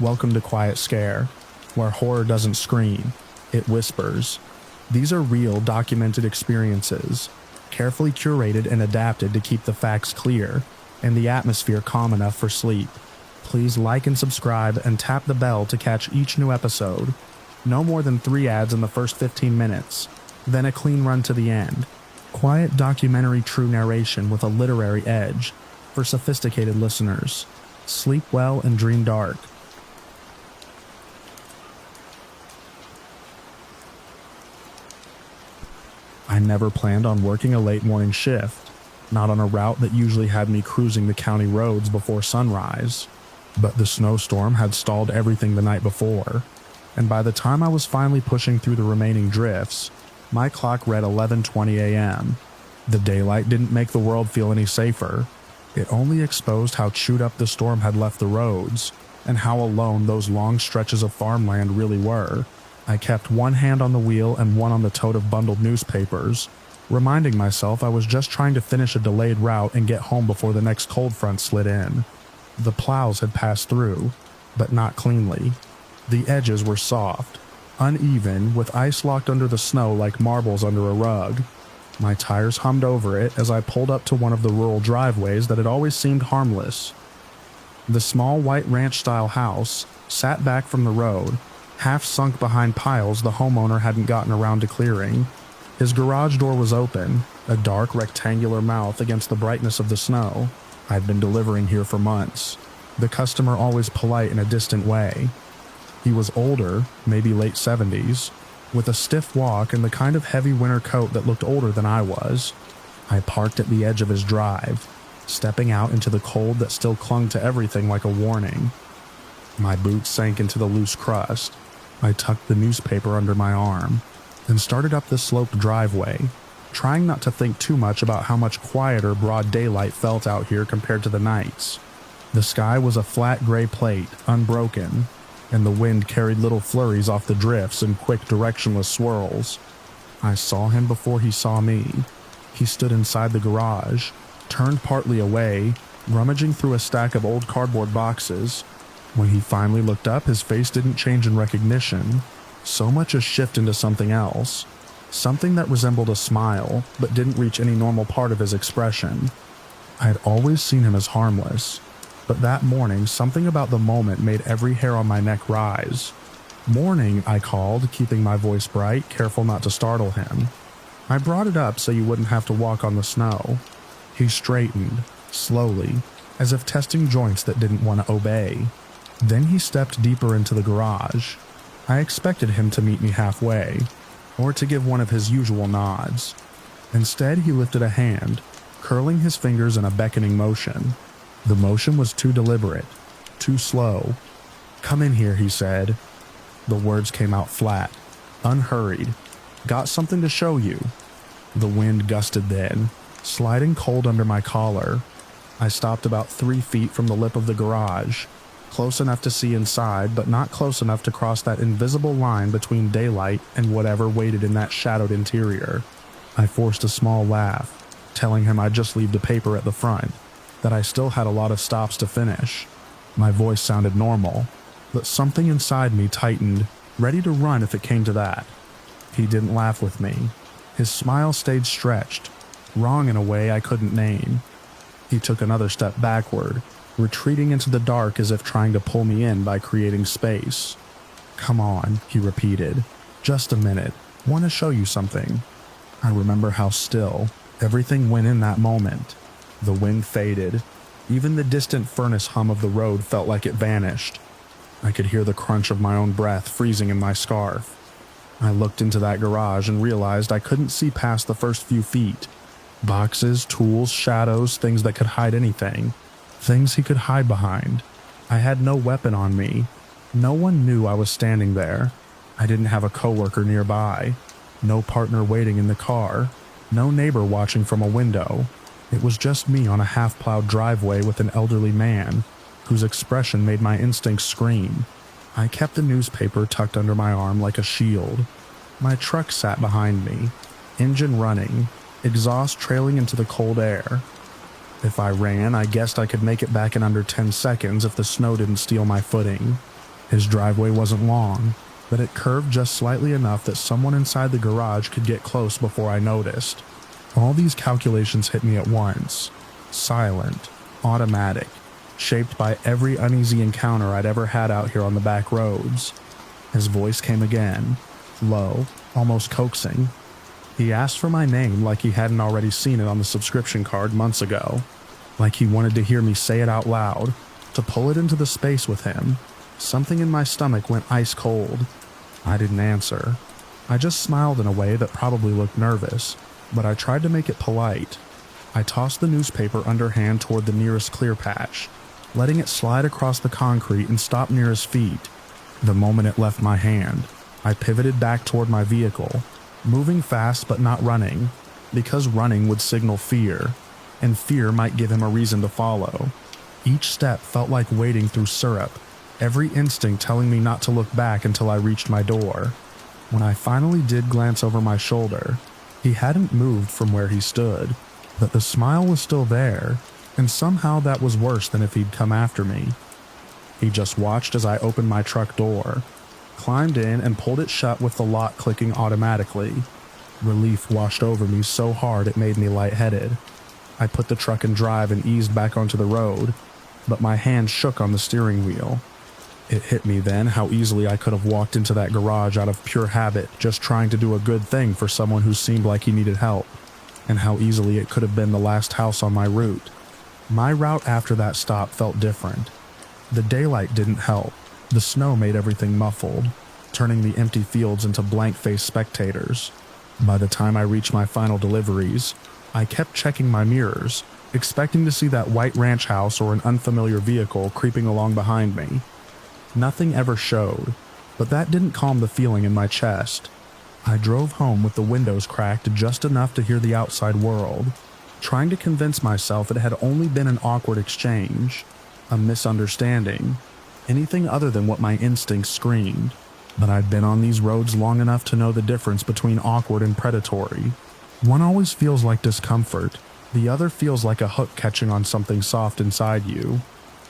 Welcome to Quiet Scare, where horror doesn't scream, it whispers. These are real, documented experiences, carefully curated and adapted to keep the facts clear and the atmosphere calm enough for sleep. Please like and subscribe and tap the bell to catch each new episode. No more than 3 ads in the first 15 minutes, then a clean run to the end. Quiet documentary true narration with a literary edge for sophisticated listeners. Sleep well and dream dark. I never planned on working a late morning shift, not on a route that usually had me cruising the county roads before sunrise. But the snowstorm had stalled everything the night before, and by the time I was finally pushing through the remaining drifts, my clock read 11:20 a.m. The daylight didn't make the world feel any safer. It only exposed how chewed up the storm had left the roads, and how alone those long stretches of farmland really were. I kept one hand on the wheel and one on the tote of bundled newspapers, reminding myself I was just trying to finish a delayed route and get home before the next cold front slid in. The plows had passed through, but not cleanly. The edges were soft, uneven, with ice locked under the snow like marbles under a rug. My tires hummed over it as I pulled up to one of the rural driveways that had always seemed harmless. The small white ranch-style house sat back from the road, half sunk behind piles the homeowner hadn't gotten around to clearing. His garage door was open, a dark rectangular mouth against the brightness of the snow. I'd been delivering here for months, the customer always polite in a distant way. He was older, maybe late 70s, with a stiff walk and the kind of heavy winter coat that looked older than I was. I parked at the edge of his drive, stepping out into the cold that still clung to everything like a warning. My boots sank into the loose crust. I tucked the newspaper under my arm and started up the sloped driveway, trying not to think too much about how much quieter broad daylight felt out here compared to the nights. The sky was a flat gray plate, unbroken, and the wind carried little flurries off the drifts in quick directionless swirls. I saw him before he saw me. He stood inside the garage, turned partly away, rummaging through a stack of old cardboard boxes. When he finally looked up, his face didn't change in recognition, so much as shift into something else. Something that resembled a smile, but didn't reach any normal part of his expression. I had always seen him as harmless, but that morning something about the moment made every hair on my neck rise. "Morning," I called, keeping my voice bright, careful not to startle him. "I brought it up so you wouldn't have to walk on the snow." He straightened, slowly, as if testing joints that didn't want to obey. Then he stepped deeper into the garage. I expected him to meet me halfway, or to give one of his usual nods. Instead, he lifted a hand, curling his fingers in a beckoning motion. The motion was too deliberate, too slow. "Come in here," he said. The words came out flat, unhurried. "Got something to show you." The wind gusted then, sliding cold under my collar. I stopped about 3 feet from the lip of the garage, close enough to see inside, but not close enough to cross that invisible line between daylight and whatever waited in that shadowed interior. I forced a small laugh, telling him I'd just leave the paper at the front, that I still had a lot of stops to finish. My voice sounded normal, but something inside me tightened, ready to run if it came to that. He didn't laugh with me. His smile stayed stretched, wrong in a way I couldn't name. He took another step backward, retreating into the dark as if trying to pull me in by creating space. "Come on," he repeated. "Just a minute. Want to show you something." I remember how still everything went in that moment. The wind faded. Even the distant furnace hum of the road felt like it vanished. I could hear the crunch of my own breath freezing in my scarf. I looked into that garage and realized I couldn't see past the first few feet. Boxes, tools, shadows, things that could hide anything. Things he could hide behind. I had no weapon on me. No one knew I was standing there. I didn't have a coworker nearby. No partner waiting in the car. No neighbor watching from a window. It was just me on a half-plowed driveway with an elderly man, whose expression made my instincts scream. I kept the newspaper tucked under my arm like a shield. My truck sat behind me, engine running, exhaust trailing into the cold air. If I ran, I guessed I could make it back in under 10 seconds if the snow didn't steal my footing. His driveway wasn't long, but it curved just slightly enough that someone inside the garage could get close before I noticed. All these calculations hit me at once. Silent, automatic, shaped by every uneasy encounter I'd ever had out here on the back roads. His voice came again, low, almost coaxing. He asked for my name like he hadn't already seen it on the subscription card months ago, like he wanted to hear me say it out loud, to pull it into the space with him. Something in my stomach went ice cold. I didn't answer. I just smiled in a way that probably looked nervous, but I tried to make it polite. I tossed the newspaper underhand toward the nearest clear patch, letting it slide across the concrete and stop near his feet. The moment it left my hand, I pivoted back toward my vehicle, moving fast but not running, because running would signal fear, and fear might give him a reason to follow. Each step felt like wading through syrup, every instinct telling me not to look back until I reached my door. When I finally did glance over my shoulder, he hadn't moved from where he stood, but the smile was still there, and somehow that was worse than if he'd come after me. He just watched as I opened my truck door, climbed in and pulled it shut with the lock clicking automatically. Relief washed over me so hard it made me lightheaded. I put the truck in drive and eased back onto the road, but my hand shook on the steering wheel. It hit me then how easily I could have walked into that garage out of pure habit, just trying to do a good thing for someone who seemed like he needed help, and how easily it could have been the last house on my route. My route after that stop felt different. The daylight didn't help. The snow made everything muffled, turning the empty fields into blank-faced spectators. By the time I reached my final deliveries, I kept checking my mirrors, expecting to see that white ranch house or an unfamiliar vehicle creeping along behind me. Nothing ever showed, but that didn't calm the feeling in my chest. I drove home with the windows cracked just enough to hear the outside world, trying to convince myself it had only been an awkward exchange, a misunderstanding, anything other than what my instincts screamed. But I'd been on these roads long enough to know the difference between awkward and predatory. One always feels like discomfort, the other feels like a hook catching on something soft inside you.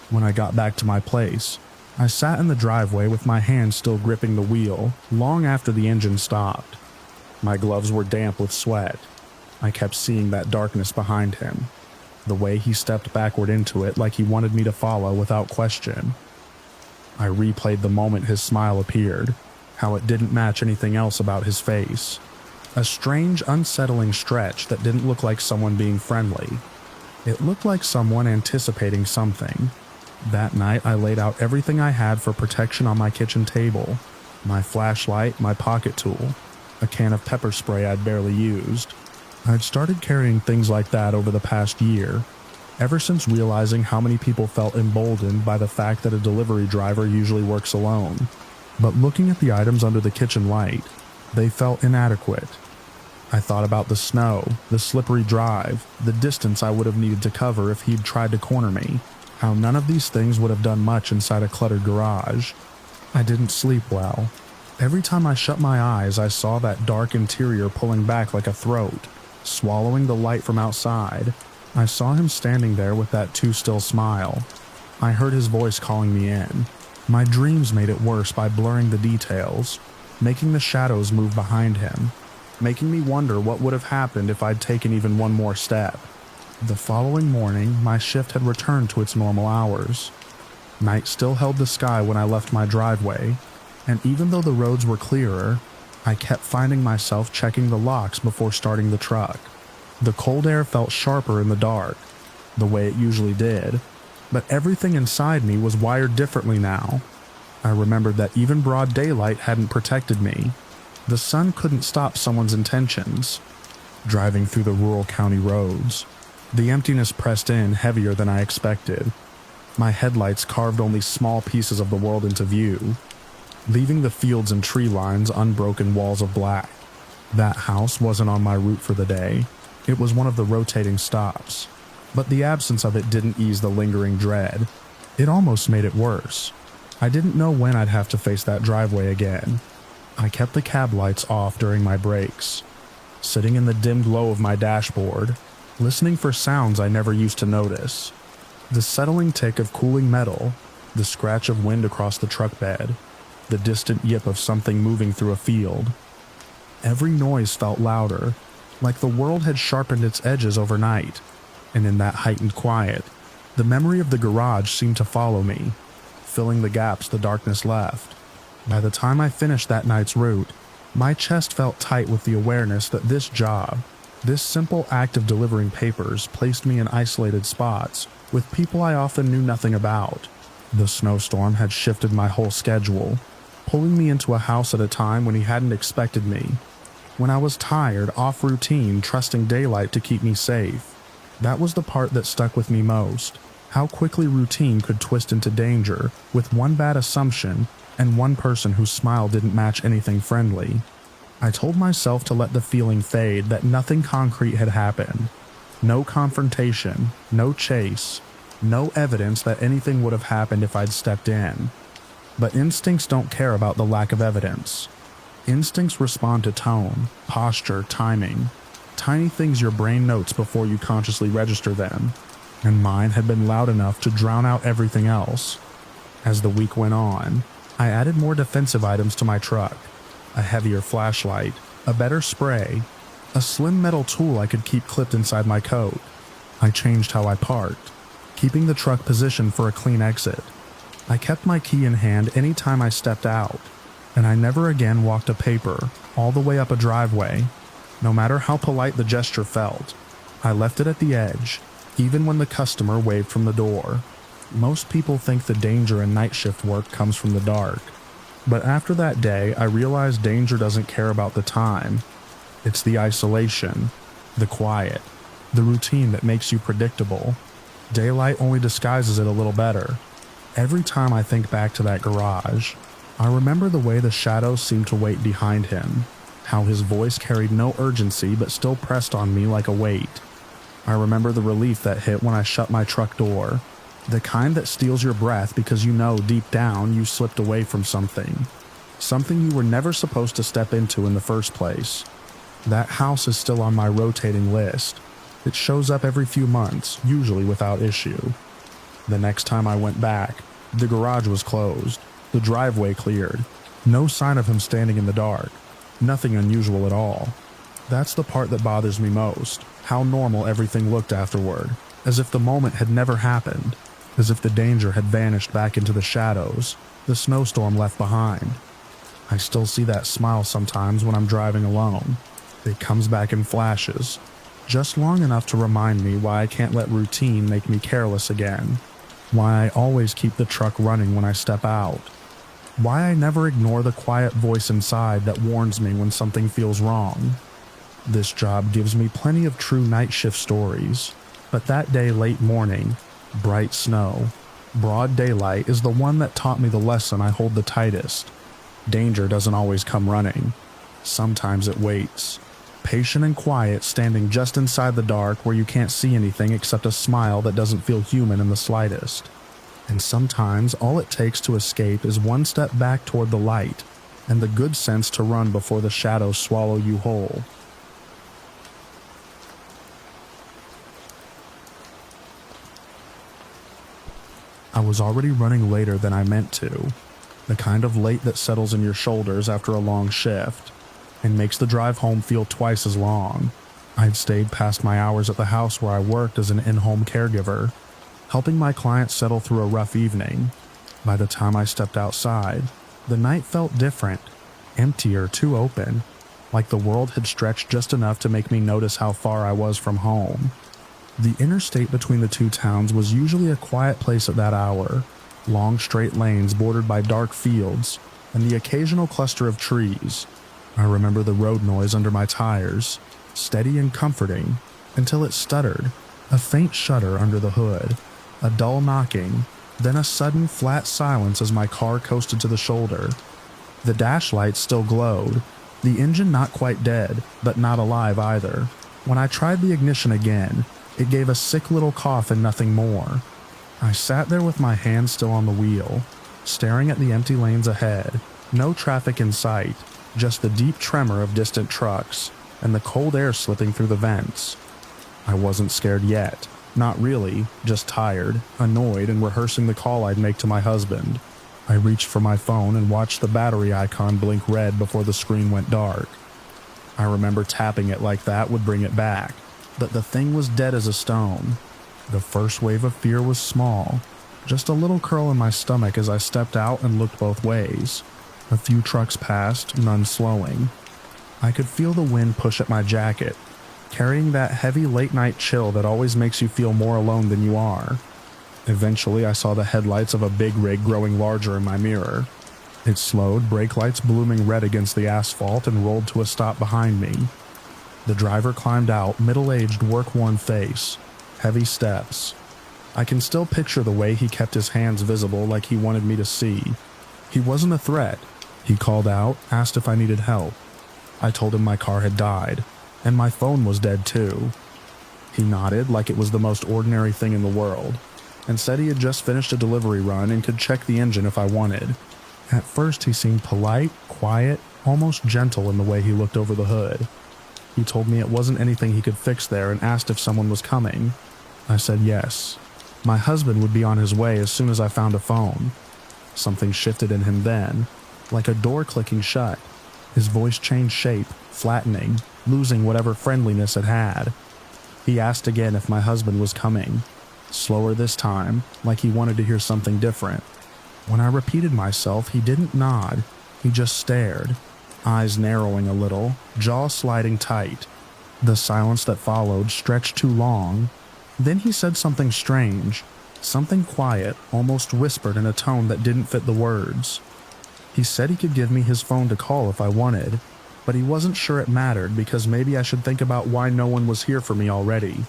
When I got back to my place, I sat in the driveway with my hand still gripping the wheel, long after the engine stopped. My gloves were damp with sweat. I kept seeing that darkness behind him, the way he stepped backward into it like he wanted me to follow without question. I replayed the moment his smile appeared, how it didn't match anything else about his face. A strange, unsettling stretch that didn't look like someone being friendly. It looked like someone anticipating something. That night, I laid out everything I had for protection on my kitchen table. My flashlight, my pocket tool, a can of pepper spray I'd barely used. I'd started carrying things like that over the past year, ever since realizing how many people felt emboldened by the fact that a delivery driver usually works alone. But looking at the items under the kitchen light, they felt inadequate. I thought about the snow, the slippery drive, the distance I would have needed to cover if he'd tried to corner me, how none of these things would have done much inside a cluttered garage. I didn't sleep well. Every time I shut my eyes, I saw that dark interior pulling back like a throat, swallowing the light from outside. I saw him standing there with that too-still smile. I heard his voice calling me in. My dreams made it worse by blurring the details, making the shadows move behind him, making me wonder what would have happened if I'd taken even one more step. The following morning, my shift had returned to its normal hours. Night still held the sky when I left my driveway, and even though the roads were clearer, I kept finding myself checking the locks before starting the truck. The cold air felt sharper in the dark, the way it usually did, but everything inside me was wired differently now. I remembered that even broad daylight hadn't protected me. The sun couldn't stop someone's intentions. Driving through the rural county roads, the emptiness pressed in heavier than I expected. My headlights carved only small pieces of the world into view, leaving the fields and tree lines unbroken walls of black. That house wasn't on my route for the day. It was one of the rotating stops, but the absence of it didn't ease the lingering dread. It almost made it worse. I didn't know when I'd have to face that driveway again. I kept the cab lights off during my breaks, sitting in the dim glow of my dashboard, listening for sounds I never used to notice. The settling tick of cooling metal, the scratch of wind across the truck bed, the distant yip of something moving through a field. Every noise felt louder, like the world had sharpened its edges overnight, and in that heightened quiet, the memory of the garage seemed to follow me, filling the gaps the darkness left. By the time I finished that night's route, my chest felt tight with the awareness that this job, this simple act of delivering papers, placed me in isolated spots with people I often knew nothing about. The snowstorm had shifted my whole schedule, pulling me into a house at a time when he hadn't expected me. When I was tired, off routine, trusting daylight to keep me safe. That was the part that stuck with me most. How quickly routine could twist into danger with one bad assumption and one person whose smile didn't match anything friendly. I told myself to let the feeling fade that nothing concrete had happened. No confrontation, no chase, no evidence that anything would have happened if I'd stepped in. But instincts don't care about the lack of evidence. Instincts respond to tone, posture, timing, tiny things your brain notes before you consciously register them, and mine had been loud enough to drown out everything else. As the week went on, I added more defensive items to my truck, a heavier flashlight, a better spray, a slim metal tool I could keep clipped inside my coat. I changed how I parked, keeping the truck positioned for a clean exit. I kept my key in hand any time I stepped out, and I never again walked a paper all the way up a driveway. No matter how polite the gesture felt, I left it at the edge, even when the customer waved from the door. Most people think the danger in night shift work comes from the dark. But after that day, I realized danger doesn't care about the time. It's the isolation, the quiet, the routine that makes you predictable. Daylight only disguises it a little better. Every time I think back to that garage, I remember the way the shadows seemed to wait behind him, how his voice carried no urgency but still pressed on me like a weight. I remember the relief that hit when I shut my truck door, the kind that steals your breath because you know deep down you slipped away from something you were never supposed to step into in the first place. That house is still on my rotating list. It shows up every few months, usually without issue. The next time I went back, the garage was closed, the driveway cleared, no sign of him standing in the dark, nothing unusual at all. That's the part that bothers me most, how normal everything looked afterward, as if the moment had never happened, as if the danger had vanished back into the shadows the snowstorm left behind. I still see that smile sometimes when I'm driving alone. It comes back in flashes, just long enough to remind me why I can't let routine make me careless again, why I always keep the truck running when I step out, why I never ignore the quiet voice inside that warns me when something feels wrong. This job gives me plenty of true night shift stories, but that day late morning, bright snow, broad daylight is the one that taught me the lesson I hold the tightest. Danger doesn't always come running. Sometimes it waits, patient and quiet, standing just inside the dark where you can't see anything except a smile that doesn't feel human in the slightest. And sometimes all it takes to escape is one step back toward the light, and the good sense to run before the shadows swallow you whole. I was already running later than I meant to, the kind of late that settles in your shoulders after a long shift, and makes the drive home feel twice as long. I'd stayed past my hours at the house where I worked as an in-home caregiver, helping my clients settle through a rough evening. By the time I stepped outside, the night felt different, emptier, too open, like the world had stretched just enough to make me notice how far I was from home. The interstate between the two towns was usually a quiet place at that hour, long straight lanes bordered by dark fields, and the occasional cluster of trees. I remember the road noise under my tires, steady and comforting, until it stuttered, a faint shudder under the hood, a dull knocking, then a sudden flat silence as my car coasted to the shoulder. The dash lights still glowed, the engine not quite dead, but not alive either. When I tried the ignition again, it gave a sick little cough and nothing more. I sat there with my hands still on the wheel, staring at the empty lanes ahead, no traffic in sight, just the deep tremor of distant trucks, and the cold air slipping through the vents. I wasn't scared yet. Not really, just tired, annoyed, and rehearsing the call I'd make to my husband. I reached for my phone and watched the battery icon blink red before the screen went dark. I remember tapping it like that would bring it back, but the thing was dead as a stone. The first wave of fear was small, just a little curl in my stomach as I stepped out and looked both ways. A few trucks passed, none slowing. I could feel the wind push at my jacket, carrying that heavy late-night chill that always makes you feel more alone than you are. Eventually, I saw the headlights of a big rig growing larger in my mirror. It slowed, brake lights blooming red against the asphalt, and rolled to a stop behind me. The driver climbed out, middle-aged, work-worn face, heavy steps. I can still picture the way he kept his hands visible like he wanted me to see. He wasn't a threat. He called out, asked if I needed help. I told him my car had died, and my phone was dead too. He nodded like it was the most ordinary thing in the world, and said he had just finished a delivery run and could check the engine if I wanted. At first he seemed polite, quiet, almost gentle in the way he looked over the hood. He told me it wasn't anything he could fix there and asked if someone was coming. I said yes. My husband would be on his way as soon as I found a phone. Something shifted in him then, like a door clicking shut. His voice changed shape, flattening, losing whatever friendliness it had. He asked again if my husband was coming, slower this time, like he wanted to hear something different. When I repeated myself, he didn't nod, he just stared, eyes narrowing a little, jaw sliding tight. The silence that followed stretched too long. Then he said something strange, something quiet, almost whispered in a tone that didn't fit the words. He said he could give me his phone to call if I wanted, but he wasn't sure it mattered because maybe I should think about why no one was here for me already.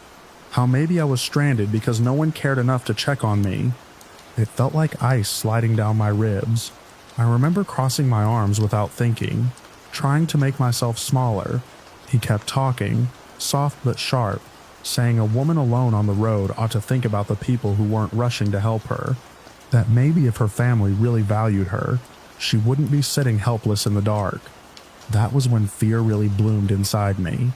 How maybe I was stranded because no one cared enough to check on me. It felt like ice sliding down my ribs. I remember crossing my arms without thinking, trying to make myself smaller. He kept talking, soft but sharp, saying a woman alone on the road ought to think about the people who weren't rushing to help her, that maybe if her family really valued her, she wouldn't be sitting helpless in the dark. That was when fear really bloomed inside me.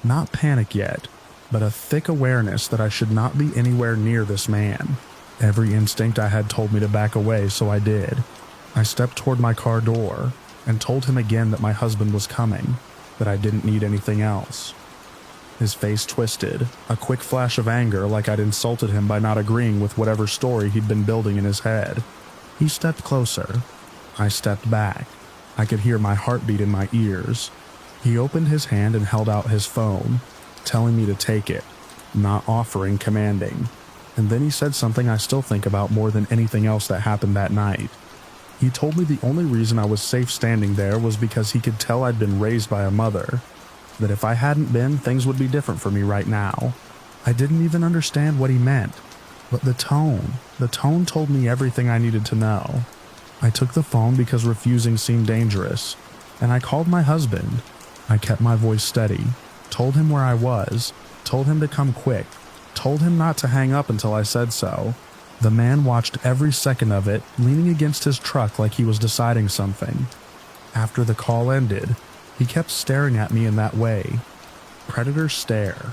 Not panic yet, but a thick awareness that I should not be anywhere near this man. Every instinct I had told me to back away, so I did. I stepped toward my car door and told him again that my husband was coming, that I didn't need anything else. His face twisted, a quick flash of anger like I'd insulted him by not agreeing with whatever story he'd been building in his head. He stepped closer. I stepped back. I could hear my heartbeat in my ears. He opened his hand and held out his phone, telling me to take it, not offering, commanding. And then he said something I still think about more than anything else that happened that night. He told me the only reason I was safe standing there was because he could tell I'd been raised by a mother, that if I hadn't been, things would be different for me right now. I didn't even understand what he meant, but the tone told me everything I needed to know. I took the phone because refusing seemed dangerous, and I called my husband. I kept my voice steady, told him where I was, told him to come quick, told him not to hang up until I said so. The man watched every second of it, leaning against his truck like he was deciding something. After the call ended, he kept staring at me in that way. Predator stare.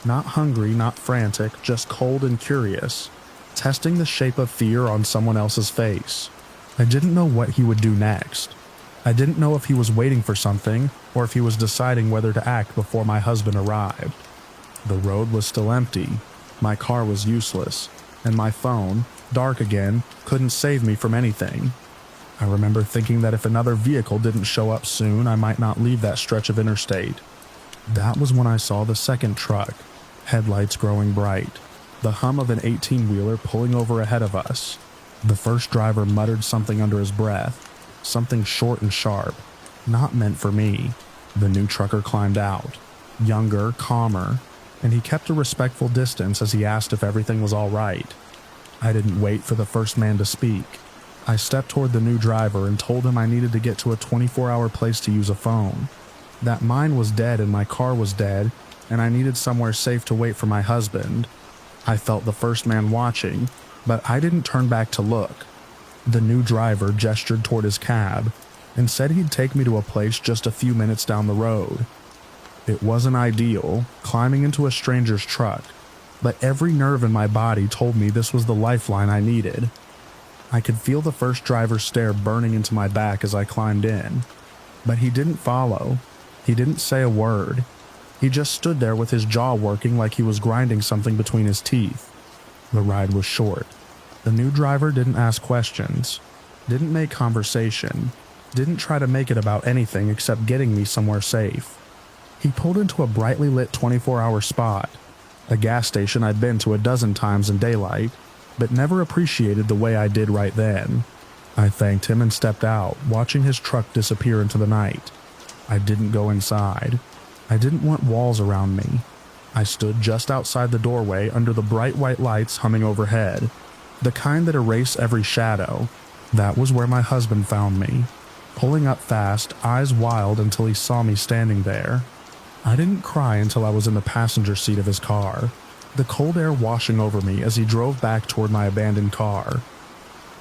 Not hungry, not frantic, just cold and curious, testing the shape of fear on someone else's face. I didn't know what he would do next. I didn't know if he was waiting for something or if he was deciding whether to act before my husband arrived. The road was still empty, my car was useless, and my phone, dark again, couldn't save me from anything. I remember thinking that if another vehicle didn't show up soon, I might not leave that stretch of interstate. That was when I saw the second truck, headlights growing bright, the hum of an 18-wheeler pulling over ahead of us. The first driver muttered something under his breath, something short and sharp, not meant for me. The new trucker climbed out, younger, calmer, and he kept a respectful distance as he asked if everything was all right. I didn't wait for the first man to speak. I stepped toward the new driver and told him I needed to get to a 24-hour place to use a phone, that mine was dead and my car was dead, and I needed somewhere safe to wait for my husband. I felt the first man watching, but I didn't turn back to look. The new driver gestured toward his cab and said he'd take me to a place just a few minutes down the road. It wasn't ideal, climbing into a stranger's truck, but every nerve in my body told me this was the lifeline I needed. I could feel the first driver's stare burning into my back as I climbed in, but he didn't follow. He didn't say a word. He just stood there with his jaw working like he was grinding something between his teeth. The ride was short. The new driver didn't ask questions, didn't make conversation, didn't try to make it about anything except getting me somewhere safe. He pulled into a brightly lit 24-hour spot, a gas station I'd been to a dozen times in daylight, but never appreciated the way I did right then. I thanked him and stepped out, watching his truck disappear into the night. I didn't go inside. I didn't want walls around me. I stood just outside the doorway under the bright white lights humming overhead, the kind that erase every shadow. That was where my husband found me, pulling up fast, eyes wild until he saw me standing there. I didn't cry until I was in the passenger seat of his car, the cold air washing over me as he drove back toward my abandoned car.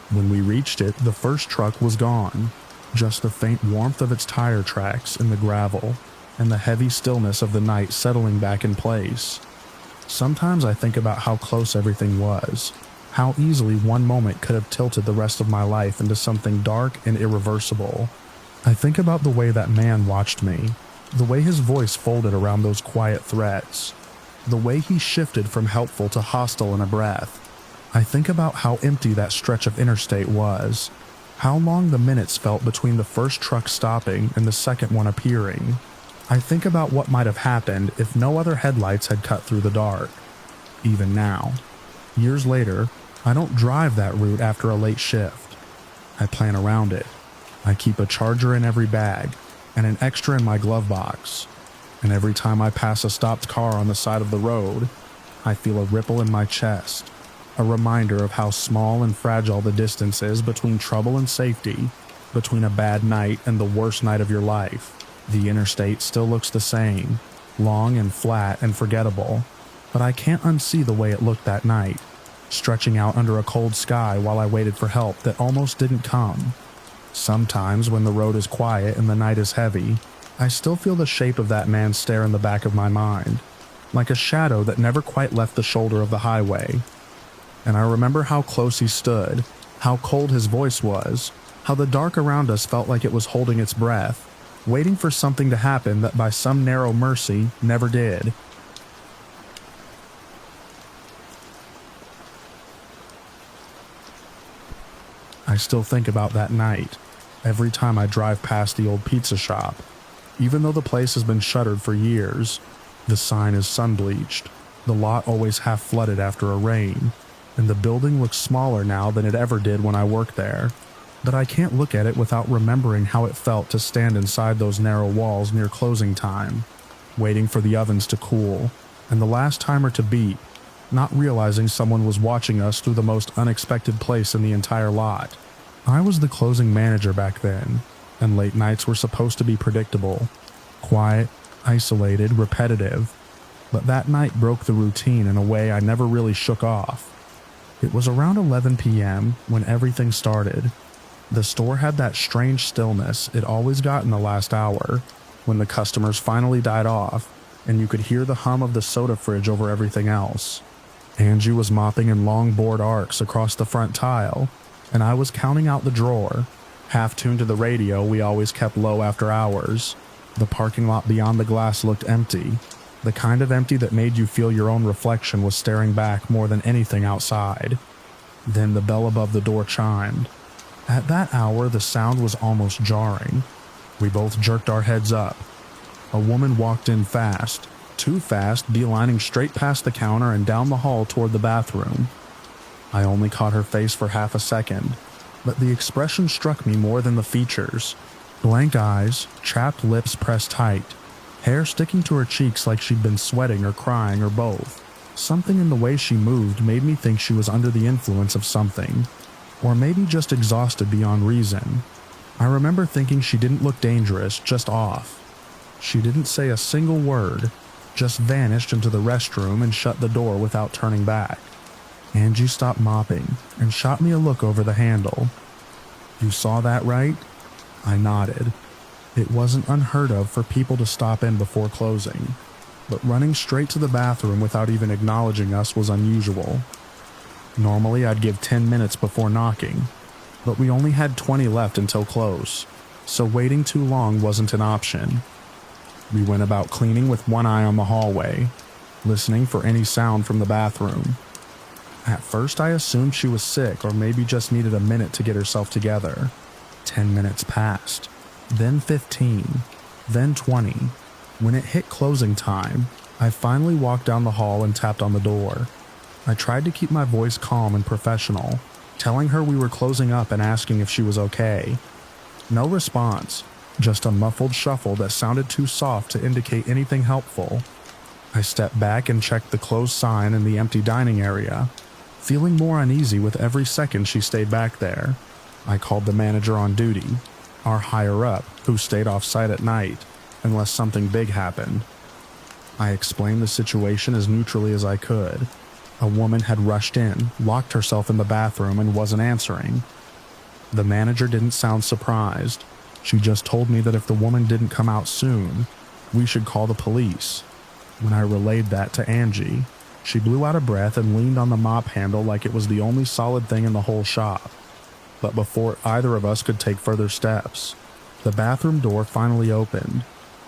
When we reached it, the first truck was gone, just the faint warmth of its tire tracks in the gravel, and the heavy stillness of the night settling back in place. Sometimes I think about how close everything was, how easily one moment could have tilted the rest of my life into something dark and irreversible. I think about the way that man watched me, the way his voice folded around those quiet threats, the way he shifted from helpful to hostile in a breath. I think about how empty that stretch of interstate was, how long the minutes felt between the first truck stopping and the second one appearing. I think about what might have happened if no other headlights had cut through the dark. Even now, years later, I don't drive that route after a late shift. I plan around it. I keep a charger in every bag and an extra in my glove box. And every time I pass a stopped car on the side of the road, I feel a ripple in my chest, a reminder of how small and fragile the distance is between trouble and safety, between a bad night and the worst night of your life. The interstate still looks the same, long and flat and forgettable, but I can't unsee the way it looked that night, stretching out under a cold sky while I waited for help that almost didn't come. Sometimes when the road is quiet and the night is heavy, I still feel the shape of that man's stare in the back of my mind, like a shadow that never quite left the shoulder of the highway. And I remember how close he stood, how cold his voice was, how the dark around us felt like it was holding its breath, waiting for something to happen that by some narrow mercy never did. I still think about that night, every time I drive past the old pizza shop. Even though the place has been shuttered for years, the sign is sun-bleached, the lot always half flooded after a rain, and the building looks smaller now than it ever did when I worked there. But I can't look at it without remembering how it felt to stand inside those narrow walls near closing time, waiting for the ovens to cool, and the last timer to beep, not realizing someone was watching us through the most unexpected place in the entire lot. I was the closing manager back then, and late nights were supposed to be predictable, quiet, isolated, repetitive, but that night broke the routine in a way I never really shook off. It was around 11 p.m. when everything started. The store had that strange stillness it always got in the last hour, when the customers finally died off, and you could hear the hum of the soda fridge over everything else. Angie was mopping in long board arcs across the front tile, and I was counting out the drawer, half tuned to the radio we always kept low after hours. The parking lot beyond the glass looked empty, the kind of empty that made you feel your own reflection was staring back more than anything outside. Then the bell above the door chimed. At that hour, the sound was almost jarring. We both jerked our heads up. A woman walked in fast, too fast, beelining straight past the counter and down the hall toward the bathroom. I only caught her face for half a second, but the expression struck me more than the features. Blank eyes, chapped lips pressed tight, hair sticking to her cheeks like she'd been sweating or crying or both. Something in the way she moved made me think she was under the influence of something, or maybe just exhausted beyond reason. I remember thinking she didn't look dangerous, just off. She didn't say a single word, just vanished into the restroom and shut the door without turning back. Angie stopped mopping and shot me a look over the handle. "You saw that, right?" I nodded. It wasn't unheard of for people to stop in before closing. but running straight to the bathroom without even acknowledging us was unusual. Normally, I'd give 10 minutes before knocking, but we only had 20 left until close, so waiting too long wasn't an option. We went about cleaning with one eye on the hallway, listening for any sound from the bathroom. At first, I assumed she was sick or maybe just needed a minute to get herself together. 10 minutes passed, then 15, then 20. When it hit closing time, I finally walked down the hall and tapped on the door. I tried to keep my voice calm and professional, telling her we were closing up and asking if she was okay. No response, just a muffled shuffle that sounded too soft to indicate anything helpful. I stepped back and checked the closed sign in the empty dining area, feeling more uneasy with every second she stayed back there. I called the manager on duty, our higher-up, who stayed off-site at night, unless something big happened. I explained the situation as neutrally as I could. A woman had rushed in, locked herself in the bathroom, and wasn't answering. The manager didn't sound surprised. She just told me that if the woman didn't come out soon, we should call the police. When I relayed that to Angie, she blew out a breath and leaned on the mop handle like it was the only solid thing in the whole shop. But before either of us could take further steps, the bathroom door finally opened.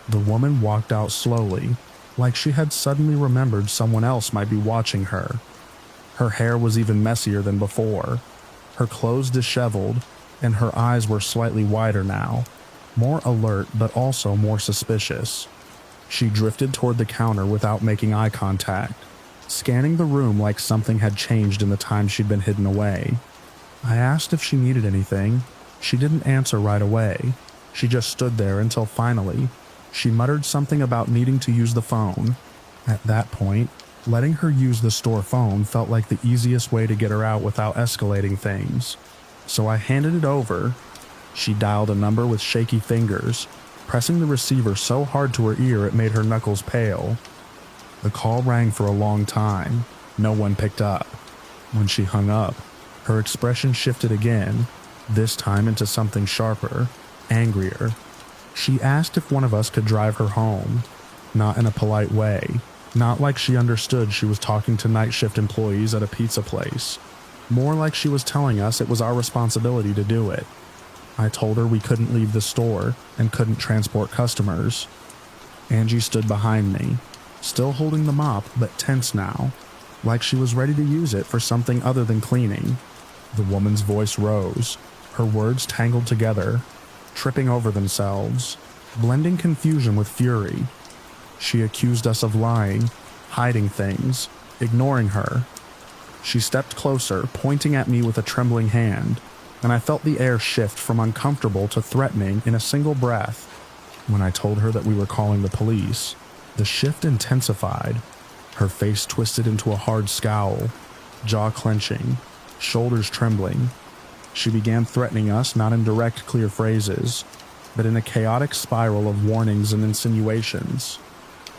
The woman walked out slowly, like she had suddenly remembered someone else might be watching her. Her hair was even messier than before, her clothes disheveled, and her eyes were slightly wider now, more alert but also more suspicious. She drifted toward the counter without making eye contact, scanning the room like something had changed in the time she'd been hidden away. I asked if she needed anything. She didn't answer right away. She just stood there until finally, she muttered something about needing to use the phone. At that point, letting her use the store phone felt like the easiest way to get her out without escalating things. So I handed it over. She dialed a number with shaky fingers, pressing the receiver so hard to her ear it made her knuckles pale. The call rang for a long time. No one picked up. When she hung up, her expression shifted again, this time into something sharper, angrier. She asked if one of us could drive her home, not in a polite way, not like she understood she was talking to night shift employees at a pizza place, more like she was telling us it was our responsibility to do it. I told her we couldn't leave the store and couldn't transport customers. Angie stood behind me, still holding the mop but tense now, like she was ready to use it for something other than cleaning. The woman's voice rose, her words tangled together, tripping over themselves, blending confusion with fury. She accused us of lying, hiding things, ignoring her. She stepped closer, pointing at me with a trembling hand, and I felt the air shift from uncomfortable to threatening in a single breath. When I told her that we were calling the police, the shift intensified. Her face twisted into a hard scowl, jaw clenching, shoulders trembling. She began threatening us not in direct, clear phrases, but in a chaotic spiral of warnings and insinuations.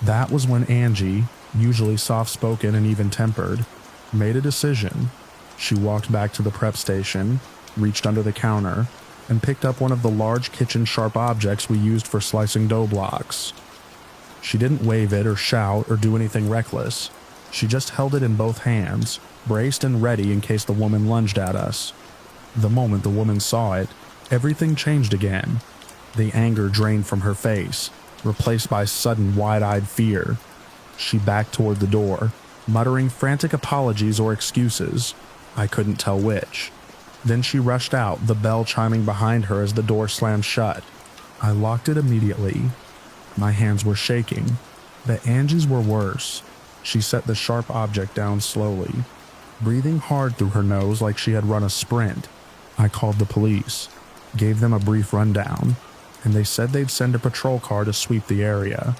That was when Angie, usually soft-spoken and even-tempered, made a decision. She walked back to the prep station, reached under the counter, and picked up one of the large kitchen sharp objects we used for slicing dough blocks. She didn't wave it or shout or do anything reckless. She just held it in both hands, braced and ready in case the woman lunged at us. The moment the woman saw it, everything changed again. The anger drained from her face, replaced by sudden wide-eyed fear. She backed toward the door, muttering frantic apologies or excuses. I couldn't tell which. Then she rushed out, the bell chiming behind her as the door slammed shut. I locked it immediately. My hands were shaking, but Angie's were worse. She set the sharp object down slowly, breathing hard through her nose like she had run a sprint. I called the police, gave them a brief rundown, and they said they'd send a patrol car to sweep the area.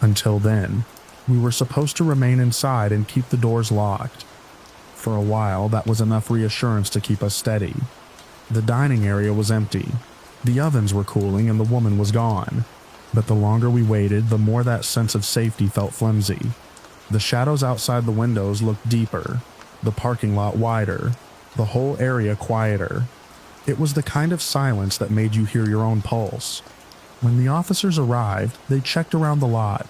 Until then, we were supposed to remain inside and keep the doors locked. For a while, that was enough reassurance to keep us steady. The dining area was empty. The ovens were cooling and the woman was gone. But the longer we waited, the more that sense of safety felt flimsy. The shadows outside the windows looked deeper, the parking lot wider, the whole area quieter. It was the kind of silence that made you hear your own pulse. When the officers arrived, they checked around the lot,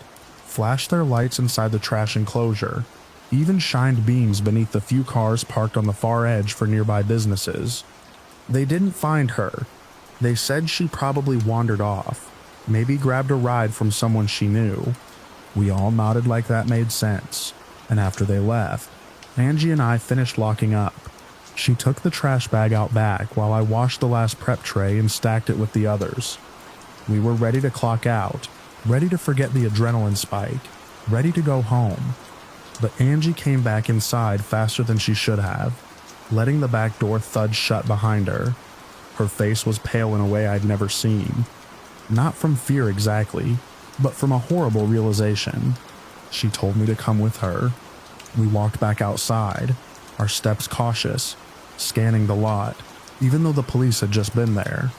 flashed their lights inside the trash enclosure, even shined beams beneath the few cars parked on the far edge for nearby businesses. They didn't find her. They said she probably wandered off, maybe grabbed a ride from someone she knew. We all nodded like that made sense, and after they left, Angie and I finished locking up. She took the trash bag out back while I washed the last prep tray and stacked it with the others. We were ready to clock out, ready to forget the adrenaline spike, ready to go home. But Angie came back inside faster than she should have, letting the back door thud shut behind her. Her face was pale in a way I'd never seen. Not from fear exactly, but from a horrible realization. She told me to come with her. We walked back outside, our steps cautious, scanning the lot, even though the police had just been there.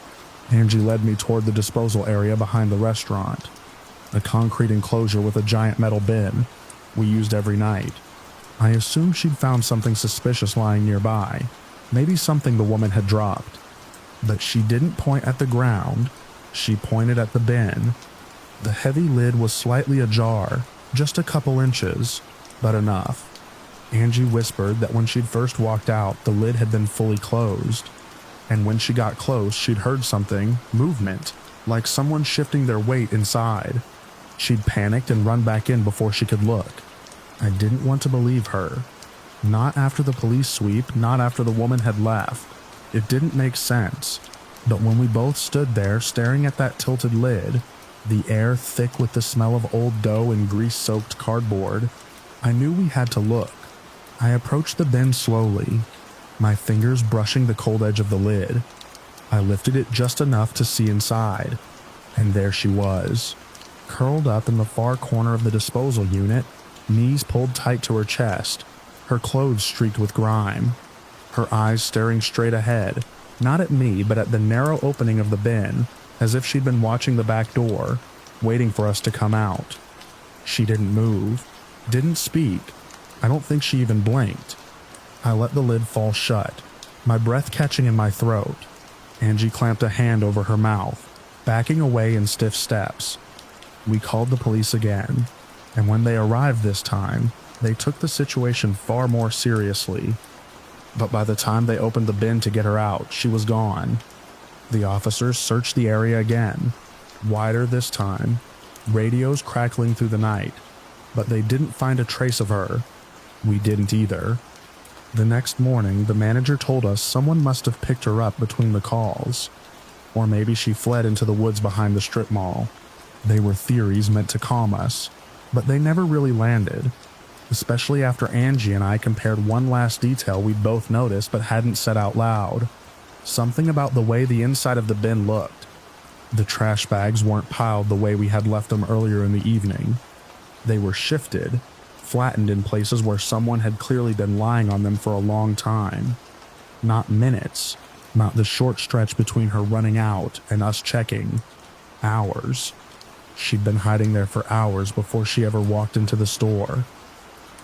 Angie led me toward the disposal area behind the restaurant, a concrete enclosure with a giant metal bin we used every night. I assumed she'd found something suspicious lying nearby, maybe something the woman had dropped. But she didn't point at the ground, she pointed at the bin. The heavy lid was slightly ajar, just a couple inches, but enough. Angie whispered that when she'd first walked out, the lid had been fully closed, and when she got close, she'd heard something, movement, like someone shifting their weight inside. She'd panicked and run back in before she could look. I didn't want to believe her. Not after the police sweep, not after the woman had left. It didn't make sense. But when we both stood there staring at that tilted lid, the air thick with the smell of old dough and grease-soaked cardboard, I knew we had to look. I approached the bin slowly, my fingers brushing the cold edge of the lid. I lifted it just enough to see inside, and there she was, curled up in the far corner of the disposal unit, knees pulled tight to her chest, her clothes streaked with grime, her eyes staring straight ahead, not at me but at the narrow opening of the bin, as if she'd been watching the back door, waiting for us to come out. She didn't move, didn't speak. I don't think she even blinked. I let the lid fall shut, my breath catching in my throat. Angie clamped a hand over her mouth, backing away in stiff steps. We called the police again, and when they arrived this time, they took the situation far more seriously. But by the time they opened the bin to get her out, she was gone. The officers searched the area again, wider this time, radios crackling through the night, but they didn't find a trace of her. We didn't either. The next morning, the manager told us someone must have picked her up between the calls, or maybe she fled into the woods behind the strip mall. They were theories meant to calm us, but they never really landed, especially after Angie and I compared one last detail we'd both noticed but hadn't said out loud. Something about the way the inside of the bin looked. The trash bags weren't piled the way we had left them earlier in the evening. They were shifted, flattened in places where someone had clearly been lying on them for a long time. Not minutes, not the short stretch between her running out and us checking. Hours. She'd been hiding there for hours before she ever walked into the store.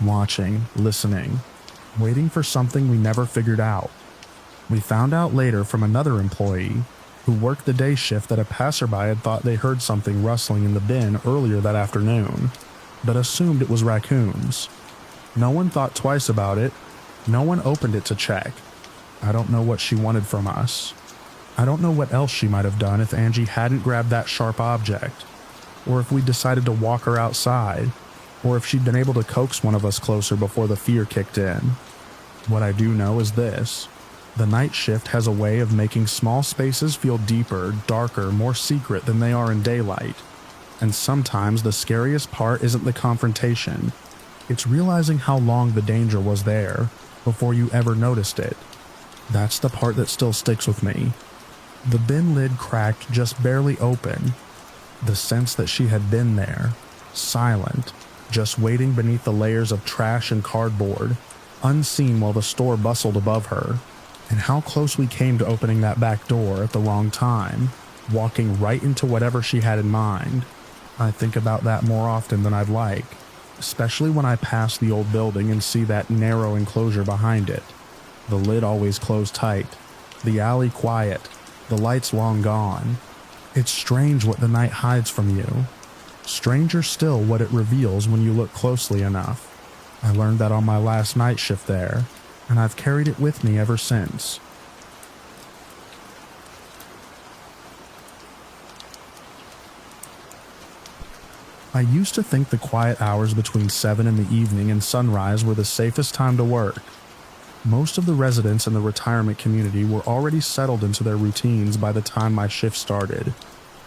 Watching, listening, waiting for something we never figured out. We found out later from another employee who worked the day shift that a passerby had thought they heard something rustling in the bin earlier that afternoon, but assumed it was raccoons. No one thought twice about it. No one opened it to check. I don't know what she wanted from us. I don't know what else she might have done if Angie hadn't grabbed that sharp object, or if we decided to walk her outside, or if she'd been able to coax one of us closer before the fear kicked in. What I do know is this: the night shift has a way of making small spaces feel deeper, darker, more secret than they are in daylight. And sometimes the scariest part isn't the confrontation. It's realizing how long the danger was there before you ever noticed it. That's the part that still sticks with me. The bin lid cracked just barely open. The sense that she had been there, silent, just waiting beneath the layers of trash and cardboard, unseen while the store bustled above her. And how close we came to opening that back door at the wrong time, walking right into whatever she had in mind. I think about that more often than I'd like, especially when I pass the old building and see that narrow enclosure behind it. The lid always closed tight, the alley quiet, the lights long gone. It's strange what the night hides from you. Stranger still what it reveals when you look closely enough. I learned that on my last night shift there, and I've carried it with me ever since. I used to think the quiet hours between 7 in the evening and sunrise were the safest time to work. Most of the residents in the retirement community were already settled into their routines by the time my shift started,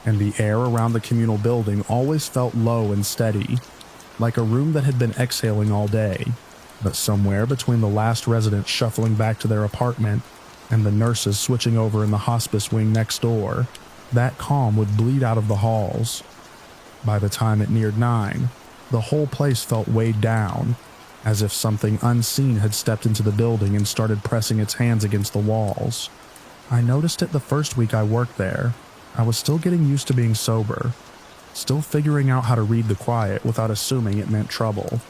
and the air around the communal building always felt low and steady, like a room that had been exhaling all day. But somewhere between the last resident shuffling back to their apartment and the nurses switching over in the hospice wing next door, that calm would bleed out of the halls. By the time it neared 9, the whole place felt weighed down, as if something unseen had stepped into the building and started pressing its hands against the walls. I noticed it the first week I worked there. I was still getting used to being sober, still figuring out how to read the quiet without assuming it meant trouble.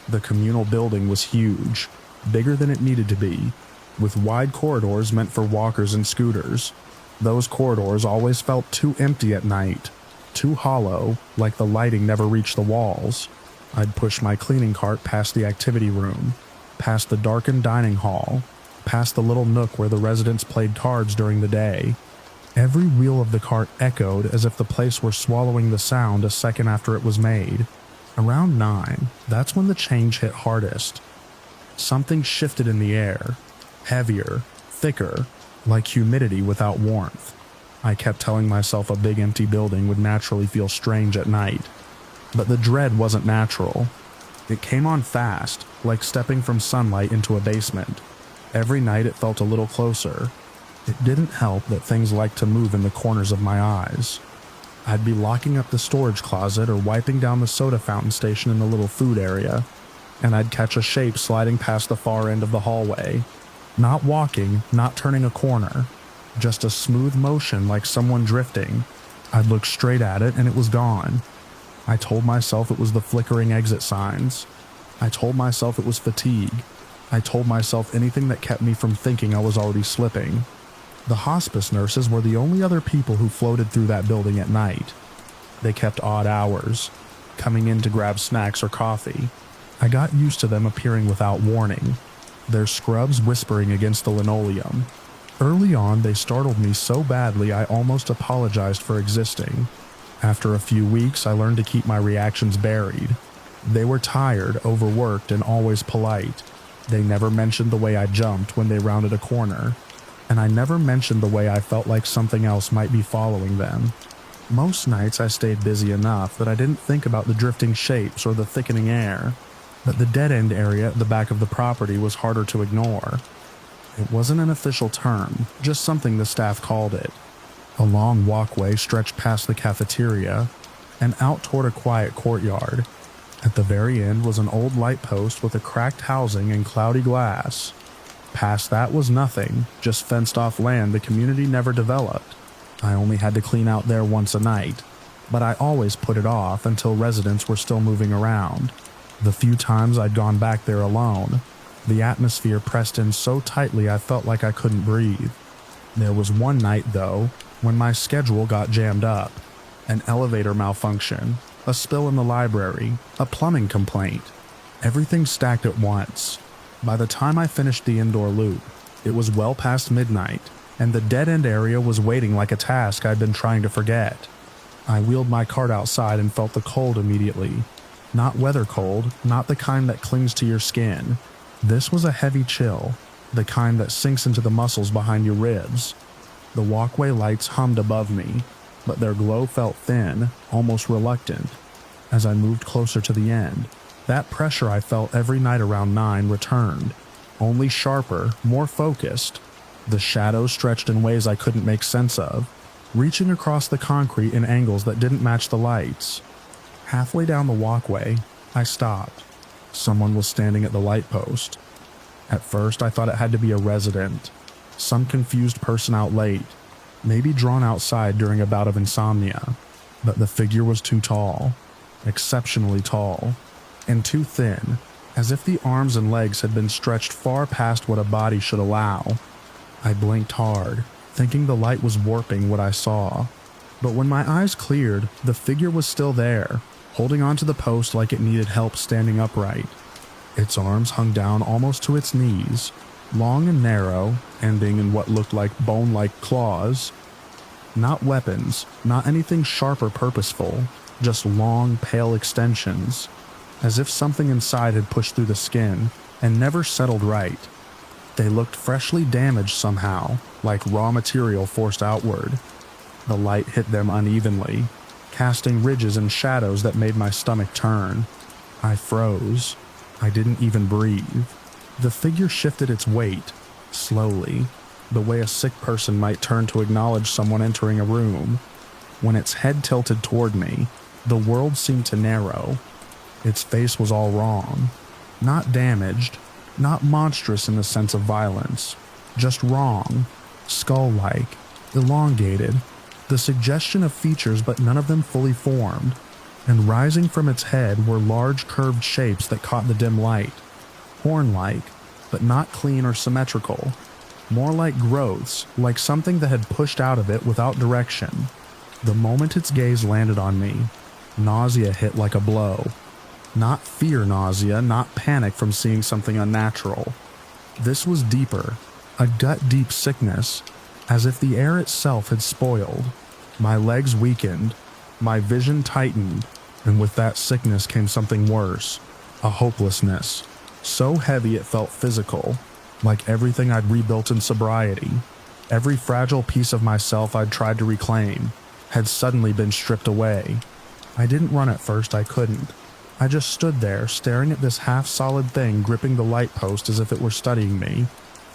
The communal building was huge, bigger than it needed to be, with wide corridors meant for walkers and scooters. Those corridors always felt too empty at night, too hollow, like the lighting never reached the walls. I'd push my cleaning cart past the activity room, past the darkened dining hall, past the little nook where the residents played cards during the day. Every wheel of the cart echoed as if the place were swallowing the sound a second after it was made. Around 9, that's when the change hit hardest. Something shifted in the air, heavier, thicker, like humidity without warmth. I kept telling myself a big empty building would naturally feel strange at night. But the dread wasn't natural. It came on fast, like stepping from sunlight into a basement. Every night it felt a little closer. It didn't help that things liked to move in the corners of my eyes. I'd be locking up the storage closet or wiping down the soda fountain station in the little food area, and I'd catch a shape sliding past the far end of the hallway. Not walking, not turning a corner, just a smooth motion like someone drifting. I'd look straight at it and it was gone. I told myself it was the flickering exit signs. I told myself it was fatigue. I told myself anything that kept me from thinking I was already slipping. The hospice nurses were the only other people who floated through that building at night. They kept odd hours, coming in to grab snacks or coffee. I got used to them appearing without warning, their scrubs whispering against the linoleum. Early on, they startled me so badly I almost apologized for existing. After a few weeks, I learned to keep my reactions buried. They were tired, overworked, and always polite. They never mentioned the way I jumped when they rounded a corner, and I never mentioned the way I felt like something else might be following them. Most nights I stayed busy enough that I didn't think about the drifting shapes or the thickening air, but the dead-end area at the back of the property was harder to ignore. It wasn't an official term, just something the staff called it. A long walkway stretched past the cafeteria and out toward a quiet courtyard. At the very end was an old light post with a cracked housing and cloudy glass. Past that was nothing, just fenced-off land the community never developed. I only had to clean out there once a night, but I always put it off until residents were still moving around. The few times I'd gone back there alone, the atmosphere pressed in so tightly I felt like I couldn't breathe. There was one night, though, when my schedule got jammed up. An elevator malfunction, a spill in the library, a plumbing complaint. Everything stacked at once. By the time I finished the indoor loop, it was well past midnight, and the dead-end area was waiting like a task I'd been trying to forget. I wheeled my cart outside and felt the cold immediately. Not weather cold, not the kind that clings to your skin. This was a heavy chill, the kind that sinks into the muscles behind your ribs. The walkway lights hummed above me, but their glow felt thin, almost reluctant. As I moved closer to the end, that pressure I felt every night around 9 returned, only sharper, more focused. The shadows stretched in ways I couldn't make sense of, reaching across the concrete in angles that didn't match the lights. Halfway down the walkway, I stopped. Someone was standing at the light post. At first, I thought it had to be a resident, some confused person out late, maybe drawn outside during a bout of insomnia. But the figure was too tall, exceptionally tall, and too thin, as if the arms and legs had been stretched far past what a body should allow. I blinked hard, thinking the light was warping what I saw. But when my eyes cleared, the figure was still there, holding onto the post like it needed help standing upright. Its arms hung down almost to its knees, long and narrow, ending in what looked like bone-like claws. Not weapons, not anything sharp or purposeful, just long, pale extensions, as if something inside had pushed through the skin and never settled right. They looked freshly damaged somehow, like raw material forced outward. The light hit them unevenly, casting ridges and shadows that made my stomach turn. I froze. I didn't even breathe. The figure shifted its weight, slowly, the way a sick person might turn to acknowledge someone entering a room. When its head tilted toward me, the world seemed to narrow. Its face was all wrong. Not damaged, not monstrous in the sense of violence, just wrong, skull-like, elongated, the suggestion of features but none of them fully formed, and rising from its head were large curved shapes that caught the dim light, horn-like, but not clean or symmetrical, more like growths, like something that had pushed out of it without direction. The moment its gaze landed on me, nausea hit like a blow. Not fear nausea, not panic from seeing something unnatural. This was deeper, a gut-deep sickness, as if the air itself had spoiled. My legs weakened, my vision tightened, and with that sickness came something worse, a hopelessness, so heavy it felt physical, like everything I'd rebuilt in sobriety. Every fragile piece of myself I'd tried to reclaim had suddenly been stripped away. I didn't run at first, I couldn't. I just stood there, staring at this half-solid thing gripping the light post as if it were studying me.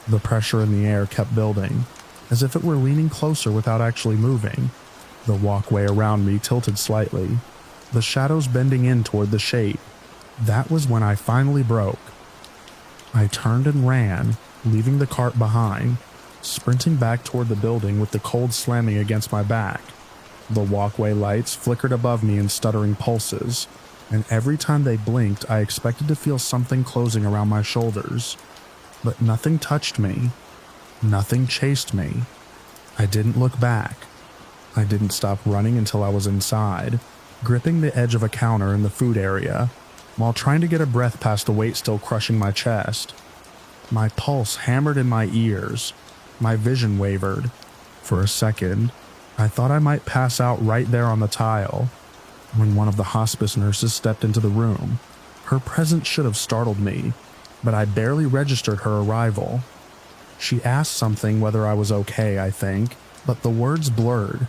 The pressure in the air kept building, as if it were leaning closer without actually moving. The walkway around me tilted slightly, the shadows bending in toward the shape. That was when I finally broke. I turned and ran, leaving the cart behind, sprinting back toward the building with the cold slamming against my back. The walkway lights flickered above me in stuttering pulses, and every time they blinked I expected to feel something closing around my shoulders. But nothing touched me. Nothing chased me. I didn't look back. I didn't stop running until I was inside, gripping the edge of a counter in the food area, while trying to get a breath past the weight still crushing my chest. My pulse hammered in my ears. My vision wavered. For a second, I thought I might pass out right there on the tile, when one of the hospice nurses stepped into the room. Her presence should have startled me, but I barely registered her arrival. She asked something whether I was okay, I think, but the words blurred.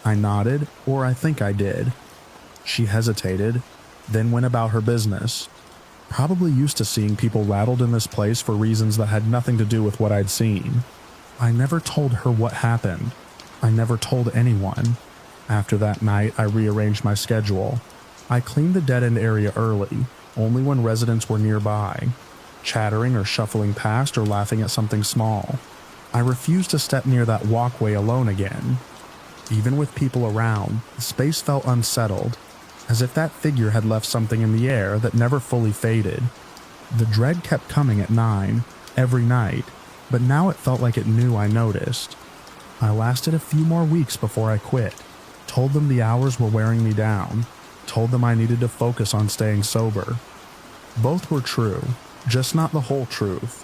I nodded, or I think I did. She hesitated, then went about her business, probably used to seeing people rattled in this place for reasons that had nothing to do with what I'd seen. I never told her what happened. I never told anyone. After that night, I rearranged my schedule. I cleaned the dead-end area early, only when residents were nearby, chattering or shuffling past or laughing at something small. I refused to step near that walkway alone again. Even with people around, the space felt unsettled, as if that figure had left something in the air that never fully faded. The dread kept coming at 9, every night, but now it felt like it knew I noticed. I lasted a few more weeks before I quit, told them the hours were wearing me down, told them I needed to focus on staying sober. Both were true, just not the whole truth.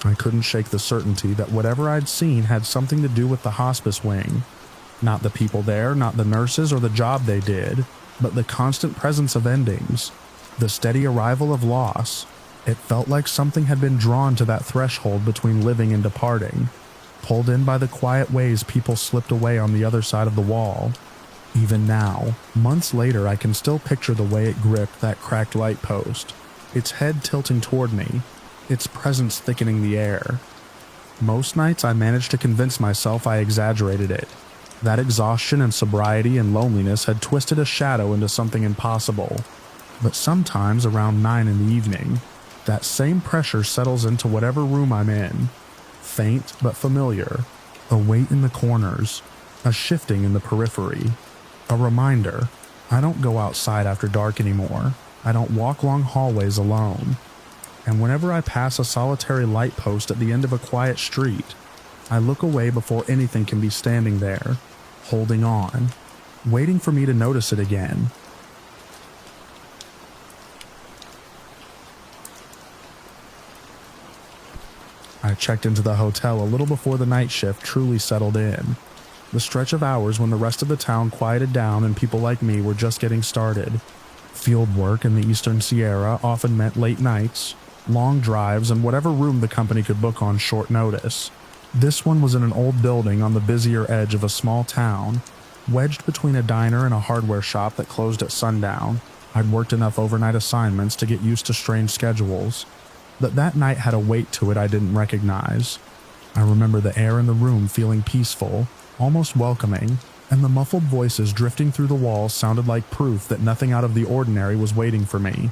I couldn't shake the certainty that whatever I'd seen had something to do with the hospice wing. Not the people there, not the nurses or the job they did, but the constant presence of endings, the steady arrival of loss. It felt like something had been drawn to that threshold between living and departing, pulled in by the quiet ways people slipped away on the other side of the wall. Even now, months later, I can still picture the way it gripped that cracked light post, its head tilting toward me, its presence thickening the air. Most nights I managed to convince myself I exaggerated it. That exhaustion and sobriety and loneliness had twisted a shadow into something impossible. But sometimes around 9 in the evening, that same pressure settles into whatever room I'm in. Faint but familiar, a weight in the corners, a shifting in the periphery. A reminder, I don't go outside after dark anymore. I don't walk long hallways alone. And whenever I pass a solitary light post at the end of a quiet street, I look away before anything can be standing there, holding on, waiting for me to notice it again. I checked into the hotel a little before the night shift truly settled in. The stretch of hours when the rest of the town quieted down and people like me were just getting started. Field work in the Eastern Sierra often meant late nights, long drives, and whatever room the company could book on short notice. This one was in an old building on the busier edge of a small town, wedged between a diner and a hardware shop that closed at sundown. I'd worked enough overnight assignments to get used to strange schedules, but that night had a weight to it I didn't recognize. I remember the air in the room feeling peaceful, almost welcoming, and the muffled voices drifting through the walls sounded like proof that nothing out of the ordinary was waiting for me.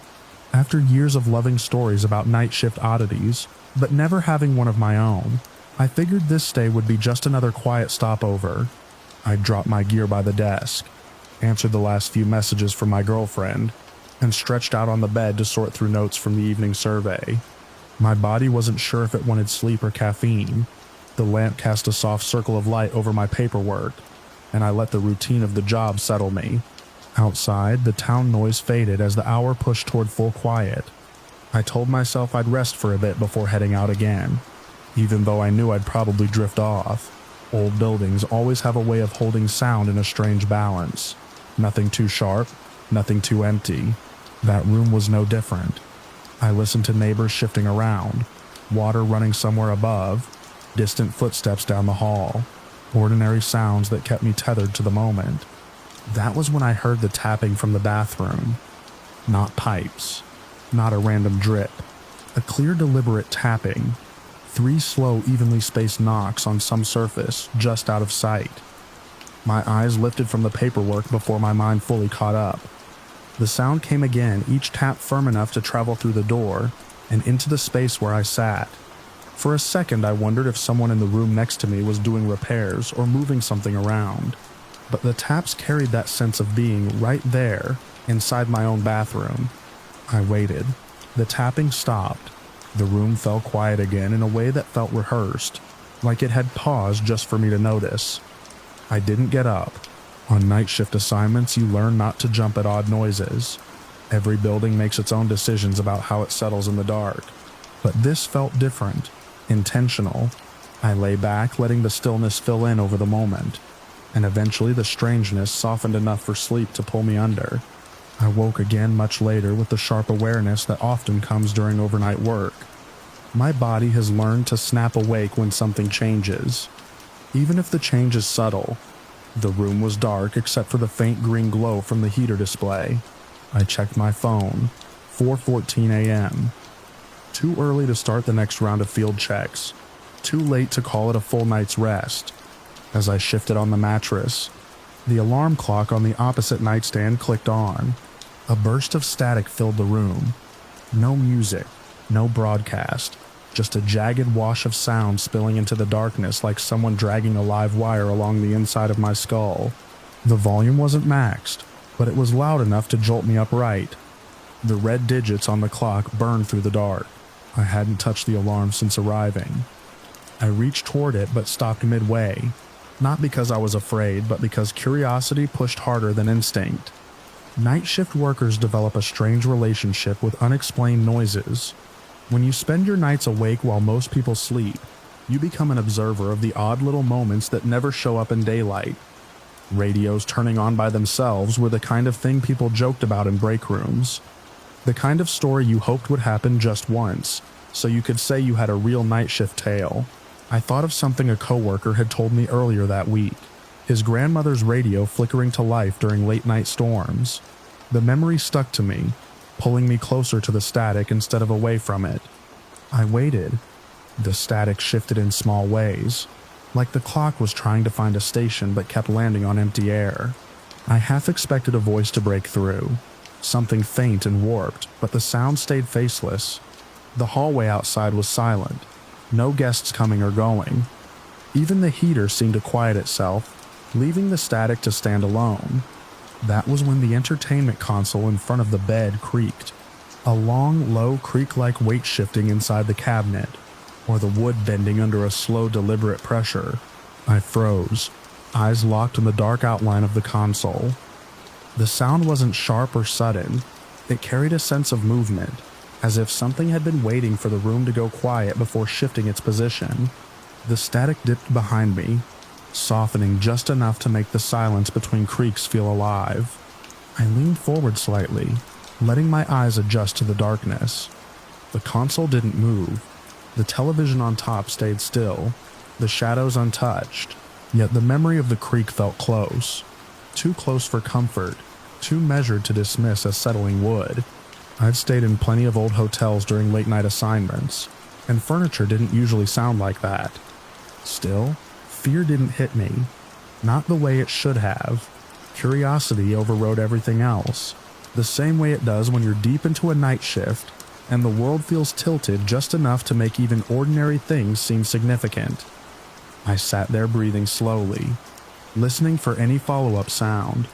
After years of loving stories about night shift oddities, but never having one of my own, I figured this stay would be just another quiet stopover. I'd drop my gear by the desk, answered the last few messages from my girlfriend, and stretched out on the bed to sort through notes from the evening survey. My body wasn't sure if it wanted sleep or caffeine. The lamp cast a soft circle of light over my paperwork, and I let the routine of the job settle me. Outside, the town noise faded as the hour pushed toward full quiet. I told myself I'd rest for a bit before heading out again, even though I knew I'd probably drift off. Old buildings always have a way of holding sound in a strange balance. Nothing too sharp, nothing too empty. That room was no different. I listened to neighbors shifting around, water running somewhere above, distant footsteps down the hall, ordinary sounds that kept me tethered to the moment. That was when I heard the tapping from the bathroom. Not pipes, not a random drip, a clear, deliberate tapping. 3 slow, evenly spaced knocks on some surface just out of sight. My eyes lifted from the paperwork before my mind fully caught up. The sound came again, each tap firm enough to travel through the door and into the space where I sat. For a second, I wondered if someone in the room next to me was doing repairs or moving something around. But the taps carried that sense of being right there, inside my own bathroom. I waited. The tapping stopped. The room fell quiet again in a way that felt rehearsed, like it had paused just for me to notice. I didn't get up. On night shift assignments, you learn not to jump at odd noises. Every building makes its own decisions about how it settles in the dark. But this felt different, intentional. I lay back, letting the stillness fill in over the moment, and eventually the strangeness softened enough for sleep to pull me under. I woke again much later with the sharp awareness that often comes during overnight work. My body has learned to snap awake when something changes, even if the change is subtle. The room was dark except for the faint green glow from the heater display. I checked my phone. 4:14 a.m. Too early to start the next round of field checks. Too late to call it a full night's rest. As I shifted on the mattress, the alarm clock on the opposite nightstand clicked on. A burst of static filled the room. No music, no broadcast, just a jagged wash of sound spilling into the darkness like someone dragging a live wire along the inside of my skull. The volume wasn't maxed, but it was loud enough to jolt me upright. The red digits on the clock burned through the dark. I hadn't touched the alarm since arriving. I reached toward it but stopped midway, not because I was afraid, but because curiosity pushed harder than instinct. Night shift workers develop a strange relationship with unexplained noises. When you spend your nights awake while most people sleep, you become an observer of the odd little moments that never show up in daylight. Radios turning on by themselves were the kind of thing people joked about in break rooms. The kind of story you hoped would happen just once, so you could say you had a real night shift tale. I thought of something a coworker had told me earlier that week. His grandmother's radio flickering to life during late-night storms. The memory stuck to me, pulling me closer to the static instead of away from it. I waited. The static shifted in small ways, like the clock was trying to find a station but kept landing on empty air. I half expected a voice to break through, something faint and warped, but the sound stayed faceless. The hallway outside was silent, no guests coming or going. Even the heater seemed to quiet itself, leaving the static to stand alone. That was when the entertainment console in front of the bed creaked. A long, low creak-like weight shifting inside the cabinet, or the wood bending under a slow, deliberate pressure. I froze. eyes locked on the dark outline of the console. The sound wasn't sharp or sudden. It carried a sense of movement, as if something had been waiting for the room to go quiet before shifting its position. The static dipped behind me, softening just enough to make the silence between creaks feel alive. I leaned forward slightly, letting my eyes adjust to the darkness. The console didn't move. The television on top stayed still, the shadows untouched, yet the memory of the creak felt close. Too close for comfort, too measured to dismiss as settling wood. I'd stayed in plenty of old hotels during late-night assignments, and furniture didn't usually sound like that. Still, fear didn't hit me. Not the way it should have. Curiosity overrode everything else, the same way it does when you're deep into a night shift, and the world feels tilted just enough to make even ordinary things seem significant. I sat there breathing slowly, listening for any follow-up sound.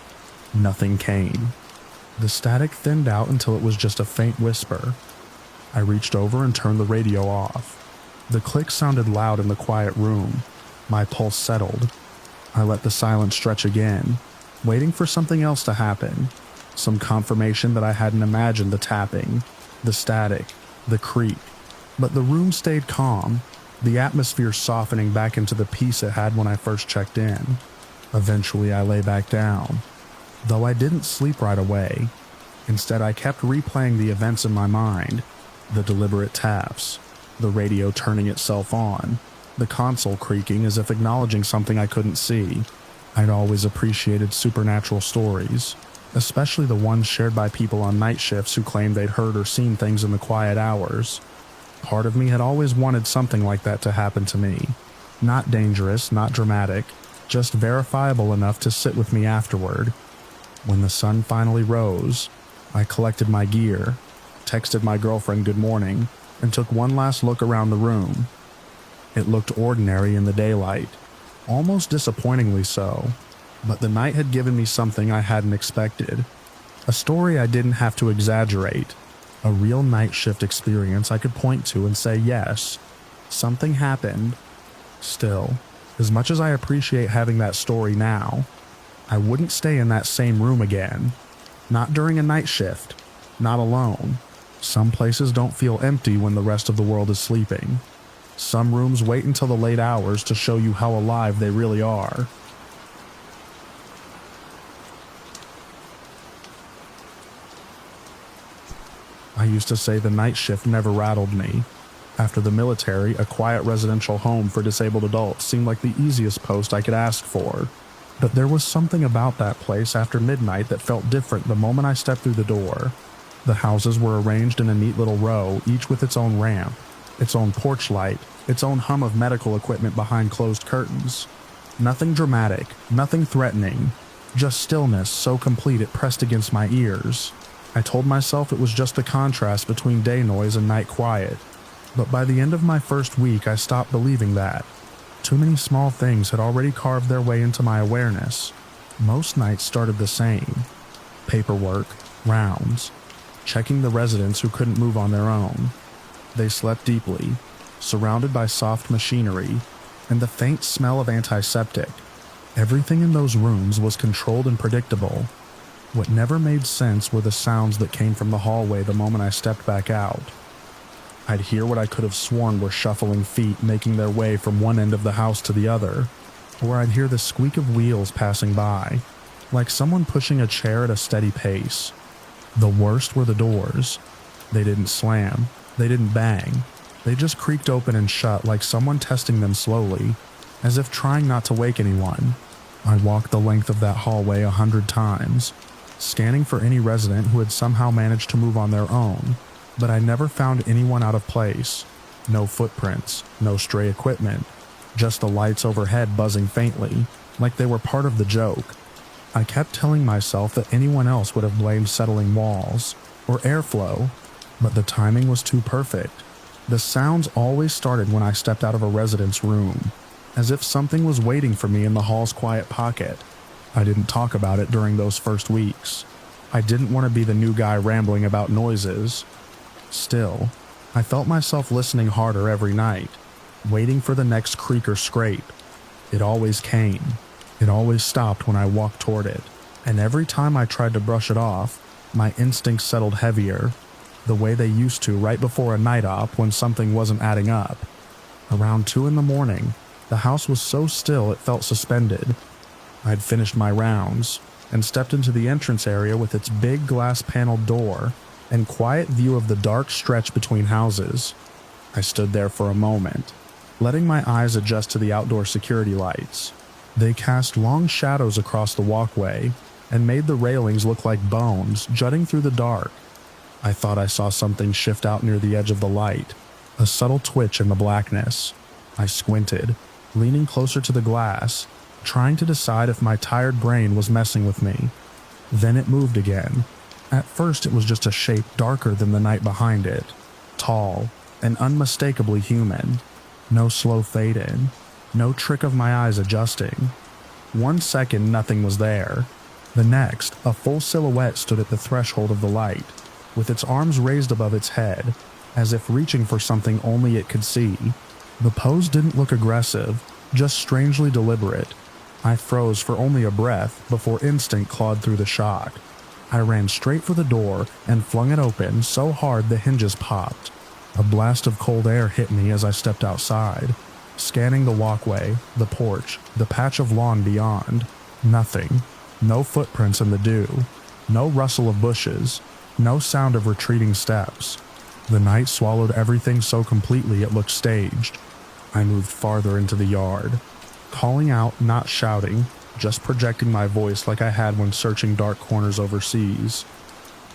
Nothing came. The static thinned out until it was just a faint whisper. I reached over and turned the radio off. The click sounded loud in the quiet room. My pulse settled. I let the silence stretch again, waiting for something else to happen. Some confirmation that I hadn't imagined the tapping, the static, the creak. But the room stayed calm, the atmosphere softening back into the peace it had when I first checked in. Eventually I lay back down. Though I didn't sleep right away. Instead, I kept replaying the events in my mind. The deliberate taps, the radio turning itself on, the console creaking as if acknowledging something I couldn't see. I'd always appreciated supernatural stories, especially the ones shared by people on night shifts who claimed they'd heard or seen things in the quiet hours. Part of me had always wanted something like that to happen to me. Not dangerous, not dramatic, just verifiable enough to sit with me afterward. When the sun finally rose, I collected my gear, texted my girlfriend good morning, and took one last look around the room. It looked ordinary in the daylight, almost disappointingly so, but the night had given me something I hadn't expected. A story I didn't have to exaggerate, a real night shift experience I could point to and say yes, something happened. Still, as much as I appreciate having that story now, I wouldn't stay in that same room again. Not during a night shift. Not alone. Some places don't feel empty when the rest of the world is sleeping. Some rooms wait until the late hours to show you how alive they really are. I used to say the night shift never rattled me. After the military, a quiet residential home for disabled adults seemed like the easiest post I could ask for. But there was something about that place after midnight that felt different the moment I stepped through the door. The houses were arranged in a neat little row, each with its own ramp, its own porch light, its own hum of medical equipment behind closed curtains. Nothing dramatic, nothing threatening, just stillness so complete it pressed against my ears. I told myself it was just the contrast between day noise and night quiet. But by the end of my first week, I stopped believing that. Too many small things had already carved their way into my awareness. Most nights started the same. Paperwork, rounds, checking the residents who couldn't move on their own. They slept deeply, surrounded by soft machinery, and the faint smell of antiseptic. Everything in those rooms was controlled and predictable. What never made sense were the sounds that came from the hallway the moment I stepped back out. I'd hear what I could have sworn were shuffling feet making their way from one end of the house to the other, or I'd hear the squeak of wheels passing by, like someone pushing a chair at a steady pace. The worst were the doors. They didn't slam, they didn't bang, they just creaked open and shut like someone testing them slowly, as if trying not to wake anyone. I walked the length of that hallway 100 times, scanning for any resident who had somehow managed to move on their own, but I never found anyone out of place. No footprints, no stray equipment, just the lights overhead buzzing faintly, like they were part of the joke. I kept telling myself that anyone else would have blamed settling walls, or airflow, but the timing was too perfect. The sounds always started when I stepped out of a resident's room, as if something was waiting for me in the hall's quiet pocket. I didn't talk about it during those first weeks. I didn't want to be the new guy rambling about noises. Still, I felt myself listening harder every night, waiting for the next creak or scrape. It always came. It always stopped when I walked toward it, and every time I tried to brush it off, my instincts settled heavier, the way they used to right before a night op when something wasn't adding up. Around 2 in the morning, the house was so still it felt suspended. I'd finished my rounds and stepped into the entrance area with its big glass-paneled door and quiet view of the dark stretch between houses. I stood there for a moment, letting my eyes adjust to the outdoor security lights. They cast long shadows across the walkway and made the railings look like bones jutting through the dark. I thought I saw something shift out near the edge of the light, a subtle twitch in the blackness. I squinted, leaning closer to the glass, trying to decide if my tired brain was messing with me. Then it moved again. At first it was just a shape darker than the night behind it, tall and unmistakably human. No slow fade in, no trick of my eyes adjusting. 1 second nothing was there. The next, a full silhouette stood at the threshold of the light, with its arms raised above its head, as if reaching for something only it could see. The pose didn't look aggressive, just strangely deliberate. I froze for only a breath before instinct clawed through the shock. I ran straight for the door and flung it open so hard the hinges popped. A blast of cold air hit me as I stepped outside, scanning the walkway, the porch, the patch of lawn beyond. Nothing. No footprints in the dew. No rustle of bushes. No sound of retreating steps. The night swallowed everything so completely it looked staged. I moved farther into the yard, calling out, not shouting, just projecting my voice like I had when searching dark corners overseas.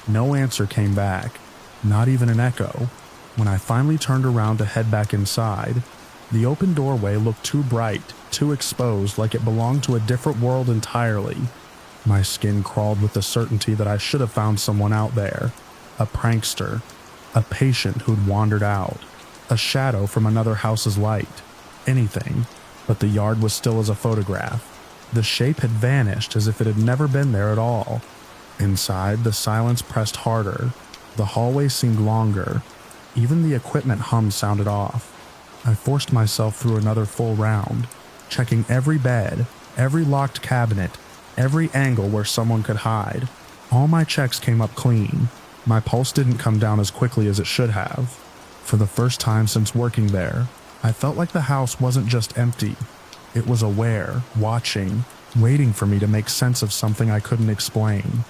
No answer came back, not even an echo. When I finally turned around to head back inside, the open doorway looked too bright, too exposed, like it belonged to a different world entirely. My skin crawled with the certainty that I should have found someone out there, a prankster, a patient who'd wandered out, a shadow from another house's light, anything, but the yard was still as a photograph. The shape had vanished as if it had never been there at all. Inside, the silence pressed harder. The hallway seemed longer. Even the equipment hum sounded off. I forced myself through another full round, checking every bed, every locked cabinet, every angle where someone could hide. All my checks came up clean. My pulse didn't come down as quickly as it should have. For the first time since working there, I felt like the house wasn't just empty. It was aware, watching, waiting for me to make sense of something I couldn't explain.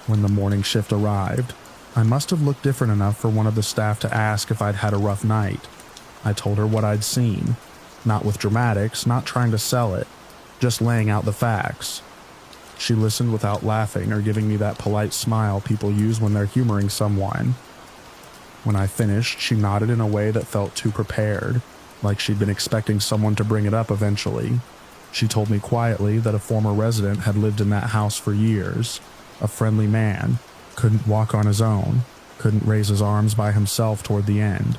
When the morning shift arrived, I must have looked different enough for one of the staff to ask if I'd had a rough night. I told her what I'd seen, not with dramatics, not trying to sell it, just laying out the facts. She listened without laughing or giving me that polite smile people use when they're humoring someone. When I finished, she nodded in a way that felt too prepared, like she'd been expecting someone to bring it up eventually. She told me quietly that a former resident had lived in that house for years, a friendly man, couldn't walk on his own, couldn't raise his arms by himself toward the end.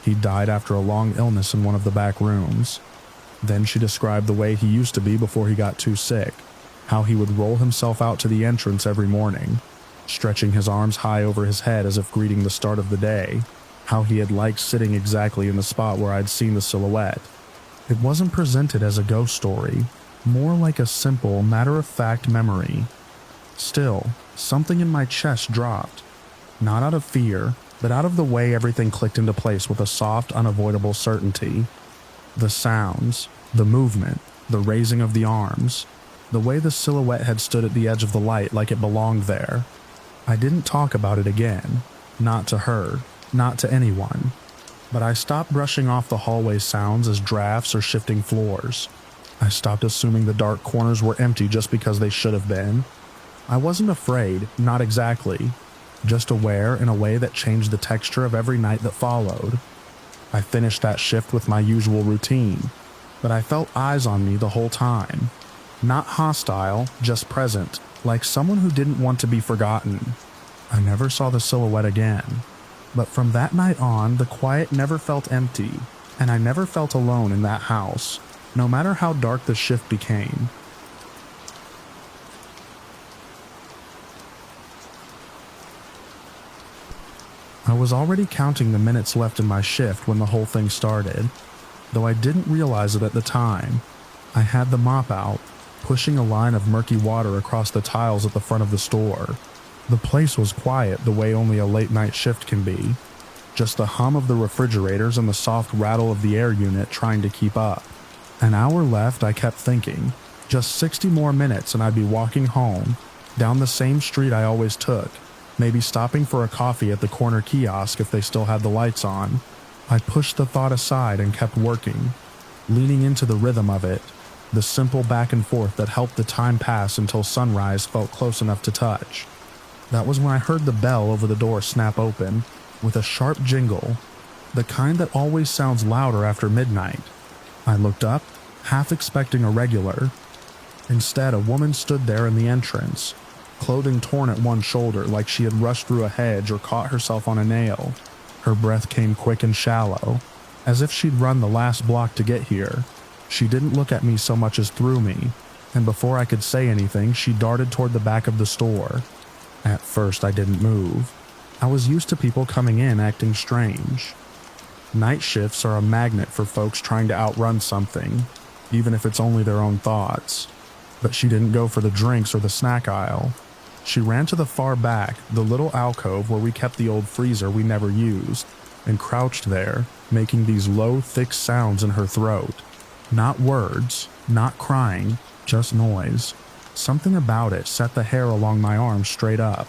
He died after a long illness in one of the back rooms. Then she described the way he used to be before he got too sick, how he would roll himself out to the entrance every morning, stretching his arms high over his head as if greeting the start of the day, how he had liked sitting exactly in the spot where I'd seen the silhouette. It wasn't presented as a ghost story, more like a simple, matter-of-fact memory. Still, something in my chest dropped, not out of fear, but out of the way everything clicked into place with a soft, unavoidable certainty. The sounds, the movement, the raising of the arms, the way the silhouette had stood at the edge of the light like it belonged there. I didn't talk about it again, not to her, not to anyone, but I stopped brushing off the hallway sounds as drafts or shifting floors. I stopped assuming the dark corners were empty just because they should have been. I wasn't afraid, not exactly, just aware in a way that changed the texture of every night that followed. I finished that shift with my usual routine, but I felt eyes on me the whole time. Not hostile, just present, like someone who didn't want to be forgotten. I never saw the silhouette again, but from that night on, the quiet never felt empty, and I never felt alone in that house, no matter how dark the shift became. I was already counting the minutes left in my shift when the whole thing started, though I didn't realize it at the time. I had the mop out, pushing a line of murky water across the tiles at the front of the store. The place was quiet the way only a late-night shift can be. Just the hum of the refrigerators and the soft rattle of the air unit trying to keep up. An hour left, I kept thinking. Just 60 more minutes and I'd be walking home, down the same street I always took, maybe stopping for a coffee at the corner kiosk if they still had the lights on. I pushed the thought aside and kept working, leaning into the rhythm of it, the simple back and forth that helped the time pass until sunrise felt close enough to touch. That was when I heard the bell over the door snap open, with a sharp jingle, the kind that always sounds louder after midnight. I looked up, half expecting a regular. Instead, a woman stood there in the entrance, clothing torn at one shoulder like she had rushed through a hedge or caught herself on a nail. Her breath came quick and shallow, as if she'd run the last block to get here. She didn't look at me so much as through me, and before I could say anything, she darted toward the back of the store. At first, I didn't move. I was used to people coming in acting strange. Night shifts are a magnet for folks trying to outrun something, even if it's only their own thoughts. But she didn't go for the drinks or the snack aisle. She ran to the far back, the little alcove where we kept the old freezer we never used, and crouched there, making these low, thick sounds in her throat. Not words, not crying, just noise. Something about it set the hair along my arm straight up.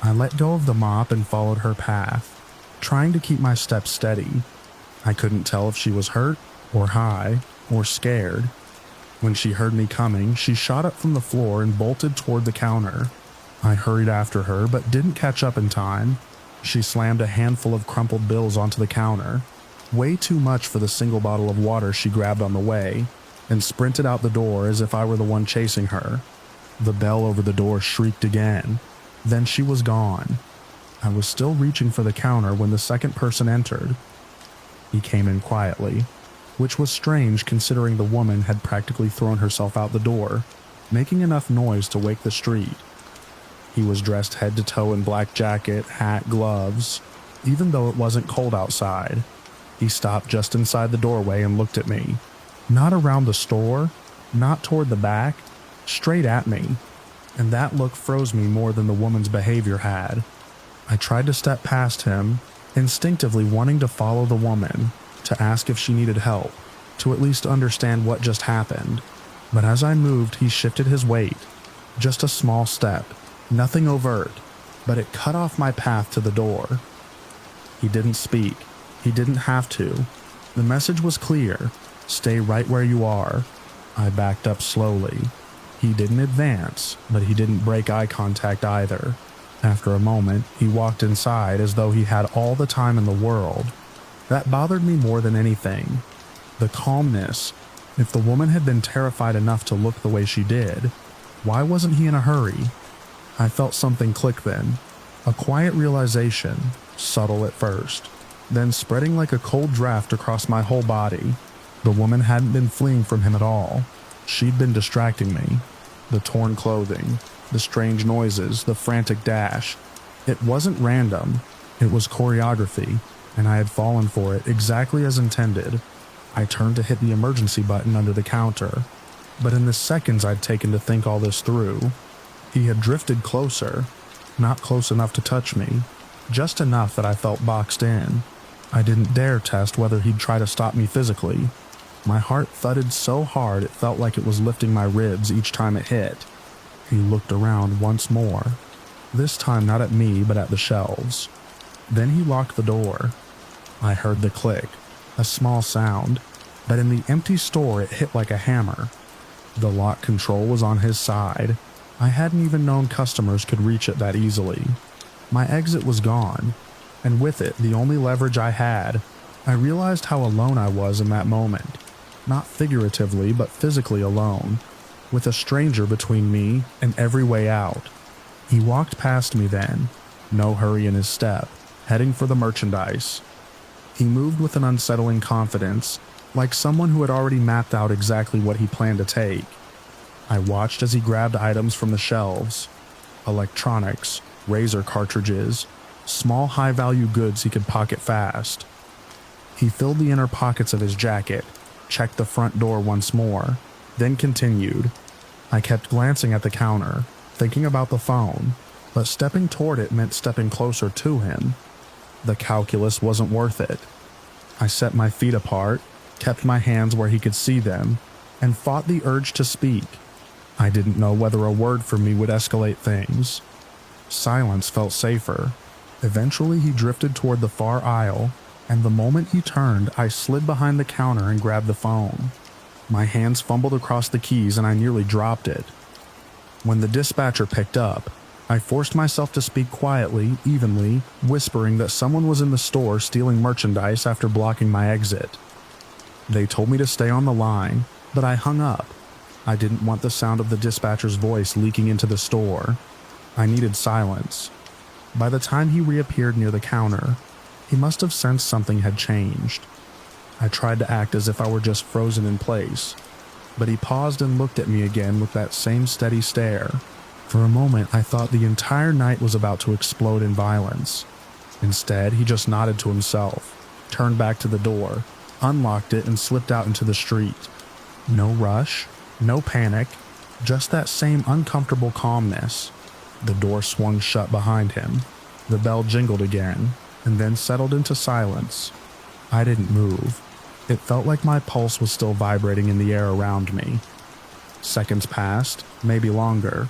I let go of the mop and followed her path, trying to keep my steps steady. I couldn't tell if she was hurt, or high, or scared. When she heard me coming, she shot up from the floor and bolted toward the counter. I hurried after her, but didn't catch up in time. She slammed a handful of crumpled bills onto the counter, way too much for the single bottle of water she grabbed on the way, and sprinted out the door as if I were the one chasing her. The bell over the door shrieked again. Then she was gone. I was still reaching for the counter when the second person entered. He came in quietly, which was strange considering the woman had practically thrown herself out the door, making enough noise to wake the street. He was dressed head to toe in black jacket, hat, gloves, even though it wasn't cold outside. He stopped just inside the doorway and looked at me. Not around the store, not toward the back, straight at me. And that look froze me more than the woman's behavior had. I tried to step past him, instinctively wanting to follow the woman, to ask if she needed help, to at least understand what just happened. But as I moved, he shifted his weight. Just a small step, nothing overt, but it cut off my path to the door. He didn't speak. He didn't have to. The message was clear. Stay right where you are. I backed up slowly. He didn't advance, but he didn't break eye contact either. After a moment, he walked inside as though he had all the time in the world. That bothered me more than anything. The calmness. If the woman had been terrified enough to look the way she did, why wasn't he in a hurry? I felt something click then. A quiet realization, subtle at first, then spreading like a cold draft across my whole body. The woman hadn't been fleeing from him at all. She'd been distracting me. The torn clothing, the strange noises, the frantic dash. It wasn't random. It was choreography, and I had fallen for it exactly as intended. I turned to hit the emergency button under the counter, but in the seconds I'd taken to think all this through, he had drifted closer, not close enough to touch me, just enough that I felt boxed in. I didn't dare test whether he'd try to stop me physically. My heart thudded so hard it felt like it was lifting my ribs each time it hit. He looked around once more, this time not at me but at the shelves. Then he locked the door. I heard the click, a small sound, but in the empty store it hit like a hammer. The lock control was on his side. I hadn't even known customers could reach it that easily. My exit was gone, and with it the only leverage I had. I realized how alone I was in that moment. Not figuratively, but physically alone, with a stranger between me and every way out. He walked past me then, no hurry in his step, heading for the merchandise. He moved with an unsettling confidence, like someone who had already mapped out exactly what he planned to take. I watched as he grabbed items from the shelves, electronics, razor cartridges, small high-value goods he could pocket fast. He filled the inner pockets of his jacket, checked the front door once more, then continued. I kept glancing at the counter, thinking about the phone, but stepping toward it meant stepping closer to him. The calculus wasn't worth it. I set my feet apart, kept my hands where he could see them, and fought the urge to speak. I didn't know whether a word from me would escalate things. Silence felt safer. Eventually he drifted toward the far aisle, and the moment he turned, I slid behind the counter and grabbed the phone. My hands fumbled across the keys and I nearly dropped it. When the dispatcher picked up, I forced myself to speak quietly, evenly, whispering that someone was in the store stealing merchandise after blocking my exit. They told me to stay on the line, but I hung up. I didn't want the sound of the dispatcher's voice leaking into the store. I needed silence. By the time he reappeared near the counter, he must have sensed something had changed. I tried to act as if I were just frozen in place, but he paused and looked at me again with that same steady stare. For a moment, I thought the entire night was about to explode in violence. Instead, he just nodded to himself, turned back to the door, unlocked it, and slipped out into the street. No rush, no panic, just that same uncomfortable calmness. The door swung shut behind him. The bell jingled again, and then settled into silence. I didn't move. It felt like my pulse was still vibrating in the air around me. Seconds passed, maybe longer.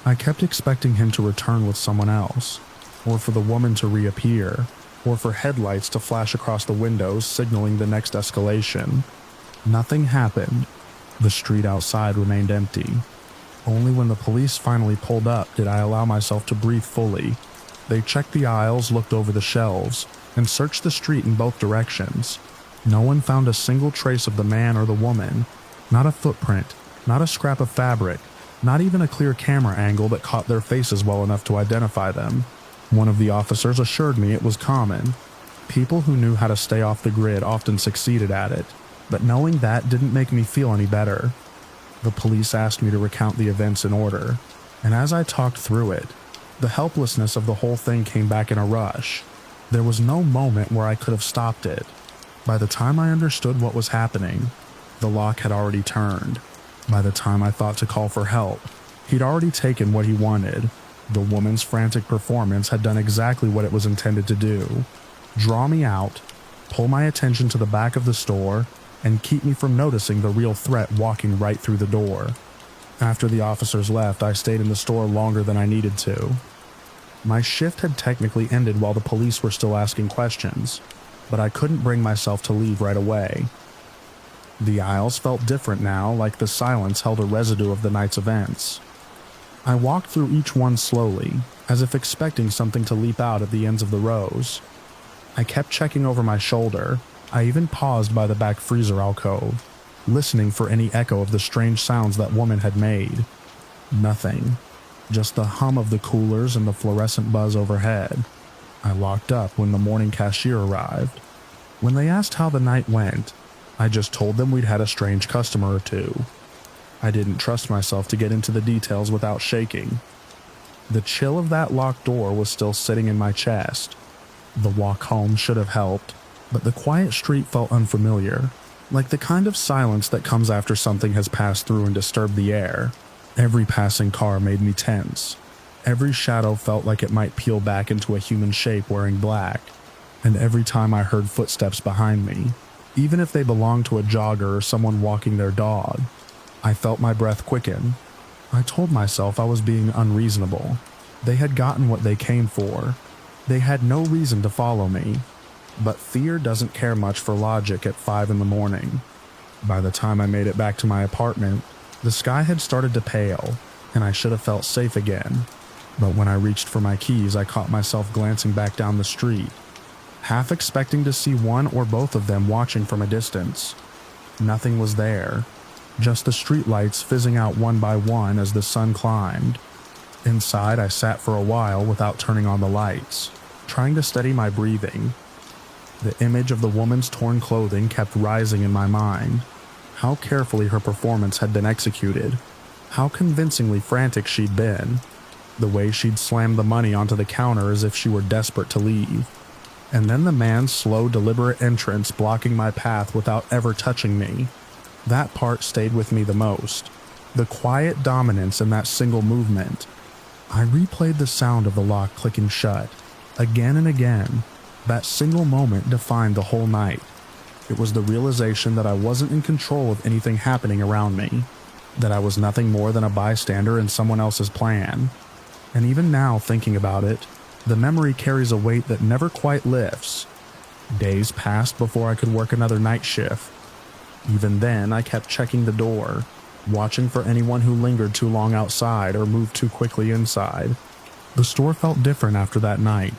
I kept expecting him to return with someone else, or for the woman to reappear, or for headlights to flash across the windows signaling the next escalation. Nothing happened. The street outside remained empty. Only when the police finally pulled up did I allow myself to breathe fully. They checked the aisles, looked over the shelves, and searched the street in both directions. No one found a single trace of the man or the woman. Not a footprint, not a scrap of fabric, not even a clear camera angle that caught their faces well enough to identify them. One of the officers assured me it was common. People who knew how to stay off the grid often succeeded at it, but knowing that didn't make me feel any better. The police asked me to recount the events in order, and as I talked through it, the helplessness of the whole thing came back in a rush. There was no moment where I could have stopped it. By the time I understood what was happening, the lock had already turned. By the time I thought to call for help, he'd already taken what he wanted. The woman's frantic performance had done exactly what it was intended to do: draw me out, pull my attention to the back of the store, and keep me from noticing the real threat walking right through the door. After the officers left, I stayed in the store longer than I needed to. My shift had technically ended while the police were still asking questions, but I couldn't bring myself to leave right away. The aisles felt different now, like the silence held a residue of the night's events. I walked through each one slowly, as if expecting something to leap out at the ends of the rows. I kept checking over my shoulder. I even paused by the back freezer alcove, listening for any echo of the strange sounds that woman had made. Nothing. Just the hum of the coolers and the fluorescent buzz overhead. I locked up when the morning cashier arrived. When they asked how the night went, I just told them we'd had a strange customer or two. I didn't trust myself to get into the details without shaking. The chill of that locked door was still sitting in my chest. The walk home should have helped, but the quiet street felt unfamiliar, like the kind of silence that comes after something has passed through and disturbed the air. Every passing car made me tense. Every shadow felt like it might peel back into a human shape wearing black, and every time I heard footsteps behind me, even if they belonged to a jogger or someone walking their dog, I felt my breath quicken. I told myself I was being unreasonable. They had gotten what they came for. They had no reason to follow me. But fear doesn't care much for logic at 5 in the morning. By the time I made it back to my apartment, the sky had started to pale, and I should have felt safe again. But when I reached for my keys, I caught myself glancing back down the street, half expecting to see one or both of them watching from a distance. Nothing was there, just the streetlights fizzing out one by one as the sun climbed. Inside, I sat for a while without turning on the lights, trying to steady my breathing. The image of the woman's torn clothing kept rising in my mind. How carefully her performance had been executed. How convincingly frantic she'd been. The way she'd slammed the money onto the counter as if she were desperate to leave. And then the man's slow, deliberate entrance blocking my path without ever touching me. That part stayed with me the most. The quiet dominance in that single movement. I replayed the sound of the lock clicking shut. Again and again, that single moment defined the whole night. It was the realization that I wasn't in control of anything happening around me, that I was nothing more than a bystander in someone else's plan. And even now, thinking about it, the memory carries a weight that never quite lifts. Days passed before I could work another night shift. Even then, I kept checking the door, watching for anyone who lingered too long outside or moved too quickly inside. The store felt different after that night,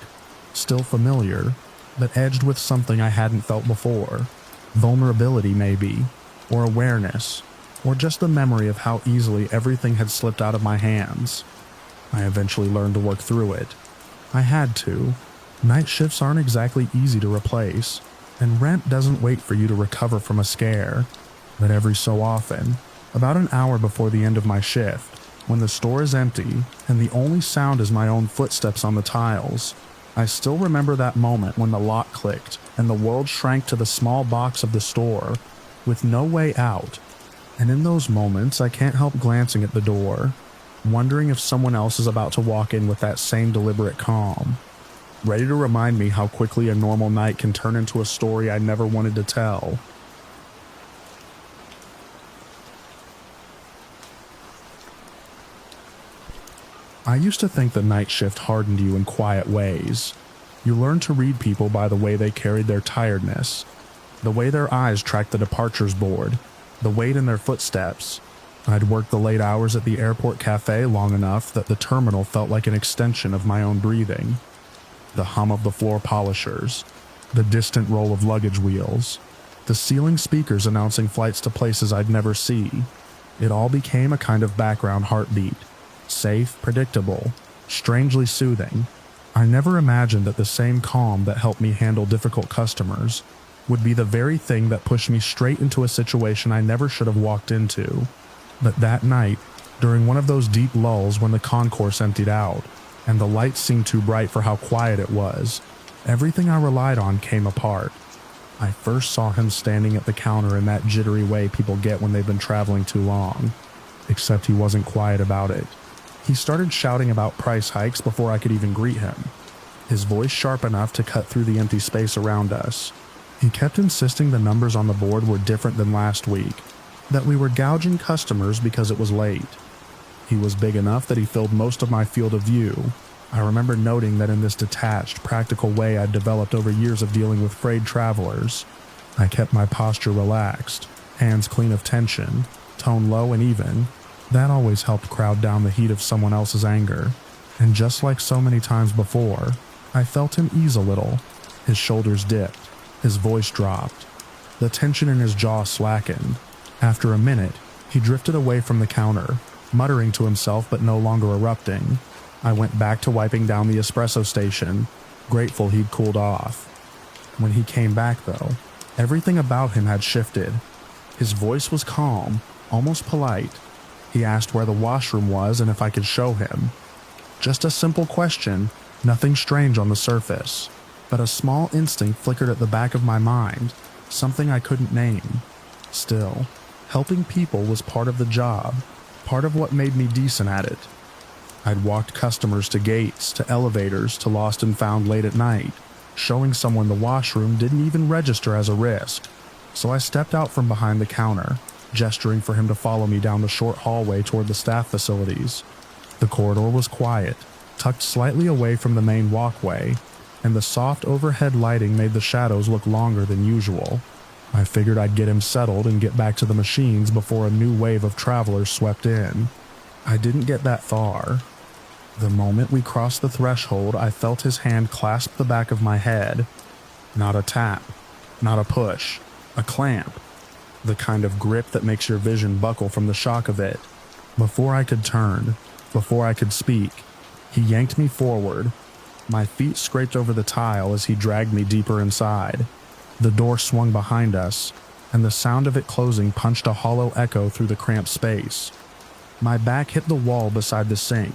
still familiar, but edged with something I hadn't felt before. Vulnerability maybe, or awareness, or just the memory of how easily everything had slipped out of my hands. I eventually learned to work through it. I had to. Night shifts aren't exactly easy to replace, and rent doesn't wait for you to recover from a scare. But every so often, about an hour before the end of my shift, when the store is empty and the only sound is my own footsteps on the tiles, I still remember that moment when the lock clicked and the world shrank to the small box of the store, with no way out. And in those moments, I can't help glancing at the door, wondering if someone else is about to walk in with that same deliberate calm, ready to remind me how quickly a normal night can turn into a story I never wanted to tell. I used to think the night shift hardened you in quiet ways. You learned to read people by the way they carried their tiredness, the way their eyes tracked the departures board, the weight in their footsteps. I'd worked the late hours at the airport cafe long enough that the terminal felt like an extension of my own breathing. The hum of the floor polishers, the distant roll of luggage wheels, the ceiling speakers announcing flights to places I'd never see. It all became a kind of background heartbeat. Safe, predictable, strangely soothing. I never imagined that the same calm that helped me handle difficult customers would be the very thing that pushed me straight into a situation I never should have walked into. But that night, during one of those deep lulls when the concourse emptied out, and the lights seemed too bright for how quiet it was, everything I relied on came apart. I first saw him standing at the counter in that jittery way people get when they've been traveling too long. Except he wasn't quiet about it. He started shouting about price hikes before I could even greet him, his voice sharp enough to cut through the empty space around us. He kept insisting the numbers on the board were different than last week, that we were gouging customers because it was late. He was big enough that he filled most of my field of view. I remember noting that in this detached, practical way I'd developed over years of dealing with frayed travelers, I kept my posture relaxed, hands clean of tension, tone low and even. That always helped crowd down the heat of someone else's anger. And just like so many times before, I felt him ease a little. His shoulders dipped, his voice dropped. The tension in his jaw slackened. After a minute, he drifted away from the counter, muttering to himself but no longer erupting. I went back to wiping down the espresso station, grateful he'd cooled off. When he came back, though, everything about him had shifted. His voice was calm, almost polite. He asked where the washroom was and if I could show him. Just a simple question, nothing strange on the surface, but a small instinct flickered at the back of my mind, something I couldn't name. Still, helping people was part of the job, part of what made me decent at it. I'd walked customers to gates, to elevators, to lost and found late at night. Showing someone the washroom didn't even register as a risk, so I stepped out from behind the counter, gesturing for him to follow me down the short hallway toward the staff facilities. The corridor was quiet, tucked slightly away from the main walkway, and the soft overhead lighting made the shadows look longer than usual. I figured I'd get him settled and get back to the machines before a new wave of travelers swept in. I didn't get that far. The moment we crossed the threshold, I felt his hand clasp the back of my head. Not a tap, not a push, a clamp. The kind of grip that makes your vision buckle from the shock of it. Before I could turn, before I could speak, he yanked me forward. My feet scraped over the tile as he dragged me deeper inside. The door swung behind us, and the sound of it closing punched a hollow echo through the cramped space. My back hit the wall beside the sink,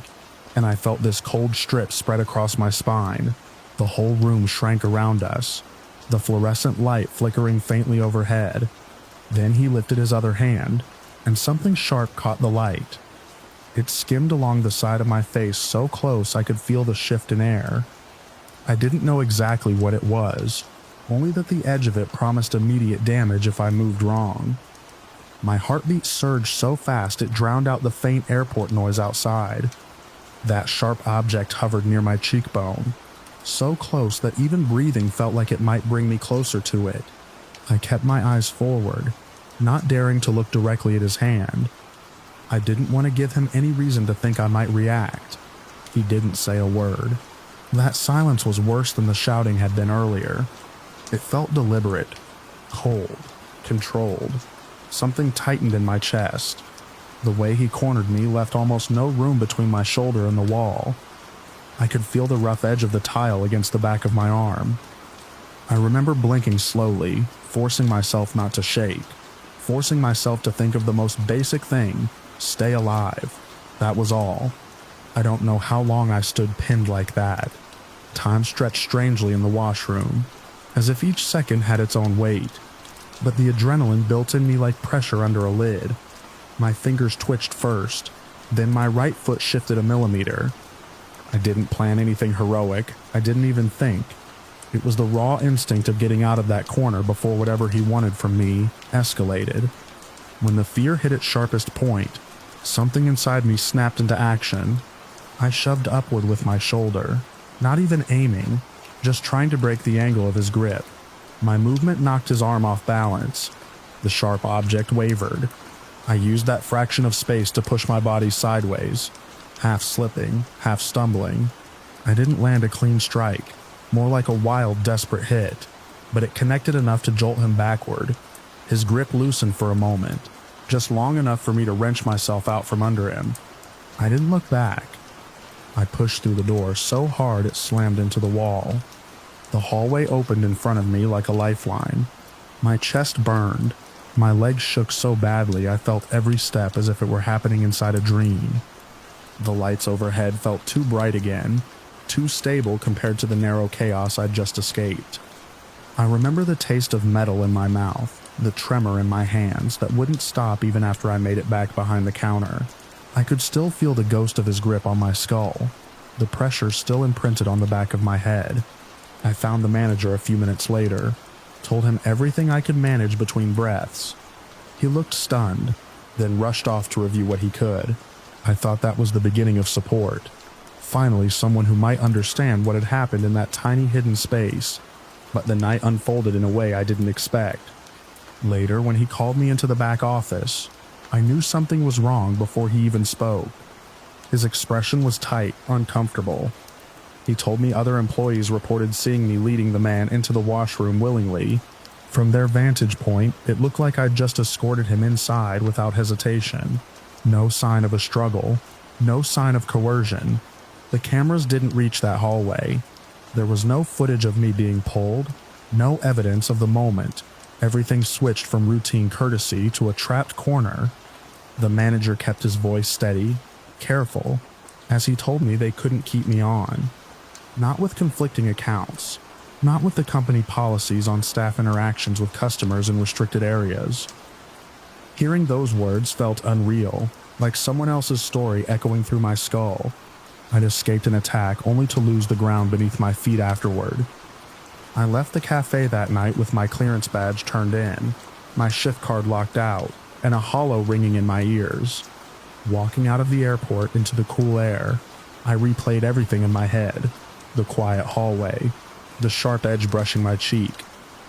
and I felt this cold strip spread across my spine. The whole room shrank around us, the fluorescent light flickering faintly overhead. Then he lifted his other hand, and something sharp caught the light. It skimmed along the side of my face so close I could feel the shift in air. I didn't know exactly what it was, only that the edge of it promised immediate damage if I moved wrong. My heartbeat surged so fast it drowned out the faint airport noise outside. That sharp object hovered near my cheekbone, so close that even breathing felt like it might bring me closer to it. I kept my eyes forward, not daring to look directly at his hand. I didn't want to give him any reason to think I might react. He didn't say a word. That silence was worse than the shouting had been earlier. It felt deliberate, cold, controlled. Something tightened in my chest. The way he cornered me left almost no room between my shoulder and the wall. I could feel the rough edge of the tile against the back of my arm. I remember blinking slowly, forcing myself not to shake, forcing myself to think of the most basic thing: stay alive. That was all. I don't know how long I stood pinned like that. Time stretched strangely in the washroom, as if each second had its own weight. But the adrenaline built in me like pressure under a lid. My fingers twitched first, then my right foot shifted a millimeter. I didn't plan anything heroic. I didn't even think. It was the raw instinct of getting out of that corner before whatever he wanted from me escalated. When the fear hit its sharpest point, something inside me snapped into action. I shoved upward with my shoulder, not even aiming, just trying to break the angle of his grip. My movement knocked his arm off balance. The sharp object wavered. I used that fraction of space to push my body sideways, half slipping, half stumbling. I didn't land a clean strike, more like a wild, desperate hit, but it connected enough to jolt him backward. His grip loosened for a moment, just long enough for me to wrench myself out from under him. I didn't look back. I pushed through the door so hard it slammed into the wall. The hallway opened in front of me like a lifeline. My chest burned. My legs shook so badly I felt every step as if it were happening inside a dream. The lights overhead felt too bright again, too stable compared to the narrow chaos I'd just escaped. I remember the taste of metal in my mouth, the tremor in my hands that wouldn't stop even after I made it back behind the counter. I could still feel the ghost of his grip on my skull, the pressure still imprinted on the back of my head. I found the manager a few minutes later, told him everything I could manage between breaths. He looked stunned, then rushed off to review what he could. I thought that was the beginning of support. Finally, someone who might understand what had happened in that tiny hidden space. But the night unfolded in a way I didn't expect. Later, when he called me into the back office, I knew something was wrong before he even spoke. His expression was tight, uncomfortable. He told me other employees reported seeing me leading the man into the washroom willingly. From their vantage point, it looked like I'd just escorted him inside without hesitation. No sign of a struggle, no sign of coercion. The cameras didn't reach that hallway. There was no footage of me being pulled, no evidence of the moment. Everything switched from routine courtesy to a trapped corner. The manager kept his voice steady, careful, as he told me they couldn't keep me on. Not with conflicting accounts, not with the company policies on staff interactions with customers in restricted areas. Hearing those words felt unreal, like someone else's story echoing through my skull. I'd escaped an attack only to lose the ground beneath my feet afterward. I left the cafe that night with my clearance badge turned in, my shift card locked out, and a hollow ringing in my ears. Walking out of the airport into the cool air, I replayed everything in my head. The quiet hallway, the sharp edge brushing my cheek,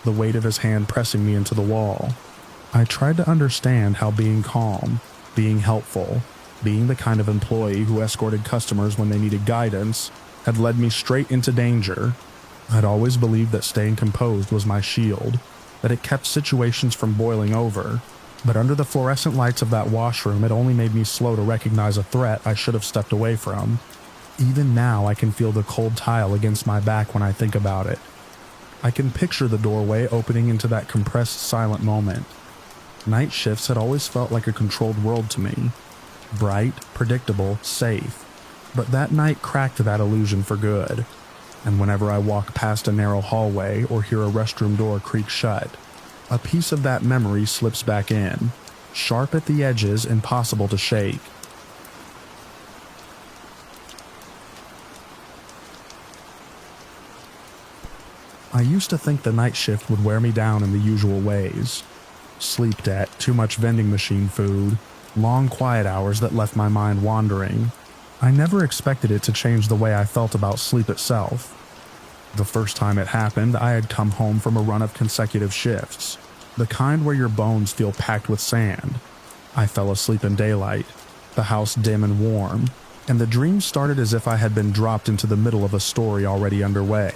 the weight of his hand pressing me into the wall. I tried to understand how being calm, being helpful, being the kind of employee who escorted customers when they needed guidance, had led me straight into danger. I'd always believed that staying composed was my shield, that it kept situations from boiling over, but under the fluorescent lights of that washroom it only made me slow to recognize a threat I should have stepped away from. Even now I can feel the cold tile against my back when I think about it. I can picture the doorway opening into that compressed silent moment. Night shifts had always felt like a controlled world to me. Bright, predictable, safe. But that night cracked that illusion for good. And whenever I walk past a narrow hallway or hear a restroom door creak shut, a piece of that memory slips back in. sharp at the edges, impossible to shake. I used to think the night shift would wear me down in the usual ways. Sleep debt, too much vending machine food, long quiet hours that left my mind wandering. I never expected it to change the way I felt about sleep itself. The first time it happened, I had come home from a run of consecutive shifts, the kind where your bones feel packed with sand. I fell asleep in daylight, the house dim and warm, and the dream started as if I had been dropped into the middle of a story already underway.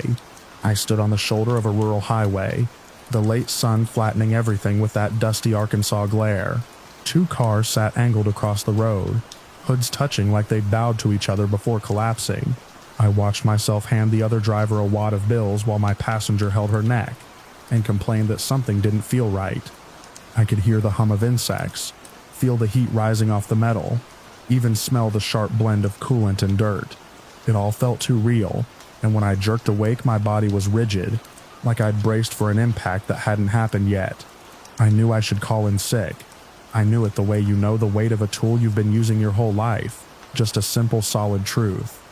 I stood on the shoulder of a rural highway, the late sun flattening everything with that dusty Arkansas glare. 2 cars sat angled across the road, hoods touching like they'd bowed to each other before collapsing. I watched myself hand the other driver a wad of bills while my passenger held her neck and complained that something didn't feel right. I could hear the hum of insects, feel the heat rising off the metal, even smell the sharp blend of coolant and dirt. It all felt too real, and when I jerked awake, my body was rigid, like I'd braced for an impact that hadn't happened yet. I knew I should call in sick. I knew it the way you know the weight of a tool you've been using your whole life, just a simple, solid truth.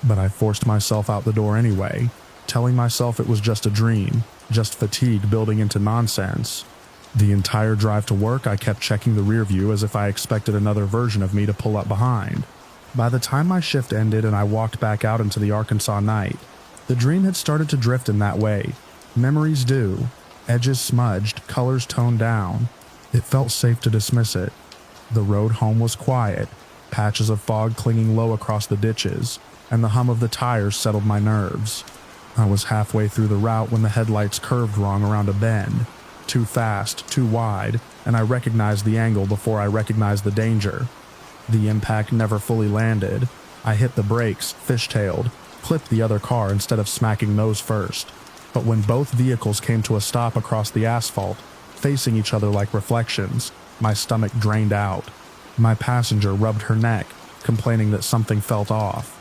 But I forced myself out the door anyway, telling myself it was just a dream, just fatigue building into nonsense. The entire drive to work, I kept checking the rear view as if I expected another version of me to pull up behind. By the time my shift ended and I walked back out into the Arkansas night, the dream had started to drift in that way. Memories do. Edges smudged, colors toned down. It felt safe to dismiss it. The road home was quiet, patches of fog clinging low across the ditches, and the hum of the tires settled my nerves. I was halfway through the route when the headlights curved wrong around a bend. Too fast, too wide, and I recognized the angle before I recognized the danger. The impact never fully landed. I hit the brakes, fishtailed, clipped the other car instead of smacking nose first. But when both vehicles came to a stop across the asphalt, facing each other like reflections, my stomach drained out. My passenger rubbed her neck, complaining that something felt off.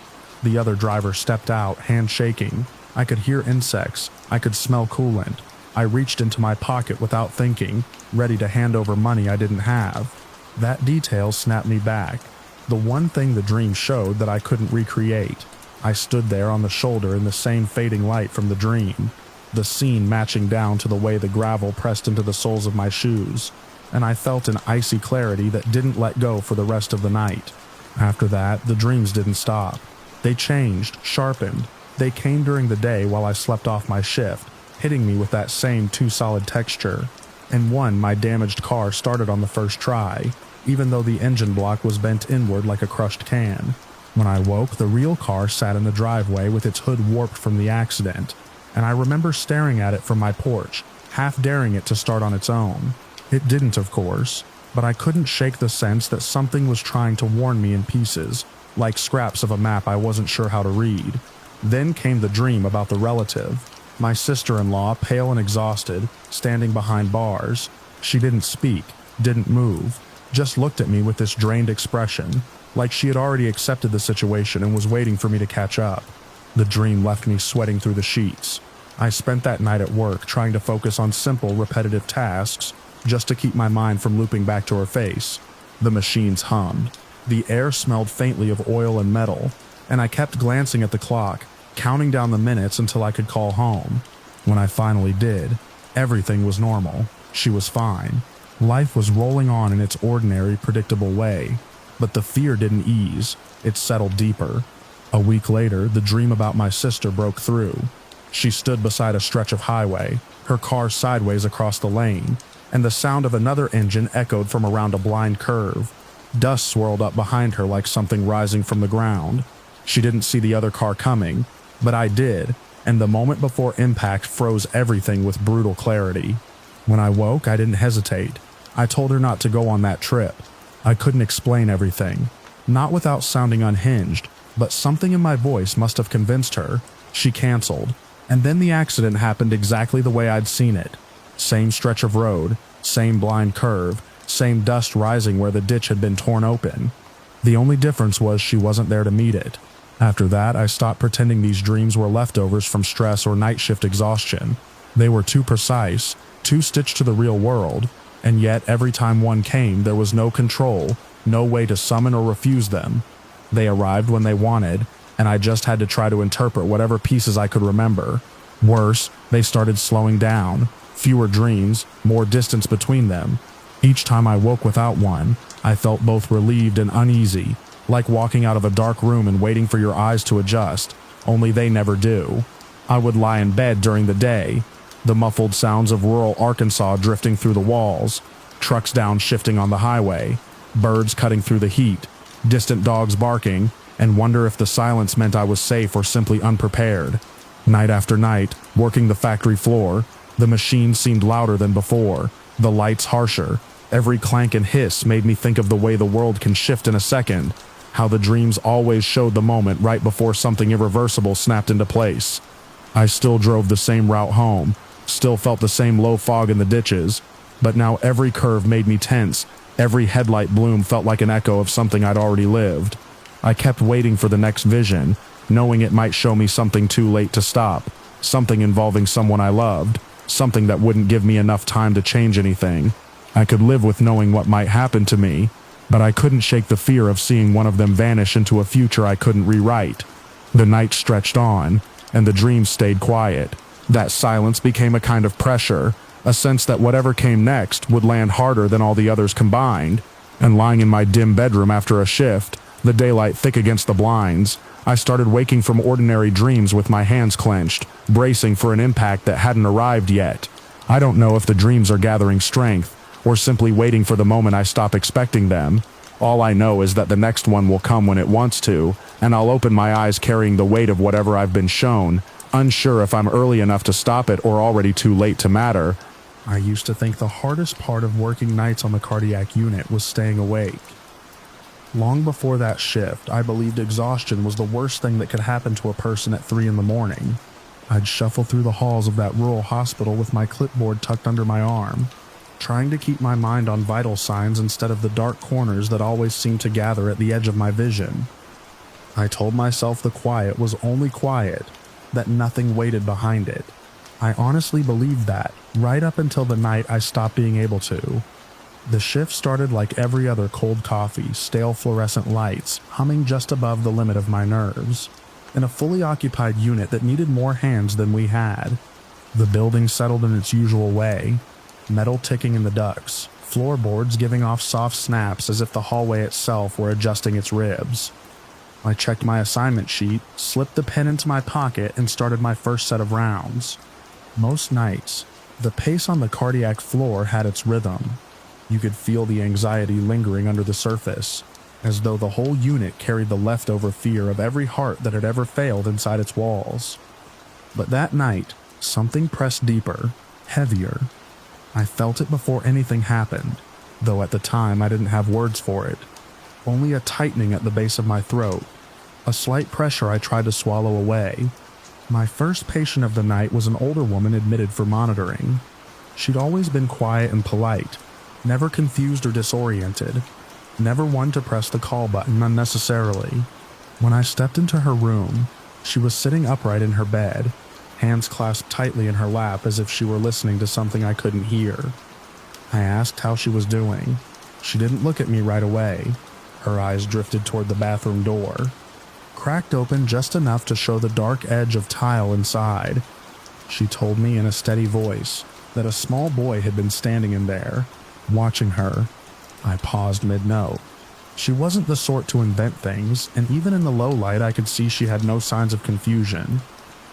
The other driver stepped out, hand shaking. I could hear insects. I could smell coolant. I reached into my pocket without thinking, ready to hand over money I didn't have. That detail snapped me back. The one thing the dream showed that I couldn't recreate. I stood there on the shoulder in the same fading light from the dream, the scene matching down to the way the gravel pressed into the soles of my shoes, and I felt an icy clarity that didn't let go for the rest of the night. After that, the dreams didn't stop. They changed, sharpened. They came during the day while I slept off my shift, hitting me with that same too solid texture. And one, my damaged car started on the first try, even though the engine block was bent inward like a crushed can. When I woke, the real car sat in the driveway with its hood warped from the accident, and I remember staring at it from my porch, half daring it to start on its own. It didn't, of course, but I couldn't shake the sense that something was trying to warn me in pieces, like scraps of a map I wasn't sure how to read. Then came the dream about the relative, my sister-in-law, pale and exhausted, standing behind bars. She didn't speak, didn't move, just looked at me with this drained expression, like she had already accepted the situation and was waiting for me to catch up. The dream left me sweating through the sheets. I spent that night at work trying to focus on simple, repetitive tasks, just to keep my mind from looping back to her face. The machines hummed. The air smelled faintly of oil and metal, and I kept glancing at the clock, counting down the minutes until I could call home. When I finally did, everything was normal. She was fine. Life was rolling on in its ordinary, predictable way. But the fear didn't ease. It settled deeper. A week later, the dream about my sister broke through. She stood beside a stretch of highway, her car sideways across the lane, and the sound of another engine echoed from around a blind curve. Dust swirled up behind her like something rising from the ground. She didn't see the other car coming, but I did, and the moment before impact froze everything with brutal clarity. When I woke, I didn't hesitate. I told her not to go on that trip. I couldn't explain everything, not without sounding unhinged, but something in my voice must have convinced her. She canceled, and then the accident happened exactly the way I'd seen it. Same stretch of road, same blind curve, same dust rising where the ditch had been torn open. The only difference was she wasn't there to meet it. After that, I stopped pretending these dreams were leftovers from stress or night shift exhaustion. They were too precise, too stitched to the real world, And yet every time one came, there was no control, no way to summon or refuse them. They arrived when they wanted, and I just had to try to interpret whatever pieces I could remember. Worse, they started slowing down. Fewer dreams, more distance between them. Each time I woke without one, I felt both relieved and uneasy, like walking out of a dark room and waiting for your eyes to adjust, only they never do. I would lie in bed during the day, the muffled sounds of rural Arkansas drifting through the walls, trucks downshifting on the highway, birds cutting through the heat, distant dogs barking, and wonder if the silence meant I was safe or simply unprepared. Night after night, working the factory floor, the machines seemed louder than before, the lights harsher. Every clank and hiss made me think of the way the world can shift in a second, how the dreams always showed the moment right before something irreversible snapped into place. I still drove the same route home, still felt the same low fog in the ditches, but now every curve made me tense, every headlight bloom felt like an echo of something I'd already lived. I kept waiting for the next vision, knowing it might show me something too late to stop, something involving someone I loved, something that wouldn't give me enough time to change anything. I could live with knowing what might happen to me, but I couldn't shake the fear of seeing one of them vanish into a future I couldn't rewrite. The night stretched on, and the dreams stayed quiet. That silence became a kind of pressure, a sense that whatever came next would land harder than all the others combined. And lying in my dim bedroom after a shift, the daylight thick against the blinds, I started waking from ordinary dreams with my hands clenched, bracing for an impact that hadn't arrived yet. I don't know if the dreams are gathering strength, or simply waiting for the moment I stop expecting them. All I know is that the next one will come when it wants to, and I'll open my eyes carrying the weight of whatever I've been shown, unsure if I'm early enough to stop it or already too late to matter. I used to think the hardest part of working nights on the cardiac unit was staying awake. Long before that shift, I believed exhaustion was the worst thing that could happen to a person at 3 in the morning. I'd shuffle through the halls of that rural hospital with my clipboard tucked under my arm, trying to keep my mind on vital signs instead of the dark corners that always seemed to gather at the edge of my vision. I told myself the quiet was only quiet, that nothing waited behind it. I honestly believed that, right up until the night I stopped being able to. The shift started like every other cold coffee, stale fluorescent lights, humming just above the limit of my nerves, in a fully occupied unit that needed more hands than we had. The building settled in its usual way, metal ticking in the ducts, floorboards giving off soft snaps as if the hallway itself were adjusting its ribs. I checked my assignment sheet, slipped the pen into my pocket, and started my first set of rounds. Most nights, the pace on the cardiac floor had its rhythm. You could feel the anxiety lingering under the surface, as though the whole unit carried the leftover fear of every heart that had ever failed inside its walls. But that night, something pressed deeper, heavier. I felt it before anything happened, though at the time I didn't have words for it. Only a tightening at the base of my throat, a slight pressure I tried to swallow away. My first patient of the night was an older woman admitted for monitoring. She'd always been quiet and polite, never confused or disoriented, never one to press the call button unnecessarily. When I stepped into her room, she was sitting upright in her bed, hands clasped tightly in her lap as if she were listening to something I couldn't hear. I asked how she was doing. She didn't look at me right away. Her eyes drifted toward the bathroom door, cracked open just enough to show the dark edge of tile inside. She told me in a steady voice that a small boy had been standing in there, watching her. I paused mid-note. She wasn't the sort to invent things, and even in the low light I could see she had no signs of confusion.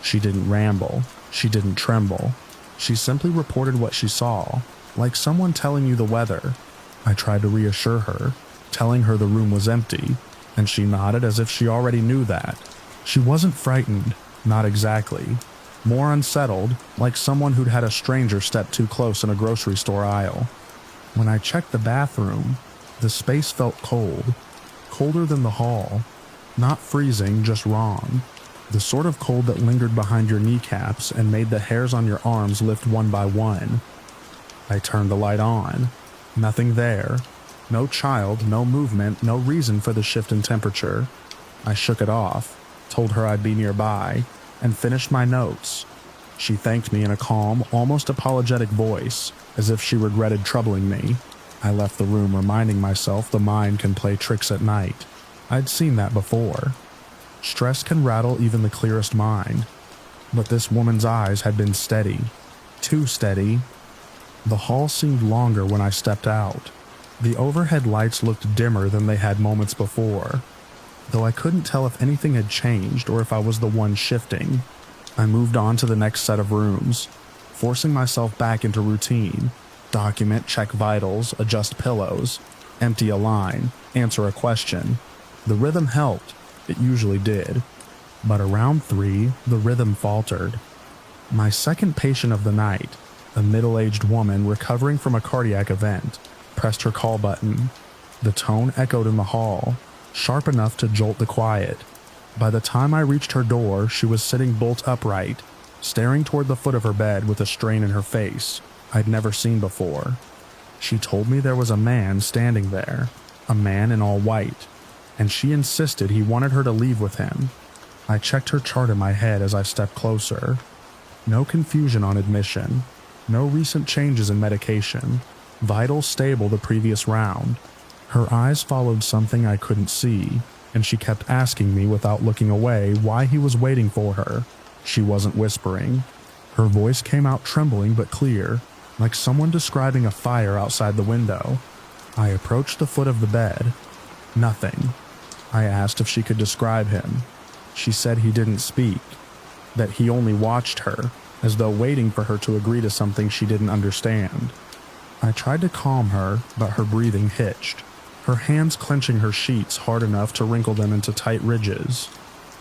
She didn't ramble. She didn't tremble. She simply reported what she saw, like someone telling you the weather. I tried to reassure her, telling her the room was empty, and she nodded as if she already knew that. She wasn't frightened, not exactly. More unsettled, like someone who'd had a stranger step too close in a grocery store aisle. When I checked the bathroom, the space felt cold, colder than the hall. Not freezing, just wrong. The sort of cold that lingered behind your kneecaps and made the hairs on your arms lift one by one. I turned the light on. Nothing there. No child, no movement, no reason for the shift in temperature. I shook it off, told her I'd be nearby, and finished my notes. She thanked me in a calm, almost apologetic voice, as if she regretted troubling me. I left the room reminding myself the mind can play tricks at night. I'd seen that before. Stress can rattle even the clearest mind. But this woman's eyes had been steady. Too steady. The hall seemed longer when I stepped out. The overhead lights looked dimmer than they had moments before, though I couldn't tell if anything had changed or if I was the one shifting. I moved on to the next set of rooms, forcing myself back into routine. Document, check vitals, adjust pillows, empty a line, answer a question. The rhythm helped. It usually did. But around 3, the rhythm faltered. My second patient of the night, a middle-aged woman recovering from a cardiac event, pressed her call button. The tone echoed in the hall, sharp enough to jolt the quiet. By the time I reached her door, she was sitting bolt upright, staring toward the foot of her bed with a strain in her face I'd never seen before. She told me there was a man standing there, a man in all white, and she insisted he wanted her to leave with him. I checked her chart in my head as I stepped closer. No confusion on admission, no recent changes in medication. Vitals stable the previous round. Her eyes followed something I couldn't see, and she kept asking me without looking away why he was waiting for her. She wasn't whispering. Her voice came out trembling but clear, like someone describing a fire outside the window. I approached the foot of the bed. Nothing. I asked if she could describe him. She said he didn't speak, that he only watched her, as though waiting for her to agree to something she didn't understand. I tried to calm her, but her breathing hitched, her hands clenching her sheets hard enough to wrinkle them into tight ridges.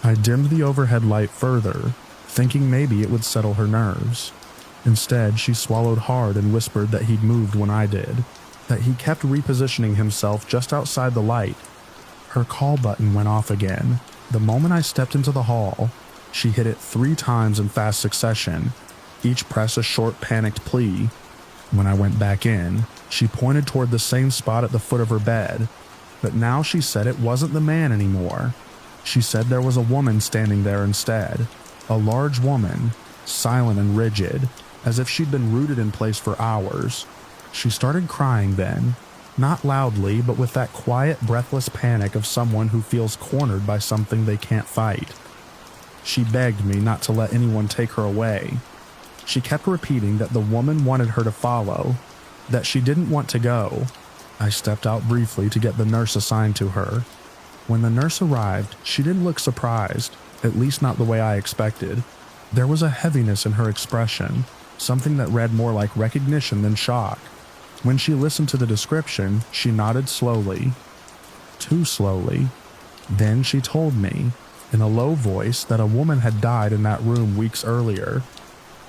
I dimmed the overhead light further, thinking maybe it would settle her nerves. Instead, she swallowed hard and whispered that he'd moved when I did, that he kept repositioning himself just outside the light. Her call button went off again. The moment I stepped into the hall, she hit it 3 times in fast succession, each press a short panicked plea. When I went back in, she pointed toward the same spot at the foot of her bed, but now she said it wasn't the man anymore. She said there was a woman standing there instead, a large woman, silent and rigid, as if she'd been rooted in place for hours. She started crying then, not loudly, but with that quiet, breathless panic of someone who feels cornered by something they can't fight. She begged me not to let anyone take her away. She kept repeating that the woman wanted her to follow, that she didn't want to go. I stepped out briefly to get the nurse assigned to her. When the nurse arrived, she didn't look surprised, at least not the way I expected. There was a heaviness in her expression, something that read more like recognition than shock. When she listened to the description, she nodded slowly. Too slowly. Then she told me, in a low voice, that a woman had died in that room weeks earlier.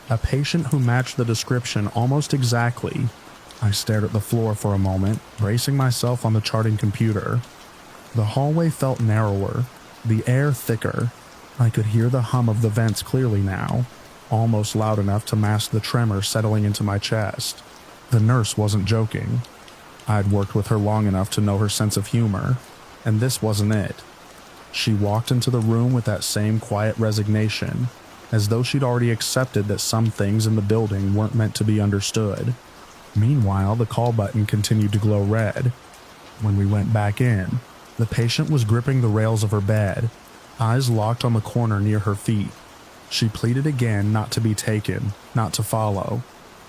A patient who matched the description almost exactly. I stared at the floor for a moment, bracing myself on the charting computer. The hallway felt narrower, the air thicker. I could hear the hum of the vents clearly now, almost loud enough to mask the tremor settling into my chest. The nurse wasn't joking. I'd worked with her long enough to know her sense of humor, and this wasn't it. She walked into the room with that same quiet resignation, as though she'd already accepted that some things in the building weren't meant to be understood. Meanwhile, the call button continued to glow red. When we went back in, the patient was gripping the rails of her bed, eyes locked on the corner near her feet. She pleaded again not to be taken, not to follow.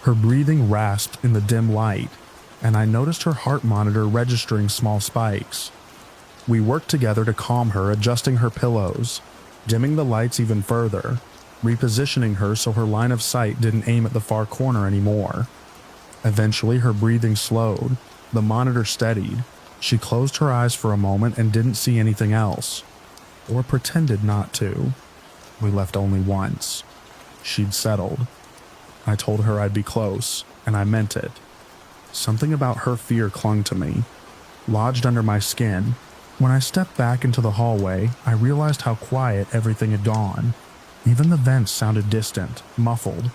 Her breathing rasped in the dim light, and I noticed her heart monitor registering small spikes. We worked together to calm her, adjusting her pillows, dimming the lights even further, repositioning her so her line of sight didn't aim at the far corner anymore. Eventually, her breathing slowed, the monitor steadied. She closed her eyes for a moment and didn't see anything else, or pretended not to. We left only once. She'd settled. I told her I'd be close, and I meant it. Something about her fear clung to me, lodged under my skin. When I stepped back into the hallway, I realized how quiet everything had gone. Even the vents sounded distant, muffled.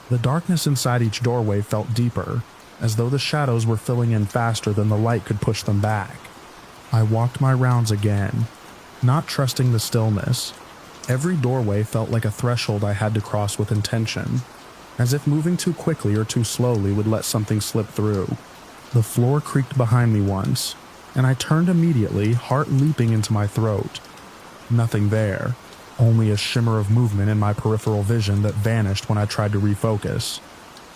The darkness inside each doorway felt deeper, as though the shadows were filling in faster than the light could push them back. I walked my rounds again, not trusting the stillness, Every doorway felt like a threshold I had to cross with intention, as if moving too quickly or too slowly would let something slip through. The floor creaked behind me once, and I turned immediately, heart leaping into my throat. Nothing there, only a shimmer of movement in my peripheral vision that vanished when I tried to refocus.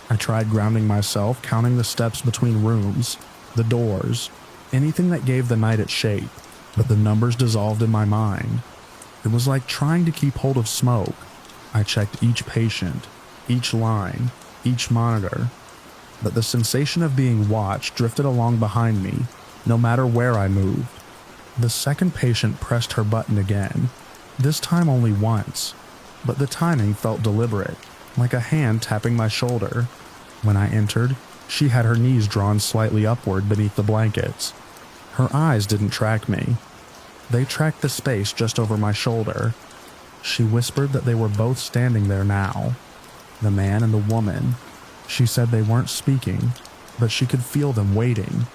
I tried grounding myself, counting the steps between rooms, the doors, anything that gave the night its shape, but the numbers dissolved in my mind. It was like trying to keep hold of smoke. I checked each patient, each line, each monitor, but the sensation of being watched drifted along behind me, no matter where I moved. The second patient pressed her button again, this time only once, but the timing felt deliberate, like a hand tapping my shoulder. When I entered, she had her knees drawn slightly upward beneath the blankets. Her eyes didn't track me. They tracked the space just over my shoulder. She whispered that they were both standing there now, the man and the woman. She said they weren't speaking, but she could feel them waiting.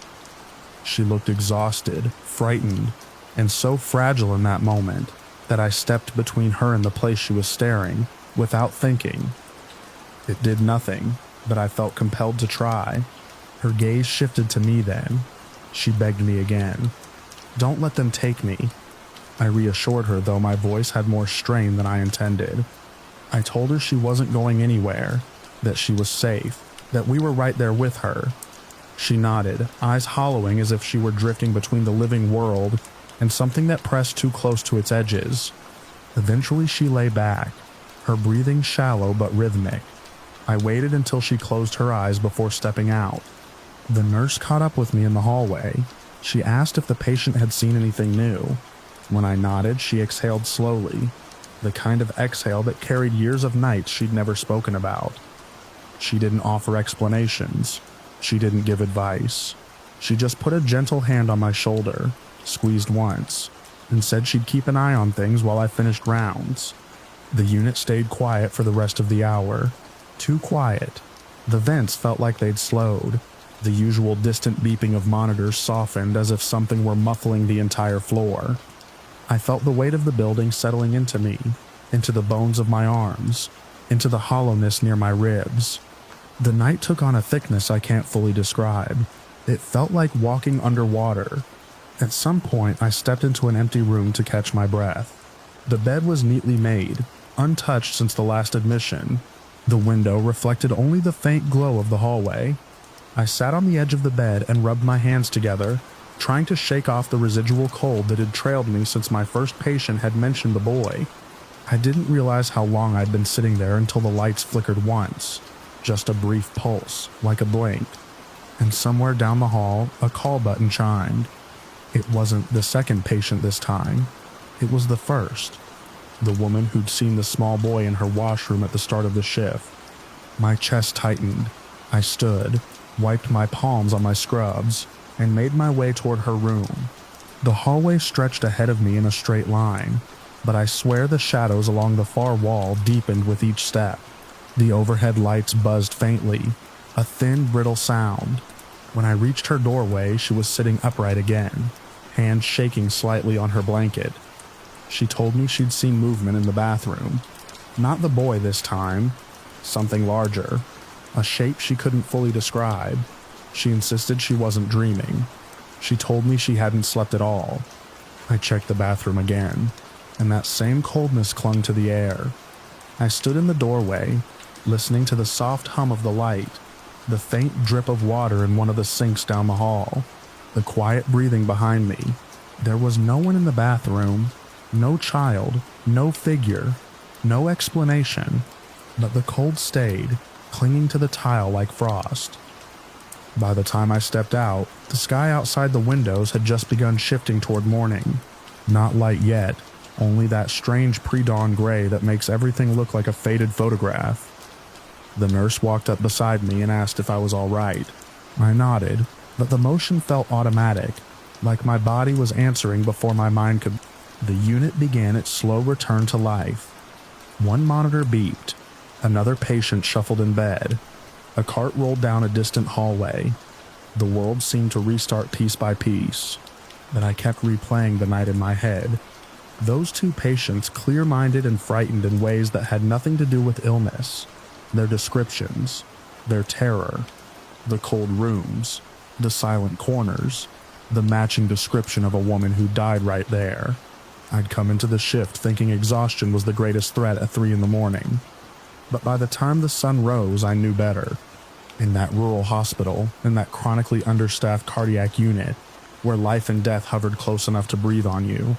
She looked exhausted, frightened, and so fragile in that moment that I stepped between her and the place she was staring, without thinking. It did nothing, but I felt compelled to try. Her gaze shifted to me then. She begged me again. "Don't let them take me." I reassured her, though my voice had more strain than I intended. I told her she wasn't going anywhere, that she was safe, that we were right there with her. She nodded, eyes hollowing as if she were drifting between the living world and something that pressed too close to its edges. Eventually she lay back, her breathing shallow but rhythmic. I waited until she closed her eyes before stepping out. The nurse caught up with me in the hallway. She asked if the patient had seen anything new. When I nodded, she exhaled slowly, the kind of exhale that carried years of nights she'd never spoken about. She didn't offer explanations. She didn't give advice. She just put a gentle hand on my shoulder, squeezed once, and said she'd keep an eye on things while I finished rounds. The unit stayed quiet for the rest of the hour. Too quiet. The vents felt like they'd slowed. The usual distant beeping of monitors softened as if something were muffling the entire floor. I felt the weight of the building settling into me, into the bones of my arms, into the hollowness near my ribs. The night took on a thickness I can't fully describe. It felt like walking underwater. At some point, I stepped into an empty room to catch my breath. The bed was neatly made, untouched since the last admission. The window reflected only the faint glow of the hallway. I sat on the edge of the bed and rubbed my hands together, trying to shake off the residual cold that had trailed me since my first patient had mentioned the boy. I didn't realize how long I'd been sitting there until the lights flickered once, just a brief pulse, like a blink. And somewhere down the hall, a call button chimed. It wasn't the second patient this time. It was the first. The woman who'd seen the small boy in her washroom at the start of the shift. My chest tightened. I stood, wiped my palms on my scrubs, and made my way toward her room. The hallway stretched ahead of me in a straight line, but I swear the shadows along the far wall deepened with each step. The overhead lights buzzed faintly, a thin, brittle sound. When I reached her doorway, she was sitting upright again, hands shaking slightly on her blanket. She told me she'd seen movement in the bathroom. Not the boy this time, something larger, a shape she couldn't fully describe. She insisted she wasn't dreaming. She told me she hadn't slept at all. I checked the bathroom again, and that same coldness clung to the air. I stood in the doorway, listening to the soft hum of the light, the faint drip of water in one of the sinks down the hall, the quiet breathing behind me. There was no one in the bathroom, no child, no figure, no explanation, but the cold stayed, clinging to the tile like frost. By the time I stepped out, the sky outside the windows had just begun shifting toward morning. Not light yet, only that strange pre-dawn gray that makes everything look like a faded photograph. The nurse walked up beside me and asked if I was all right. I nodded, but the motion felt automatic, like my body was answering before my mind could. The unit began its slow return to life. One monitor beeped. Another patient shuffled in bed. A cart rolled down a distant hallway. The world seemed to restart piece by piece, but I kept replaying the night in my head. Those two patients, clear-minded and frightened in ways that had nothing to do with illness. Their descriptions, their terror, the cold rooms, the silent corners, the matching description of a woman who died right there. I'd come into the shift thinking exhaustion was the greatest threat at 3 a.m, but by the time the sun rose, I knew better. In that rural hospital, in that chronically understaffed cardiac unit, where life and death hovered close enough to breathe on you,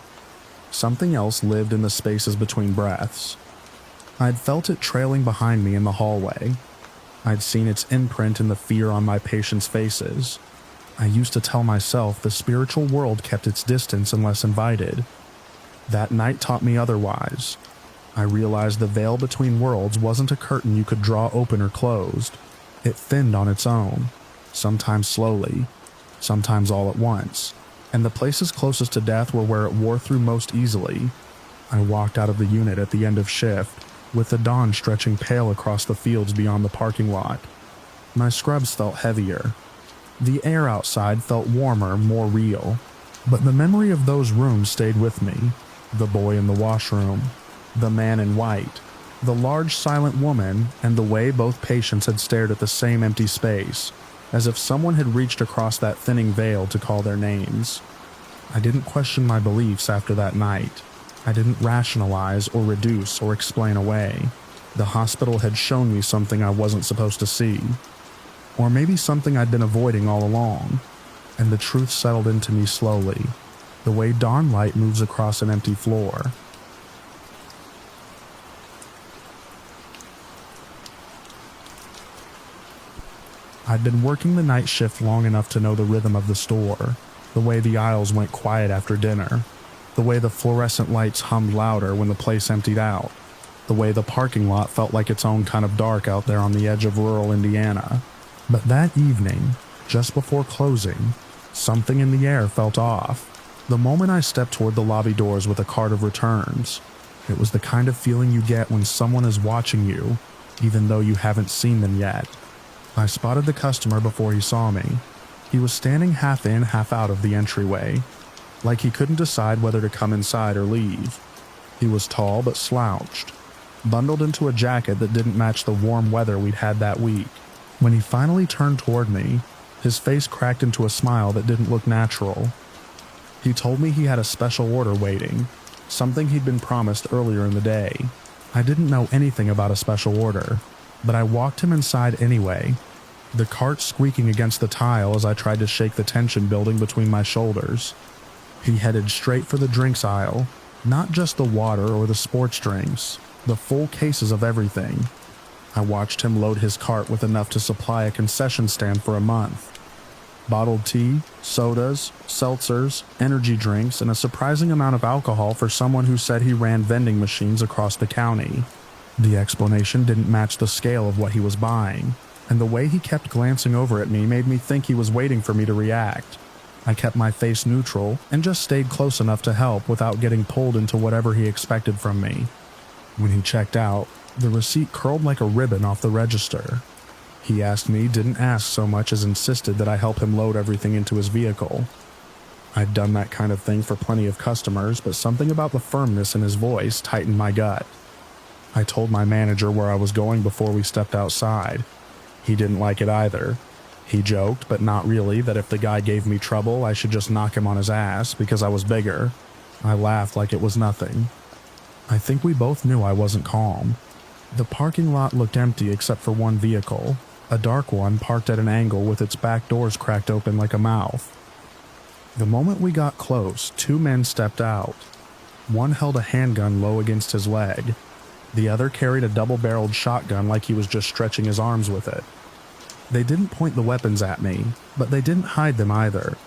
something else lived in the spaces between breaths. I'd felt it trailing behind me in the hallway. I'd seen its imprint in the fear on my patients' faces. I used to tell myself the spiritual world kept its distance unless invited. That night taught me otherwise. I realized the veil between worlds wasn't a curtain you could draw open or closed. It thinned on its own, sometimes slowly, sometimes all at once, and the places closest to death were where it wore through most easily. I walked out of the unit at the end of shift, with the dawn stretching pale across the fields beyond the parking lot. My scrubs felt heavier. The air outside felt warmer, more real, but the memory of those rooms stayed with me. The boy in the washroom, the man in white, the large silent woman, and the way both patients had stared at the same empty space, as if someone had reached across that thinning veil to call their names. I didn't question my beliefs after that night. I didn't rationalize or reduce or explain away. The hospital had shown me something I wasn't supposed to see. Or maybe something I'd been avoiding all along. And the truth settled into me slowly, the way dawn light moves across an empty floor. I'd been working the night shift long enough to know the rhythm of the store, the way the aisles went quiet after dinner, the way the fluorescent lights hummed louder when the place emptied out, the way the parking lot felt like its own kind of dark out there on the edge of rural Indiana. But that evening, just before closing, something in the air felt off. The moment I stepped toward the lobby doors with a cart of returns, it was the kind of feeling you get when someone is watching you, even though you haven't seen them yet. I spotted the customer before he saw me. He was standing half in, half out of the entryway, like he couldn't decide whether to come inside or leave. He was tall but slouched, bundled into a jacket that didn't match the warm weather we'd had that week. When he finally turned toward me, his face cracked into a smile that didn't look natural. He told me he had a special order waiting, something he'd been promised earlier in the day. I didn't know anything about a special order, but I walked him inside anyway, the cart squeaking against the tile as I tried to shake the tension building between my shoulders. He headed straight for the drinks aisle, not just the water or the sports drinks, the full cases of everything. I watched him load his cart with enough to supply a concession stand for a month. Bottled tea, sodas, seltzers, energy drinks, and a surprising amount of alcohol for someone who said he ran vending machines across the county. The explanation didn't match the scale of what he was buying, and the way he kept glancing over at me made me think he was waiting for me to react. I kept my face neutral and just stayed close enough to help without getting pulled into whatever he expected from me. When he checked out, the receipt curled like a ribbon off the register. He asked me, didn't ask so much as insisted that I help him load everything into his vehicle. I'd done that kind of thing for plenty of customers, but something about the firmness in his voice tightened my gut. I told my manager where I was going before we stepped outside. He didn't like it either. He joked, but not really, that if the guy gave me trouble, I should just knock him on his ass because I was bigger. I laughed like it was nothing. I think we both knew I wasn't calm. The parking lot looked empty except for one vehicle, a dark one parked at an angle with its back doors cracked open like a mouth. The moment we got close, two men stepped out. One held a handgun low against his leg. The other carried a double-barreled shotgun like he was just stretching his arms with it. They didn't point the weapons at me, but they didn't hide them either.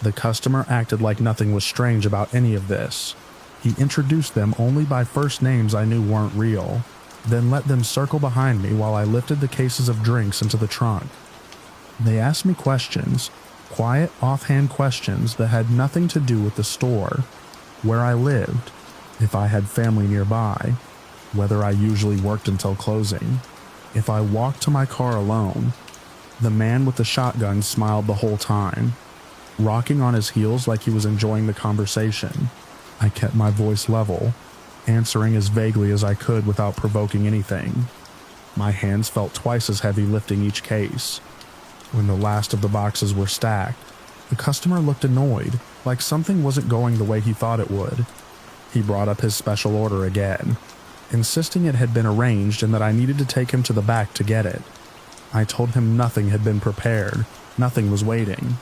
The customer acted like nothing was strange about any of this. He introduced them only by first names I knew weren't real, then let them circle behind me while I lifted the cases of drinks into the trunk. They asked me questions, quiet, offhand questions that had nothing to do with the store, where I lived, if I had family nearby, whether I usually worked until closing, if I walked to my car alone. The man with the shotgun smiled the whole time, rocking on his heels like he was enjoying the conversation. I kept my voice level, answering as vaguely as I could without provoking anything. My hands felt twice as heavy lifting each case. When the last of the boxes were stacked, the customer looked annoyed, like something wasn't going the way he thought it would. He brought up his special order again, insisting it had been arranged and that I needed to take him to the back to get it. I told him nothing had been prepared, nothing was waiting.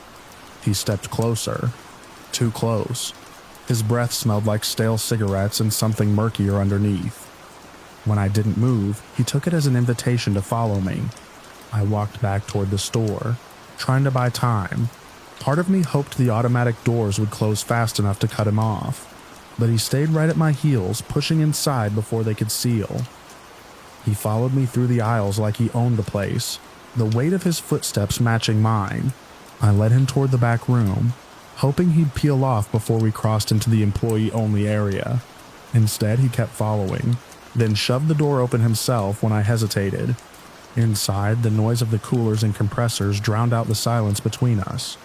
He stepped closer, too close. His breath smelled like stale cigarettes and something murkier underneath. When I didn't move, he took it as an invitation to follow me. I walked back toward the store, trying to buy time. Part of me hoped the automatic doors would close fast enough to cut him off, but he stayed right at my heels, pushing inside before they could seal. He followed me through the aisles like he owned the place, the weight of his footsteps matching mine. I led him toward the back room, hoping he'd peel off before we crossed into the employee-only area. Instead, he kept following, then shoved the door open himself when I hesitated. Inside, the noise of the coolers and compressors drowned out the silence between us.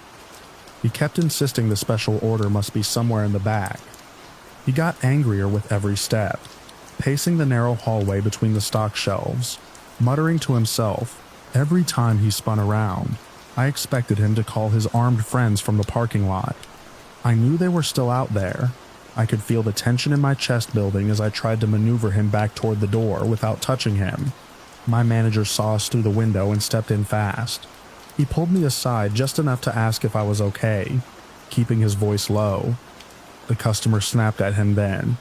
He kept insisting the special order must be somewhere in the back. He got angrier with every step, pacing the narrow hallway between the stock shelves, muttering to himself. Every time he spun around, I expected him to call his armed friends from the parking lot. I knew they were still out there. I could feel the tension in my chest building as I tried to maneuver him back toward the door without touching him. My manager saw us through the window and stepped in fast. He pulled me aside just enough to ask if I was okay, keeping his voice low. The customer snapped at him then,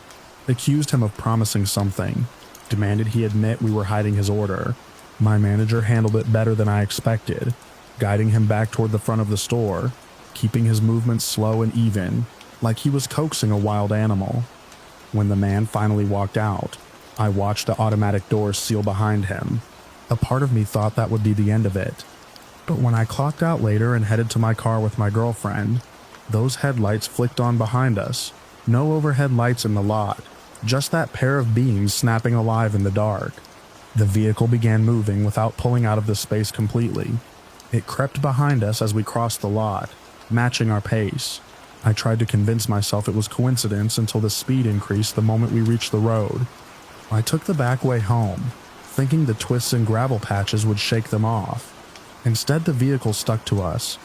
accused him of promising something, demanded he admit we were hiding his order. My manager handled it better than I expected, guiding him back toward the front of the store, keeping his movements slow and even, like he was coaxing a wild animal. When the man finally walked out, I watched the automatic doors seal behind him. A part of me thought that would be the end of it. But when I clocked out later and headed to my car with my girlfriend, those headlights flicked on behind us. No overhead lights in the lot, just that pair of beams snapping alive in the dark. The vehicle began moving without pulling out of the space completely. It crept behind us as we crossed the lot, matching our pace. I tried to convince myself it was coincidence until the speed increased the moment we reached the road. I took the back way home, thinking the twists and gravel patches would shake them off. Instead, the vehicle stuck to us.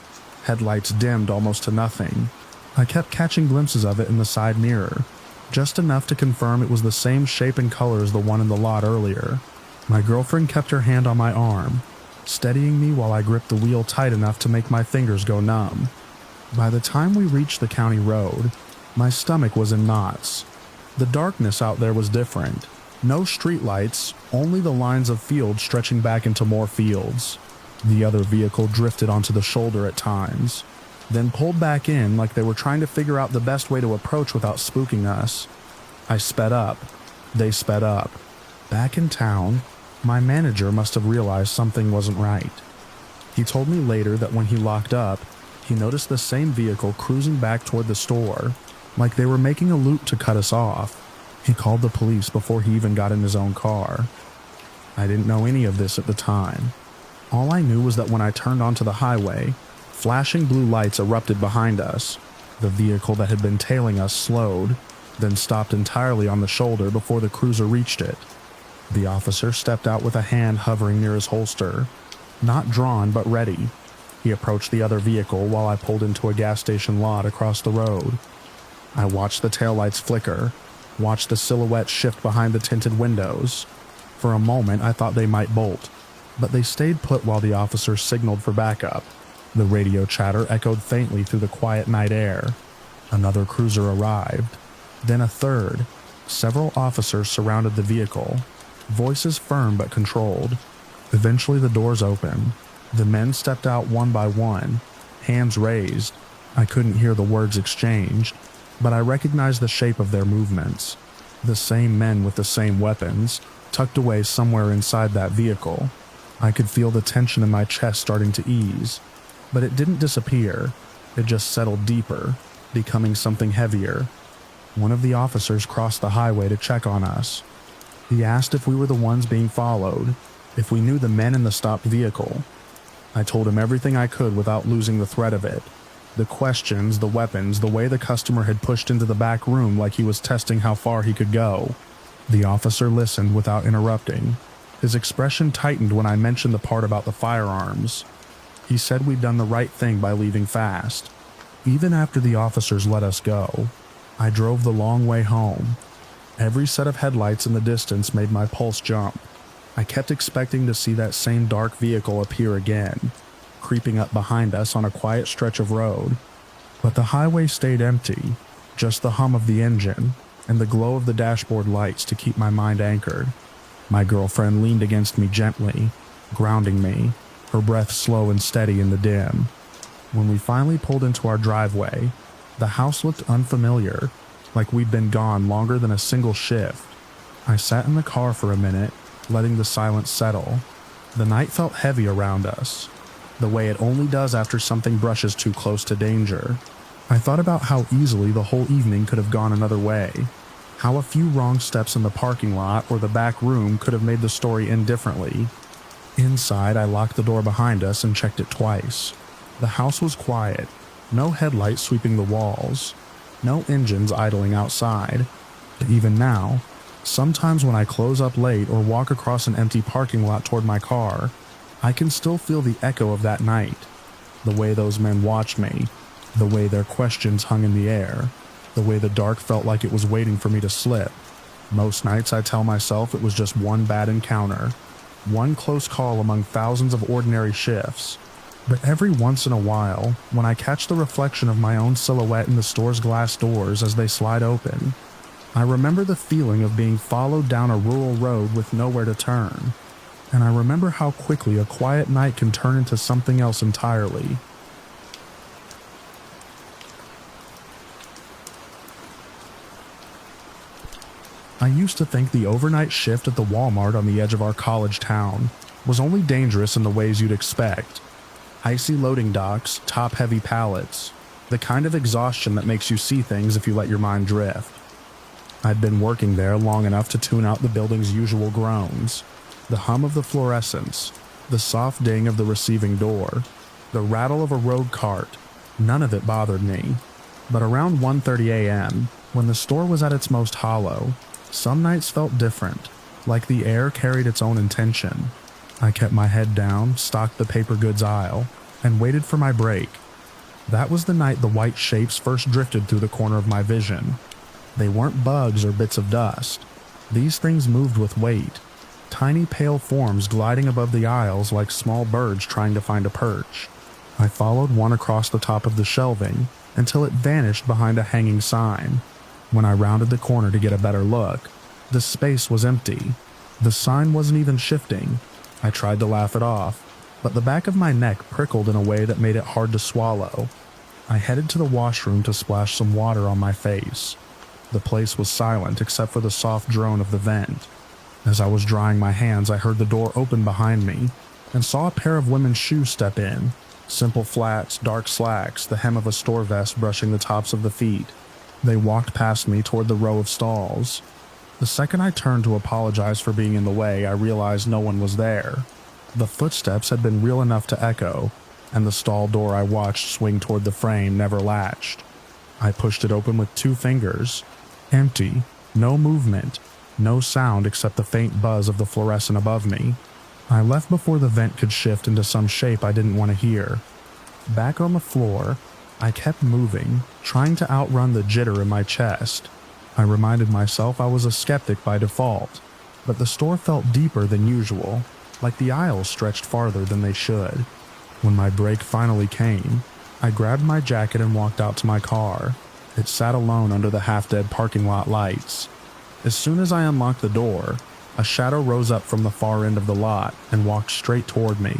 Headlights dimmed almost to nothing. I kept catching glimpses of it in the side mirror, just enough to confirm it was the same shape and color as the one in the lot earlier. My girlfriend kept her hand on my arm, steadying me while I gripped the wheel tight enough to make my fingers go numb. By the time we reached the county road, my stomach was in knots. The darkness out there was different. No streetlights, only the lines of fields stretching back into more fields. The other vehicle drifted onto the shoulder at times, then pulled back in like they were trying to figure out the best way to approach without spooking us. I sped up. They sped up. Back in town, my manager must have realized something wasn't right. He told me later that when he locked up, he noticed the same vehicle cruising back toward the store, like they were making a loop to cut us off. He called the police before he even got in his own car. I didn't know any of this at the time. All I knew was that when I turned onto the highway, flashing blue lights erupted behind us. The vehicle that had been tailing us slowed, then stopped entirely on the shoulder before the cruiser reached it. The officer stepped out with a hand hovering near his holster, not drawn but ready. He approached the other vehicle while I pulled into a gas station lot across the road. I watched the taillights flicker, watched the silhouette shift behind the tinted windows. For a moment I thought they might bolt, but they stayed put while the officer signaled for backup. The radio chatter echoed faintly through the quiet night air. Another cruiser arrived, then a third. Several officers surrounded the vehicle, voices firm but controlled. Eventually the doors opened. The men stepped out one by one, hands raised. I couldn't hear the words exchanged, but I recognized the shape of their movements. The same men with the same weapons, tucked away somewhere inside that vehicle. I could feel the tension in my chest starting to ease, but it didn't disappear. It just settled deeper, becoming something heavier. One of the officers crossed the highway to check on us. He asked if we were the ones being followed, if we knew the men in the stopped vehicle. I told him everything I could without losing the thread of it. The questions, the weapons, the way the customer had pushed into the back room like he was testing how far he could go. The officer listened without interrupting. His expression tightened when I mentioned the part about the firearms. He said we'd done the right thing by leaving fast. Even after the officers let us go, I drove the long way home. Every set of headlights in the distance made my pulse jump. I kept expecting to see that same dark vehicle appear again, creeping up behind us on a quiet stretch of road. But the highway stayed empty, just the hum of the engine and the glow of the dashboard lights to keep my mind anchored. My girlfriend leaned against me gently, grounding me, her breath slow and steady in the dim. When we finally pulled into our driveway, the house looked unfamiliar, like we'd been gone longer than a single shift. I sat in the car for a minute, letting the silence settle. The night felt heavy around us, the way it only does after something brushes too close to danger. I thought about how easily the whole evening could have gone another way, how a few wrong steps in the parking lot or the back room could have made the story end differently. Inside, I locked the door behind us and checked it twice. The house was quiet, no headlights sweeping the walls, no engines idling outside. But even now, sometimes when I close up late or walk across an empty parking lot toward my car, I can still feel the echo of that night. The way those men watched me, the way their questions hung in the air, the way the dark felt like it was waiting for me to slip. Most nights I tell myself it was just one bad encounter, one close call among thousands of ordinary shifts. But every once in a while, when I catch the reflection of my own silhouette in the store's glass doors as they slide open, I remember the feeling of being followed down a rural road with nowhere to turn. And I remember how quickly a quiet night can turn into something else entirely. I used to think the overnight shift at the Walmart on the edge of our college town was only dangerous in the ways you'd expect. Icy loading docks, top-heavy pallets, the kind of exhaustion that makes you see things if you let your mind drift. I'd been working there long enough to tune out the building's usual groans, the hum of the fluorescents, the soft ding of the receiving door, the rattle of a road cart. None of it bothered me. But around 1:30 a.m., when the store was at its most hollow, some nights felt different, like the air carried its own intention. I kept my head down, stocked the paper goods aisle, and waited for my break. That was the night the white shapes first drifted through the corner of my vision. They weren't bugs or bits of dust. These things moved with weight, tiny pale forms gliding above the aisles like small birds trying to find a perch. I followed one across the top of the shelving until it vanished behind a hanging sign. When I rounded the corner to get a better look, the space was empty. The sign wasn't even shifting. I tried to laugh it off, but the back of my neck prickled in a way that made it hard to swallow. I headed to the washroom to splash some water on my face. The place was silent except for the soft drone of the vent. As I was drying my hands, I heard the door open behind me and saw a pair of women's shoes step in. Simple flats, dark slacks, the hem of a store vest brushing the tops of the feet. They walked past me toward the row of stalls. The second I turned to apologize for being in the way, I realized no one was there. The footsteps had been real enough to echo, and the stall door I watched swing toward the frame never latched. I pushed it open with 2 fingers. Empty, no movement, no sound except the faint buzz of the fluorescent above me. I left before the vent could shift into some shape I didn't want to hear. Back on the floor, I kept moving, trying to outrun the jitter in my chest. I reminded myself I was a skeptic by default, but the store felt deeper than usual, like the aisles stretched farther than they should. When my break finally came, I grabbed my jacket and walked out to my car. It sat alone under the half-dead parking lot lights. As soon as I unlocked the door, a shadow rose up from the far end of the lot and walked straight toward me.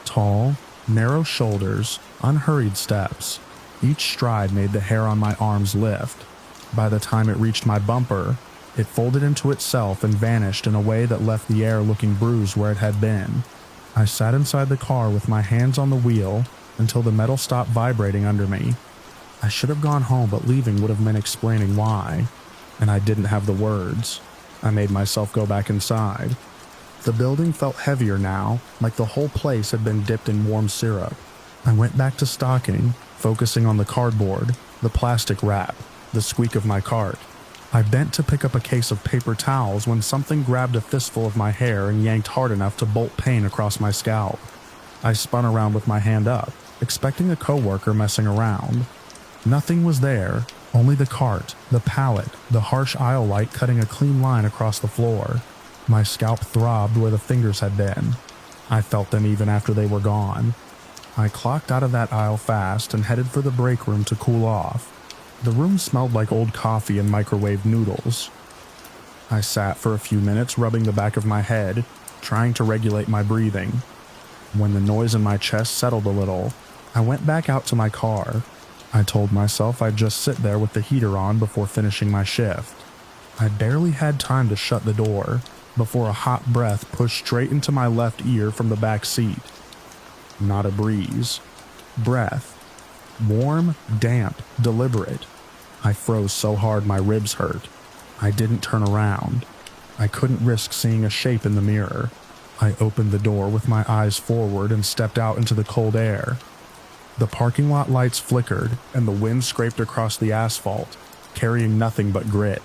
Tall, narrow shoulders, unhurried steps. Each stride made the hair on my arms lift. By the time it reached my bumper, it folded into itself and vanished in a way that left the air looking bruised where it had been. I sat inside the car with my hands on the wheel until the metal stopped vibrating under me. I should have gone home, but leaving would have meant explaining why, and I didn't have the words. I made myself go back inside. The building felt heavier now, like the whole place had been dipped in warm syrup. I went back to stocking, focusing on the cardboard, the plastic wrap, the squeak of my cart. I bent to pick up a case of paper towels when something grabbed a fistful of my hair and yanked hard enough to bolt pain across my scalp. I spun around with my hand up, expecting a coworker messing around. Nothing was there, only the cart, the pallet, the harsh aisle light cutting a clean line across the floor. My scalp throbbed where the fingers had been. I felt them even after they were gone. I clocked out of that aisle fast and headed for the break room to cool off. The room smelled like old coffee and microwave noodles. I sat for a few minutes rubbing the back of my head, trying to regulate my breathing. When the noise in my chest settled a little, I went back out to my car. I told myself I'd just sit there with the heater on before finishing my shift. I barely had time to shut the door before a hot breath pushed straight into my left ear from the back seat. Not a breeze. Breath. Warm, damp, deliberate. I froze so hard my ribs hurt. I didn't turn around. I couldn't risk seeing a shape in the mirror. I opened the door with my eyes forward and stepped out into the cold air. The parking lot lights flickered and the wind scraped across the asphalt, carrying nothing but grit.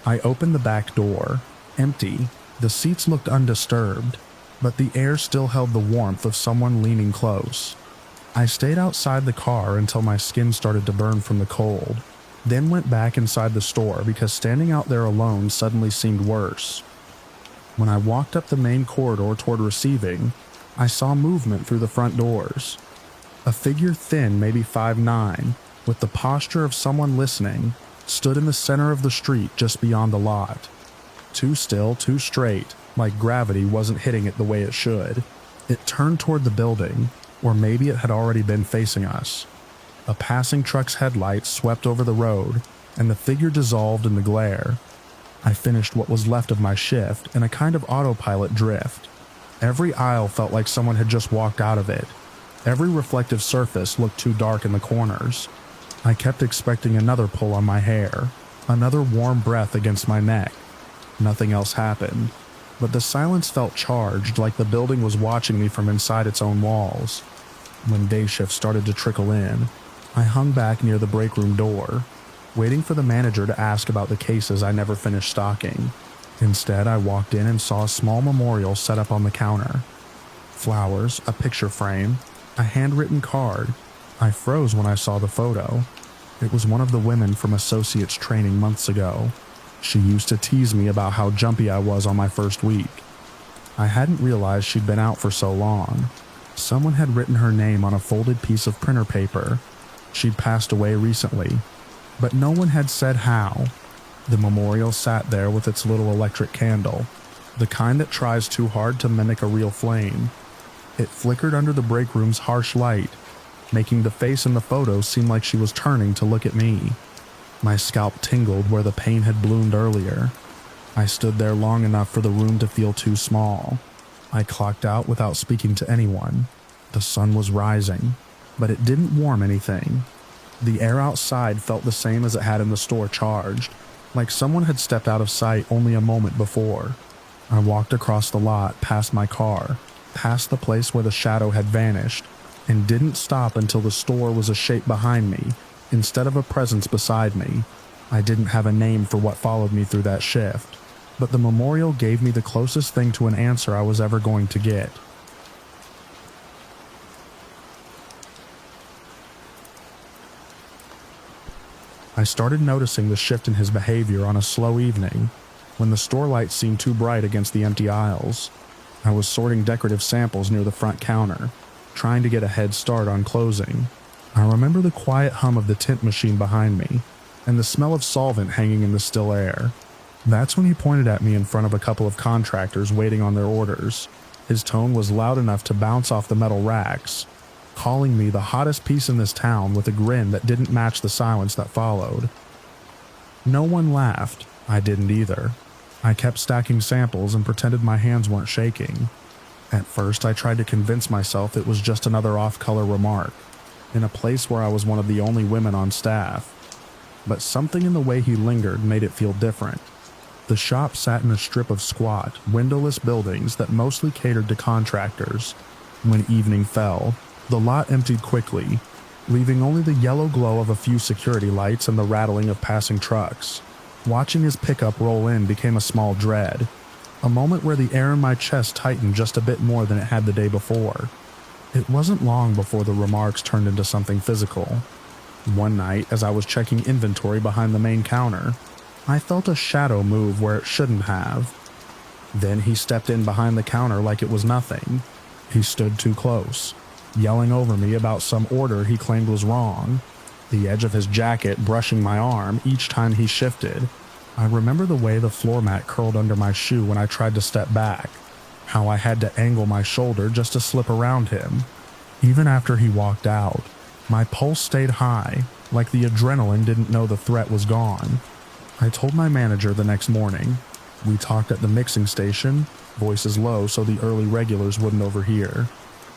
I opened the back door. Empty. The seats looked undisturbed, but the air still held the warmth of someone leaning close. I stayed outside the car until my skin started to burn from the cold, then went back inside the store because standing out there alone suddenly seemed worse. When I walked up the main corridor toward receiving, I saw movement through the front doors. A figure thin, maybe 5'9", with the posture of someone listening, stood in the center of the street just beyond the lot. Too still, too straight, like gravity wasn't hitting it the way it should. It turned toward the building, or maybe it had already been facing us. A passing truck's headlights swept over the road, and the figure dissolved in the glare. I finished what was left of my shift in a kind of autopilot drift. Every aisle felt like someone had just walked out of it. Every reflective surface looked too dark in the corners. I kept expecting another pull on my hair, another warm breath against my neck. Nothing else happened, but the silence felt charged, like the building was watching me from inside its own walls. When day shift started to trickle in, I hung back near the break room door, waiting for the manager to ask about the cases I never finished stocking. Instead, I walked in and saw a small memorial set up on the counter. Flowers, a picture frame, a handwritten card. I froze when I saw the photo. It was one of the women from associates training months ago. She used to tease me about how jumpy I was on my first week. I hadn't realized she'd been out for so long. Someone had written her name on a folded piece of printer paper. She'd passed away recently, but no one had said how. The memorial sat there with its little electric candle, the kind that tries too hard to mimic a real flame. It flickered under the break room's harsh light, making the face in the photo seem like she was turning to look at me. My scalp tingled where the pain had bloomed earlier. I stood there long enough for the room to feel too small. I clocked out without speaking to anyone. The sun was rising, but it didn't warm anything. The air outside felt the same as it had in the store, charged, like someone had stepped out of sight only a moment before. I walked across the lot, past my car, past the place where the shadow had vanished, and didn't stop until the store was a shape behind me, instead of a presence beside me. I didn't have a name for what followed me through that shift, but the memorial gave me the closest thing to an answer I was ever going to get. I started noticing the shift in his behavior on a slow evening, when the store lights seemed too bright against the empty aisles. I was sorting decorative samples near the front counter, trying to get a head start on closing. I remember the quiet hum of the tint machine behind me, and the smell of solvent hanging in the still air. That's when he pointed at me in front of a couple of contractors waiting on their orders. His tone was loud enough to bounce off the metal racks, calling me the hottest piece in this town with a grin that didn't match the silence that followed. No one laughed. I didn't either. I kept stacking samples and pretended my hands weren't shaking. At first, I tried to convince myself it was just another off-color remark, in a place where I was one of the only women on staff. But something in the way he lingered made it feel different. The shop sat in a strip of squat, windowless buildings that mostly catered to contractors. When evening fell, the lot emptied quickly, leaving only the yellow glow of a few security lights and the rattling of passing trucks. Watching his pickup roll in became a small dread, a moment where the air in my chest tightened just a bit more than it had the day before. It wasn't long before the remarks turned into something physical. One night, as I was checking inventory behind the main counter, I felt a shadow move where it shouldn't have. Then he stepped in behind the counter like it was nothing. He stood too close, yelling over me about some order he claimed was wrong, the edge of his jacket brushing my arm each time he shifted. I remember the way the floor mat curled under my shoe when I tried to step back, how I had to angle my shoulder just to slip around him. Even after he walked out, my pulse stayed high, like the adrenaline didn't know the threat was gone. I told my manager the next morning. We talked at the mixing station, voices low so the early regulars wouldn't overhear.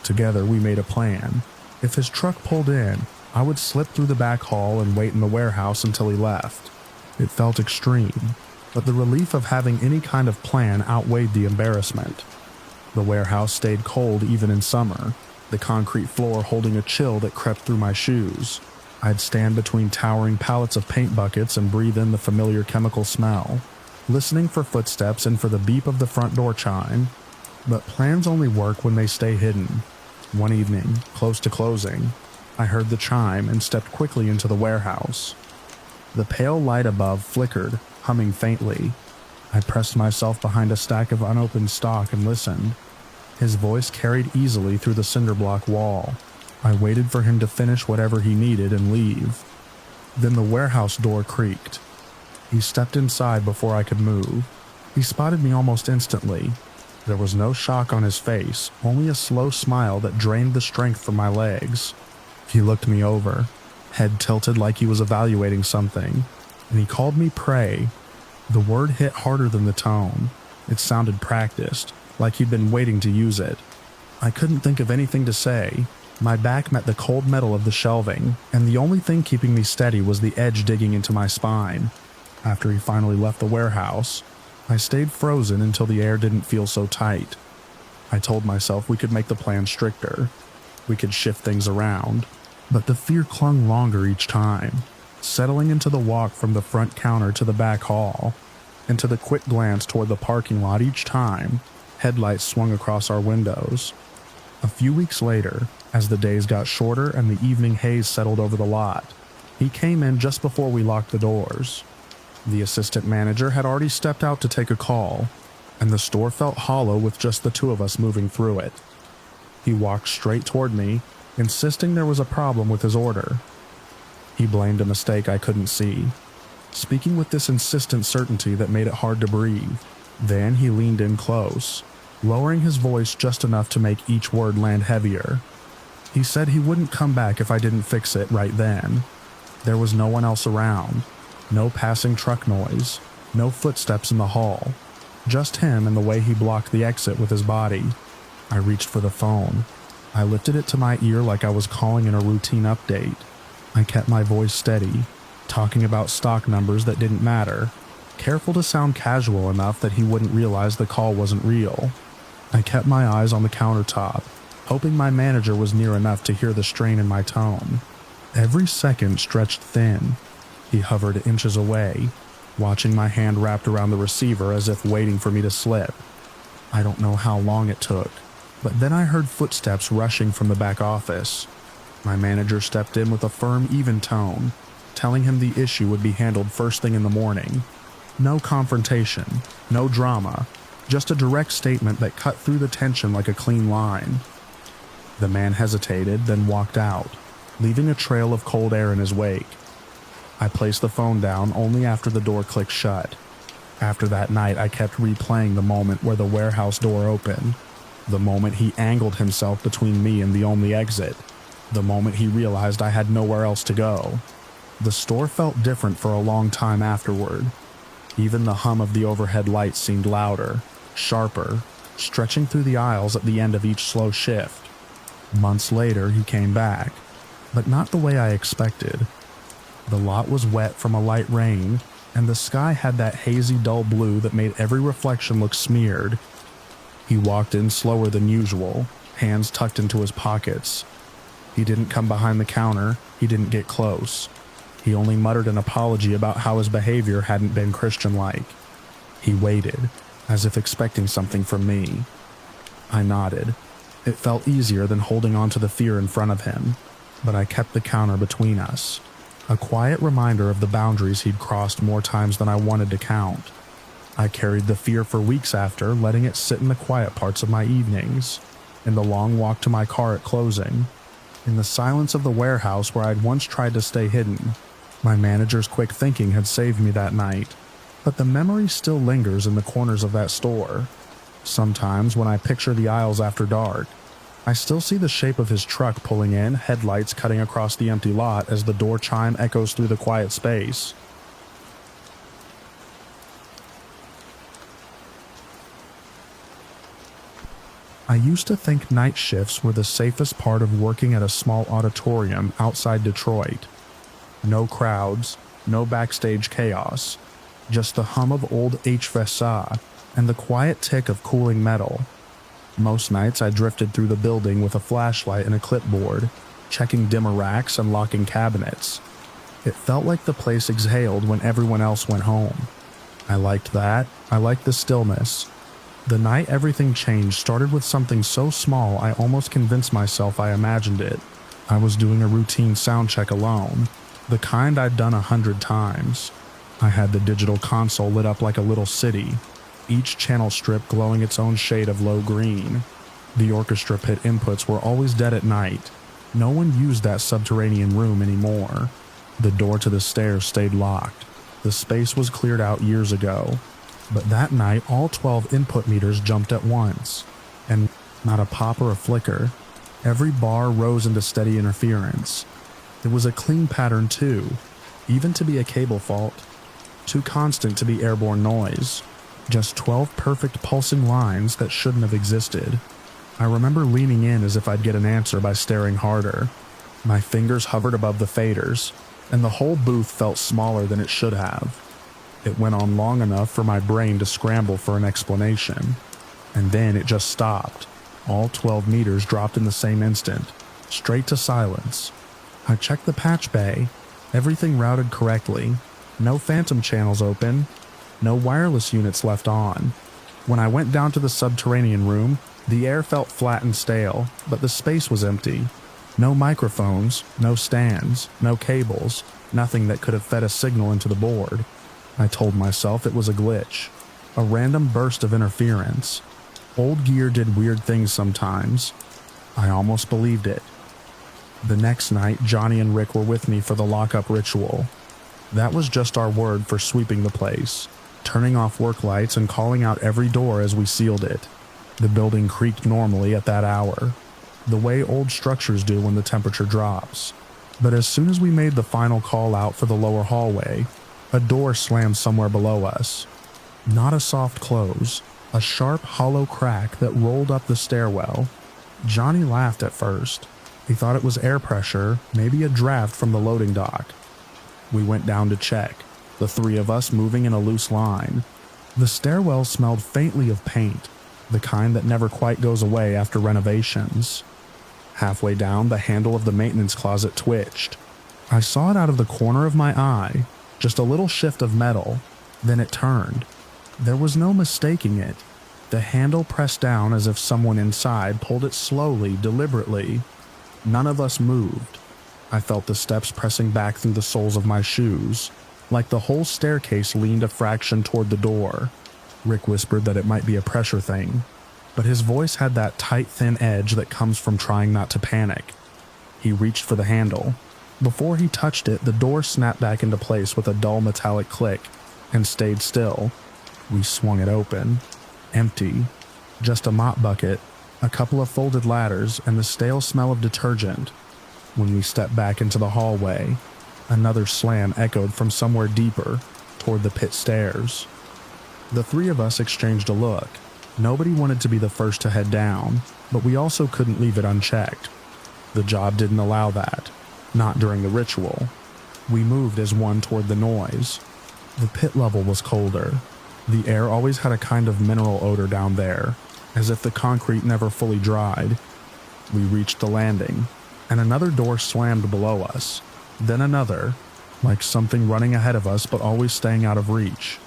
Together we made a plan. If his truck pulled in, I would slip through the back hall and wait in the warehouse until he left. It felt extreme, but the relief of having any kind of plan outweighed the embarrassment. The warehouse stayed cold even in summer, the concrete floor holding a chill that crept through my shoes. I'd stand between towering pallets of paint buckets and breathe in the familiar chemical smell, listening for footsteps and for the beep of the front door chime. But plans only work when they stay hidden. One evening, close to closing, I heard the chime and stepped quickly into the warehouse. The pale light above flickered, humming faintly. I pressed myself behind a stack of unopened stock and listened. His voice carried easily through the cinder block wall. I waited for him to finish whatever he needed and leave. Then the warehouse door creaked. He stepped inside before I could move. He spotted me almost instantly. There was no shock on his face, only a slow smile that drained the strength from my legs. He looked me over, head tilted like he was evaluating something, and he called me prey. The word hit harder than the tone. It sounded practiced, like he'd been waiting to use it. I couldn't think of anything to say. My back met the cold metal of the shelving, and the only thing keeping me steady was the edge digging into my spine. After he finally left the warehouse, I stayed frozen until the air didn't feel so tight. I told myself we could make the plan stricter. We could shift things around, but the fear clung longer each time, settling into the walk from the front counter to the back hall, and to the quick glance toward the parking lot each time headlights swung across our windows. A few weeks later, as the days got shorter and the evening haze settled over the lot, he came in just before we locked the doors. The assistant manager had already stepped out to take a call, and the store felt hollow with just the two of us moving through it. He walked straight toward me, insisting there was a problem with his order. He blamed a mistake I couldn't see, speaking with this insistent certainty that made it hard to breathe. Then he leaned in close, lowering his voice just enough to make each word land heavier. He said he wouldn't come back if I didn't fix it right then. There was no one else around, no passing truck noise, no footsteps in the hall, just him and the way he blocked the exit with his body. I reached for the phone. I lifted it to my ear like I was calling in a routine update. I kept my voice steady, talking about stock numbers that didn't matter, careful to sound casual enough that he wouldn't realize the call wasn't real. I kept my eyes on the countertop, hoping my manager was near enough to hear the strain in my tone. Every second stretched thin. He hovered inches away, watching my hand wrapped around the receiver as if waiting for me to slip. I don't know how long it took, but then I heard footsteps rushing from the back office. My manager stepped in with a firm, even tone, telling him the issue would be handled first thing in the morning. No confrontation, no drama, just a direct statement that cut through the tension like a clean line. The man hesitated, then walked out, leaving a trail of cold air in his wake. I placed the phone down only after the door clicked shut. After that night, I kept replaying the moment where the warehouse door opened, the moment he angled himself between me and the only exit, the moment he realized I had nowhere else to go. The store felt different for a long time afterward. Even the hum of the overhead lights seemed louder, sharper, stretching through the aisles at the end of each slow shift. Months later, he came back, but not the way I expected. The lot was wet from a light rain, and the sky had that hazy, dull blue that made every reflection look smeared. He walked in slower than usual, hands tucked into his pockets. He didn't come behind the counter, he didn't get close. He only muttered an apology about how his behavior hadn't been Christian-like. He waited, as if expecting something from me. I nodded. It felt easier than holding on to the fear in front of him, but I kept the counter between us, a quiet reminder of the boundaries he'd crossed more times than I wanted to count. I carried the fear for weeks after, letting it sit in the quiet parts of my evenings, in the long walk to my car at closing, in the silence of the warehouse where I'd once tried to stay hidden. My manager's quick thinking had saved me that night, but the memory still lingers in the corners of that store. Sometimes when I picture the aisles after dark, I still see the shape of his truck pulling in, headlights cutting across the empty lot as the door chime echoes through the quiet space. I used to think night shifts were the safest part of working at a small auditorium outside Detroit. No crowds, no backstage chaos, just the hum of old HVAC and the quiet tick of cooling metal. Most nights I drifted through the building with a flashlight and a clipboard, checking dimmer racks and locking cabinets. It felt like the place exhaled when everyone else went home. I liked that. I liked the stillness. The night everything changed started with something so small I almost convinced myself I imagined it. I was doing a routine sound check alone, the kind I'd done 100 times. I had the digital console lit up like a little city, each channel strip glowing its own shade of low green. The orchestra pit inputs were always dead at night. No one used that subterranean room anymore. The door to the stairs stayed locked. The space was cleared out years ago. But that night, all 12 input meters jumped at once, and not a pop or a flicker. Every bar rose into steady interference. It was a clean pattern too, even to be a cable fault. Too constant to be airborne noise. Just 12 perfect pulsing lines that shouldn't have existed. I remember leaning in as if I'd get an answer by staring harder. My fingers hovered above the faders, and the whole booth felt smaller than it should have. It went on long enough for my brain to scramble for an explanation. And then it just stopped. All 12 meters dropped in the same instant, straight to silence. I checked the patch bay. Everything routed correctly. No phantom channels open. No wireless units left on. When I went down to the subterranean room, the air felt flat and stale, but the space was empty. No microphones, no stands, no cables, nothing that could have fed a signal into the board. I told myself it was a glitch, a random burst of interference. Old gear did weird things sometimes. I almost believed it. The next night, Johnny and Rick were with me for the lockup ritual. That was just our word for sweeping the place, turning off work lights and calling out every door as we sealed it. The building creaked normally at that hour, the way old structures do when the temperature drops. But as soon as we made the final call out for the lower hallway, a door slammed somewhere below us. Not a soft close, a sharp, hollow crack that rolled up the stairwell. Johnny laughed at first. He thought it was air pressure, maybe a draft from the loading dock. We went down to check, the three of us moving in a loose line. The stairwell smelled faintly of paint, the kind that never quite goes away after renovations. Halfway down, the handle of the maintenance closet twitched. I saw it out of the corner of my eye. Just a little shift of metal, then it turned. There was no mistaking it. The handle pressed down as if someone inside pulled it slowly, deliberately. None of us moved. I felt the steps pressing back through the soles of my shoes, like the whole staircase leaned a fraction toward the door. Rick whispered that it might be a pressure thing, but his voice had that tight, thin edge that comes from trying not to panic. He reached for the handle. Before he touched it, the door snapped back into place with a dull metallic click and stayed still. We swung it open. Empty. Just a mop bucket, a couple of folded ladders, and the stale smell of detergent. When we stepped back into the hallway, another slam echoed from somewhere deeper, toward the pit stairs. The three of us exchanged a look. Nobody wanted to be the first to head down, but we also couldn't leave it unchecked. The job didn't allow that. Not during the ritual. We moved as one toward the noise. The pit level was colder. The air always had a kind of mineral odor down there, as if the concrete never fully dried. We reached the landing. and another door slammed below us, then another, like something running ahead of us but always staying out of reach.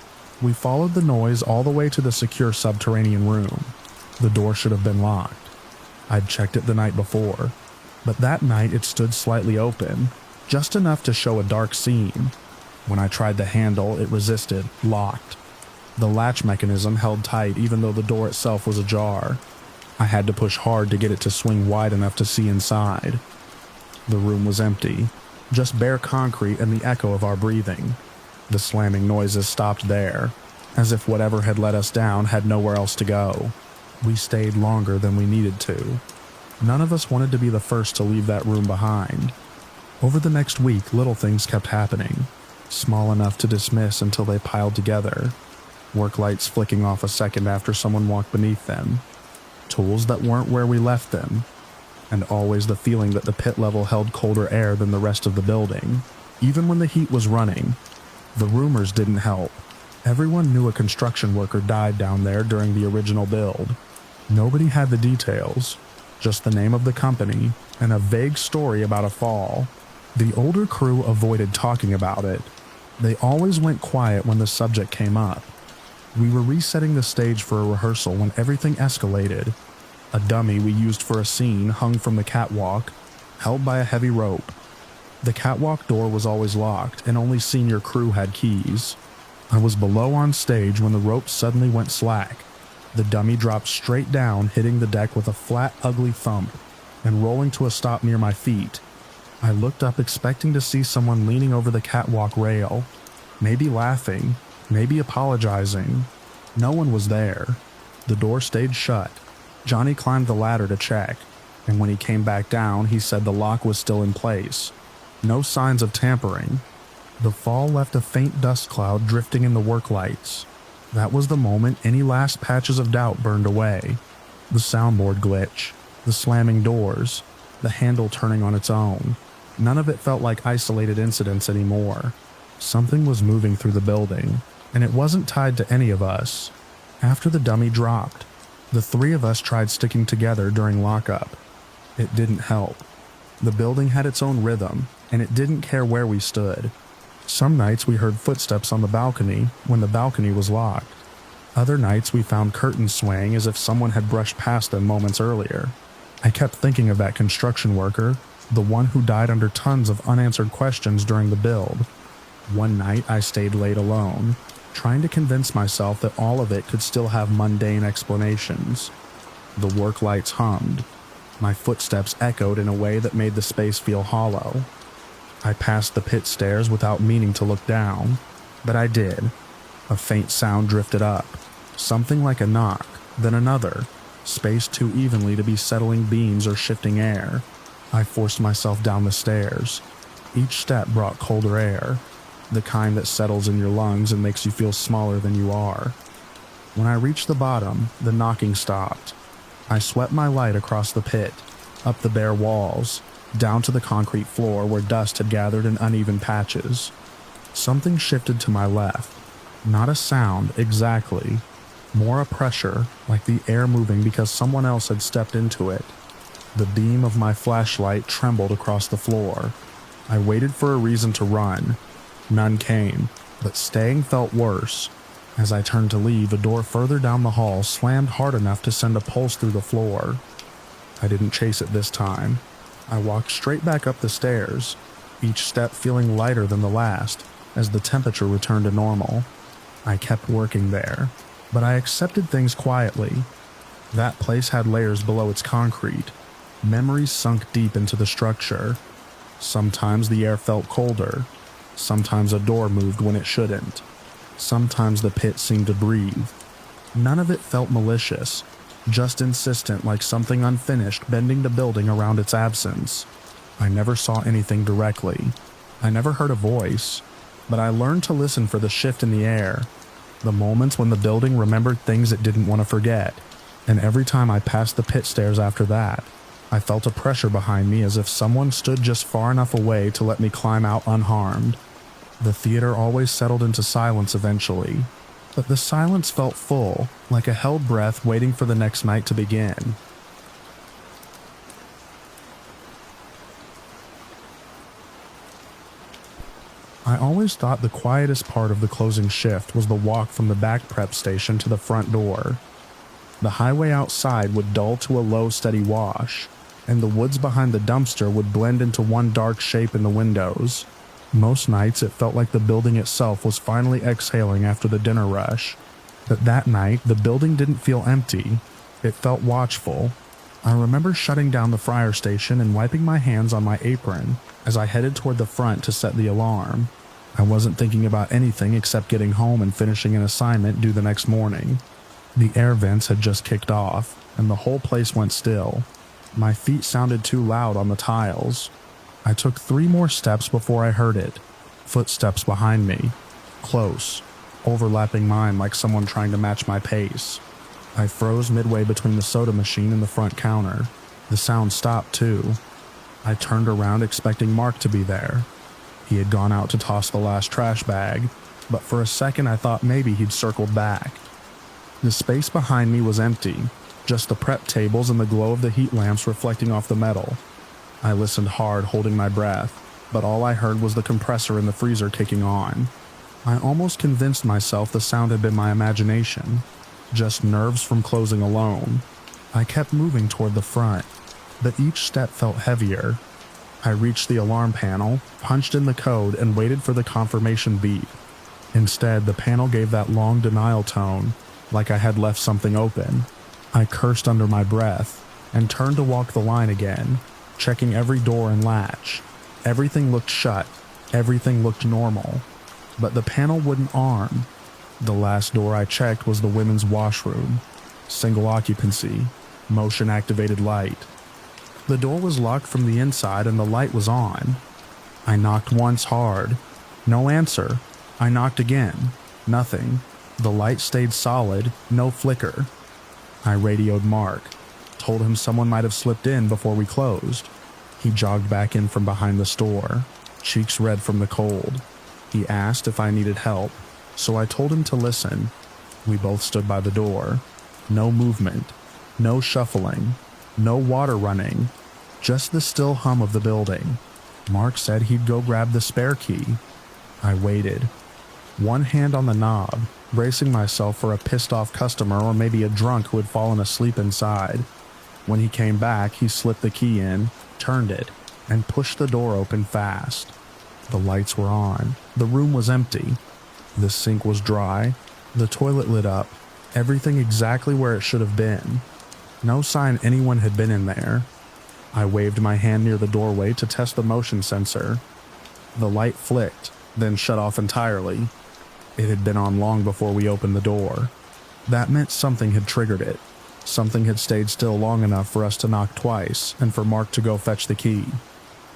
We followed the noise all the way to the secure subterranean room. The door should have been locked. I'd checked it the night before, but that night it stood slightly open, just enough to show a dark seam. When I tried the handle, it resisted, locked. The latch mechanism held tight even though the door itself was ajar. I had to push hard to get it to swing wide enough to see inside. The room was empty, just bare concrete and the echo of our breathing. The slamming noises stopped there, as if whatever had let us down had nowhere else to go. We stayed longer than we needed to. None of us wanted to be the first to leave that room behind. Over the next week, little things kept happening, small enough to dismiss until they piled together. Work lights flicking off a second after someone walked beneath them. Tools that weren't where we left them. And always the feeling that the pit level held colder air than the rest of the building, even when the heat was running. The rumors didn't help. Everyone knew a construction worker died down there during the original build. Nobody had the details, just the name of the company and a vague story about a fall. The older crew avoided talking about it. They always went quiet when the subject came up. We were resetting the stage for a rehearsal when everything escalated. A dummy we used for a scene hung from the catwalk, held by a heavy rope. The catwalk door was always locked, and only senior crew had keys. I was below on stage when the rope suddenly went slack. The dummy dropped straight down, hitting the deck with a flat, ugly thump, and rolling to a stop near my feet. I looked up expecting to see someone leaning over the catwalk rail, maybe laughing, maybe apologizing. No one was there. The door stayed shut. Johnny climbed the ladder to check, and when he came back down, he said the lock was still in place. No signs of tampering. The fall left a faint dust cloud drifting in the work lights. That was the moment any last patches of doubt burned away. The soundboard glitch, the slamming doors, the handle turning on its own. None of it felt like isolated incidents anymore. Something was moving through the building, and it wasn't tied to any of us. After the dummy dropped, the three of us tried sticking together during lockup. It didn't help. The building had its own rhythm, and it didn't care where we stood. Some nights we heard footsteps on the balcony when the balcony was locked. Other nights we found curtains swaying as if someone had brushed past them moments earlier. I kept thinking of that construction worker, the one who died under tons of unanswered questions during the build. One night I stayed late alone, trying to convince myself that all of it could still have mundane explanations. The work lights hummed. My footsteps echoed in a way that made the space feel hollow. I passed the pit stairs without meaning to look down, but I did. A faint sound drifted up, something like a knock, then another, spaced too evenly to be settling beams or shifting air. I forced myself down the stairs. Each step brought colder air, the kind that settles in your lungs and makes you feel smaller than you are. When I reached the bottom, the knocking stopped. I swept my light across the pit, up the bare walls, down to the concrete floor where dust had gathered in uneven patches. Something shifted to my left. Not a sound, exactly. More a pressure, like the air moving because someone else had stepped into it. The beam of my flashlight trembled across the floor. I waited for a reason to run. None came, but staying felt worse. As I turned to leave, a door further down the hall slammed hard enough to send a pulse through the floor. I didn't chase it this time. I walked straight back up the stairs, each step feeling lighter than the last, as the temperature returned to normal. I kept working there, but I accepted things quietly. That place had layers below its concrete. Memories sunk deep into the structure. Sometimes the air felt colder. Sometimes a door moved when it shouldn't. Sometimes the pit seemed to breathe. None of it felt malicious, just insistent, like something unfinished bending the building around its absence. I never saw anything directly. I never heard a voice, but I learned to listen for the shift in the air, the moments when the building remembered things it didn't want to forget. And every time I passed the pit stairs after that, I felt a pressure behind me as if someone stood just far enough away to let me climb out unharmed. The theater always settled into silence eventually, but the silence felt full, like a held breath waiting for the next night to begin. I always thought the quietest part of the closing shift was the walk from the back prep station to the front door. The highway outside would dull to a low, steady wash, and the woods behind the dumpster would blend into one dark shape in the windows. Most nights it felt like the building itself was finally exhaling after the dinner rush. But that night, the building didn't feel empty. It felt watchful. I remember shutting down the fryer station and wiping my hands on my apron as I headed toward the front to set the alarm. I wasn't thinking about anything except getting home and finishing an assignment due the next morning. The air vents had just kicked off, and the whole place went still. My feet sounded too loud on the tiles. I took 3 more steps before I heard it. Footsteps behind me. Close. Overlapping mine like someone trying to match my pace. I froze midway between the soda machine and the front counter. The sound stopped too. I turned around expecting Mark to be there. He had gone out to toss the last trash bag, but for a second I thought maybe he'd circled back. The space behind me was empty, just the prep tables and the glow of the heat lamps reflecting off the metal. I listened hard, holding my breath, but all I heard was the compressor in the freezer kicking on. I almost convinced myself the sound had been my imagination, just nerves from closing alone. I kept moving toward the front, but each step felt heavier. I reached the alarm panel, punched in the code, and waited for the confirmation beep. Instead, the panel gave that long denial tone, like I had left something open. I cursed under my breath and turned to walk the line again, checking every door and latch. Everything looked shut. Everything looked normal. But the panel wouldn't arm. The last door I checked was the women's washroom. Single occupancy. Motion-activated light. The door was locked from the inside and the light was on. I knocked once hard. No answer. I knocked again. Nothing. The light stayed solid, no flicker. I radioed Mark. Told him someone might have slipped in before we closed. He jogged back in from behind the store, cheeks red from the cold. He asked if I needed help, so I told him to listen. We both stood by the door. No movement. No shuffling. No water running. Just the still hum of the building. Mark said he'd go grab the spare key. I waited. One hand on the knob, bracing myself for a pissed-off customer or maybe a drunk who had fallen asleep inside. When he came back, he slipped the key in, turned it, and pushed the door open fast. The lights were on. The room was empty. The sink was dry. The toilet lit up. Everything exactly where it should have been. No sign anyone had been in there. I waved my hand near the doorway to test the motion sensor. The light flicked, then shut off entirely. It had been on long before we opened the door. That meant something had triggered it. Something had stayed still long enough for us to knock twice and for Mark to go fetch the key.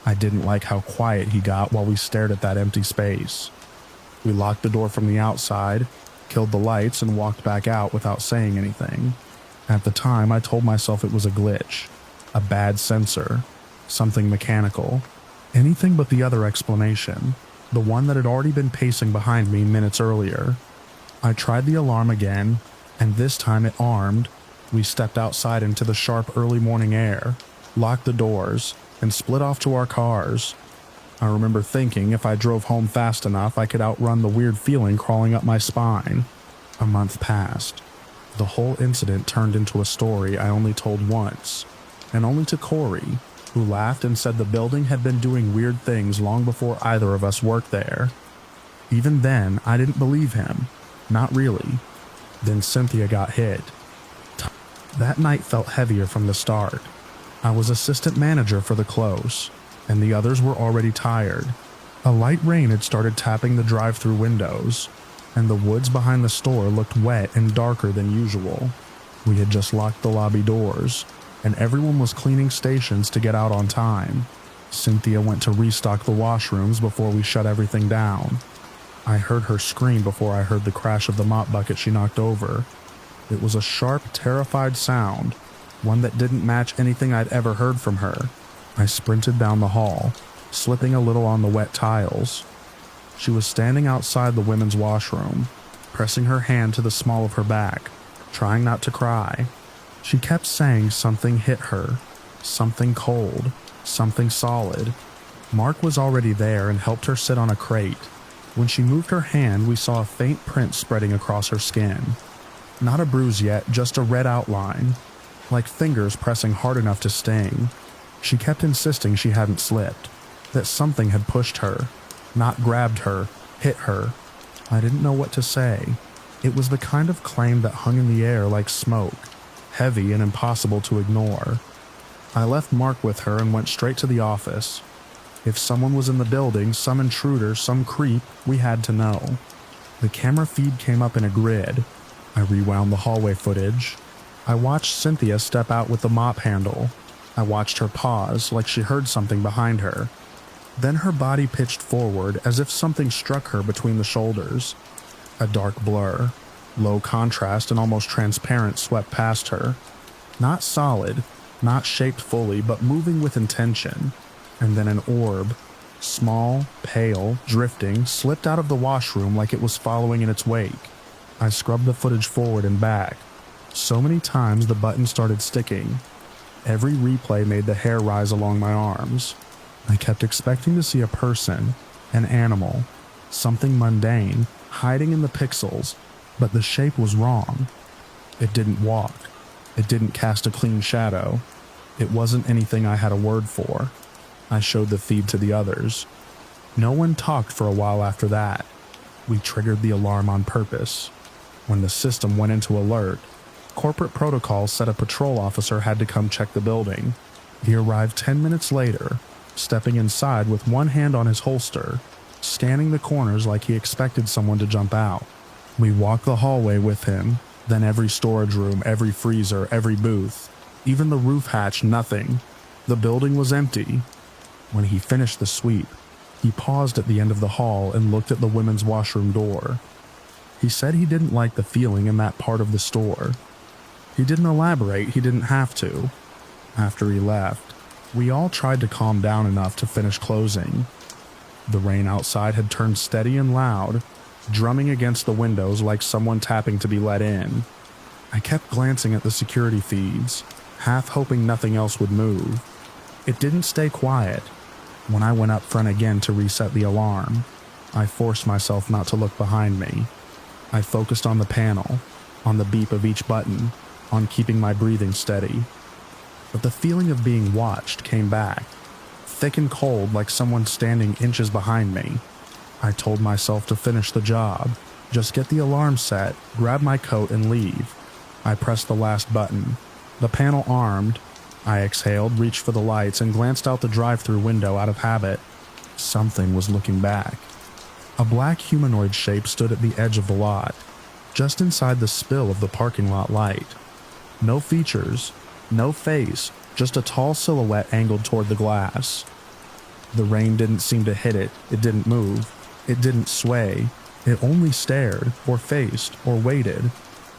I didn't like how quiet he got while we stared at that empty space. We locked the door from the outside, killed the lights, and walked back out without saying anything. At the time, I told myself it was a glitch, a bad sensor, something mechanical, anything but the other explanation, the one that had already been pacing behind me minutes earlier. I tried the alarm again, and this time it armed. We stepped outside into the sharp early morning air, locked the doors, and split off to our cars. I remember thinking if I drove home fast enough, I could outrun the weird feeling crawling up my spine. A month passed. The whole incident turned into a story I only told once, and only to Corey, who laughed and said the building had been doing weird things long before either of us worked there. Even then, I didn't believe him. Not really. Then Cynthia got hit. That night felt heavier from the start. I was assistant manager for the close, and the others were already tired. A light rain had started tapping the drive-through windows, and the woods behind the store looked wet and darker than usual. We had just locked the lobby doors, and everyone was cleaning stations to get out on time. Cynthia went to restock the washrooms before we shut everything down. I heard her scream before I heard the crash of the mop bucket she knocked over. It was a sharp, terrified sound, one that didn't match anything I'd ever heard from her. I sprinted down the hall, slipping a little on the wet tiles. She was standing outside the women's washroom, pressing her hand to the small of her back, trying not to cry. She kept saying something hit her, something cold, something solid. Mark was already there and helped her sit on a crate. When she moved her hand, we saw a faint print spreading across her skin. Not a bruise yet, just a red outline, like fingers pressing hard enough to sting. She kept insisting she hadn't slipped, that something had pushed her, not grabbed her, hit her. I didn't know what to say. It was the kind of claim that hung in the air like smoke, heavy and impossible to ignore. I left Mark with her and went straight to the office. If someone was in the building, some intruder, some creep, we had to know. The camera feed came up in a grid. I rewound the hallway footage. I watched Cynthia step out with the mop handle. I watched her pause, like she heard something behind her. Then her body pitched forward as if something struck her between the shoulders. A dark blur, low contrast and almost transparent, swept past her. Not solid, not shaped fully, but moving with intention. And then an orb, small, pale, drifting, slipped out of the washroom like it was following in its wake. I scrubbed the footage forward and back. So many times the button started sticking. Every replay made the hair rise along my arms. I kept expecting to see a person, an animal, something mundane, hiding in the pixels, but the shape was wrong. It didn't walk. It didn't cast a clean shadow. It wasn't anything I had a word for. I showed the feed to the others. No one talked for a while after that. We triggered the alarm on purpose. When the system went into alert, corporate protocol said a patrol officer had to come check the building. He arrived 10 minutes later, stepping inside with one hand on his holster, scanning the corners like he expected someone to jump out. We walked the hallway with him, then every storage room, every freezer, every booth, even the roof hatch, nothing. The building was empty. When he finished the sweep, he paused at the end of the hall and looked at the women's washroom door. He said he didn't like the feeling in that part of the store. He didn't elaborate, he didn't have to. After he left, we all tried to calm down enough to finish closing. The rain outside had turned steady and loud, drumming against the windows like someone tapping to be let in. I kept glancing at the security feeds, half hoping nothing else would move. It didn't stay quiet. When I went up front again to reset the alarm, I forced myself not to look behind me. I focused on the panel, on the beep of each button, on keeping my breathing steady. But the feeling of being watched came back, thick and cold like someone standing inches behind me. I told myself to finish the job, just get the alarm set, grab my coat and leave. I pressed the last button. The panel armed. I exhaled, reached for the lights, and glanced out the drive-through window out of habit. Something was looking back. A black humanoid shape stood at the edge of the lot, just inside the spill of the parking lot light. No features, no face, just a tall silhouette angled toward the glass. The rain didn't seem to hit it, it didn't move, it didn't sway, it only stared, or faced, or waited.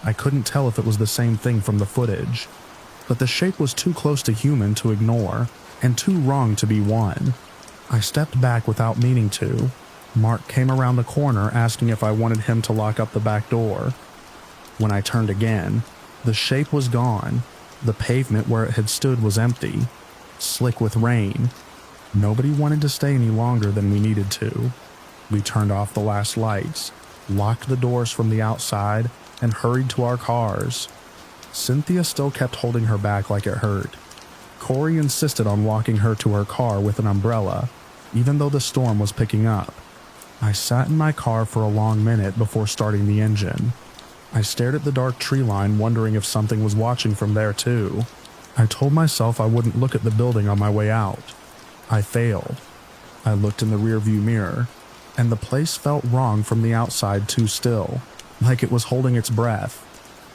I couldn't tell if it was the same thing from the footage. But the shape was too close to human to ignore, and too wrong to be one. I stepped back without meaning to. Mark came around the corner asking if I wanted him to lock up the back door. When I turned again, the shape was gone. The pavement where it had stood was empty, slick with rain. Nobody wanted to stay any longer than we needed to. We turned off the last lights, locked the doors from the outside, and hurried to our cars. Cynthia still kept holding her back like it hurt. Corey insisted on walking her to her car with an umbrella, even though the storm was picking up. I sat in my car for a long minute before starting the engine. I stared at the dark tree line, wondering if something was watching from there too. I told myself I wouldn't look at the building on my way out. I failed. I looked in the rearview mirror, and the place felt wrong from the outside too still, like it was holding its breath.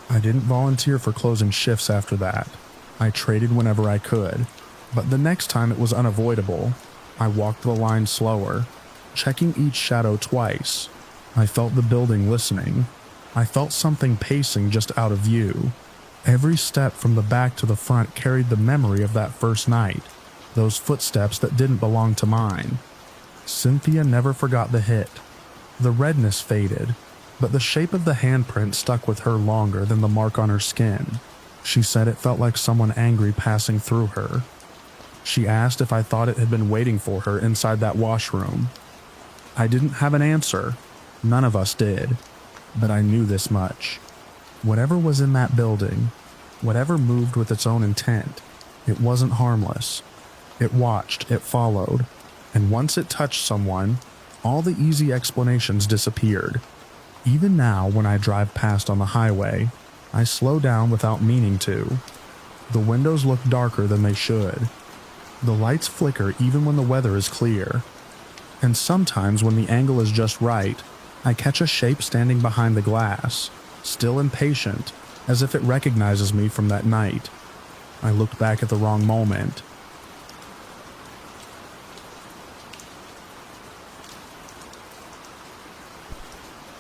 I didn't volunteer for closing shifts after that. I traded whenever I could, but the next time it was unavoidable. I walked the line slower, checking each shadow twice. I felt the building listening. I felt something pacing just out of view. Every step from the back to the front carried the memory of that first night, those footsteps that didn't belong to mine. Cynthia never forgot the hit. The redness faded, but the shape of the handprint stuck with her longer than the mark on her skin. She said it felt like someone angry passing through her. She asked if I thought it had been waiting for her inside that washroom. I didn't have an answer. None of us did. But I knew this much. Whatever was in that building, whatever moved with its own intent, it wasn't harmless. It watched, it followed, and once it touched someone, all the easy explanations disappeared. Even now, when I drive past on the highway, I slow down without meaning to. The windows look darker than they should. The lights flicker even when the weather is clear. And sometimes when the angle is just right, I catch a shape standing behind the glass, still impatient, as if it recognizes me from that night. I looked back at the wrong moment.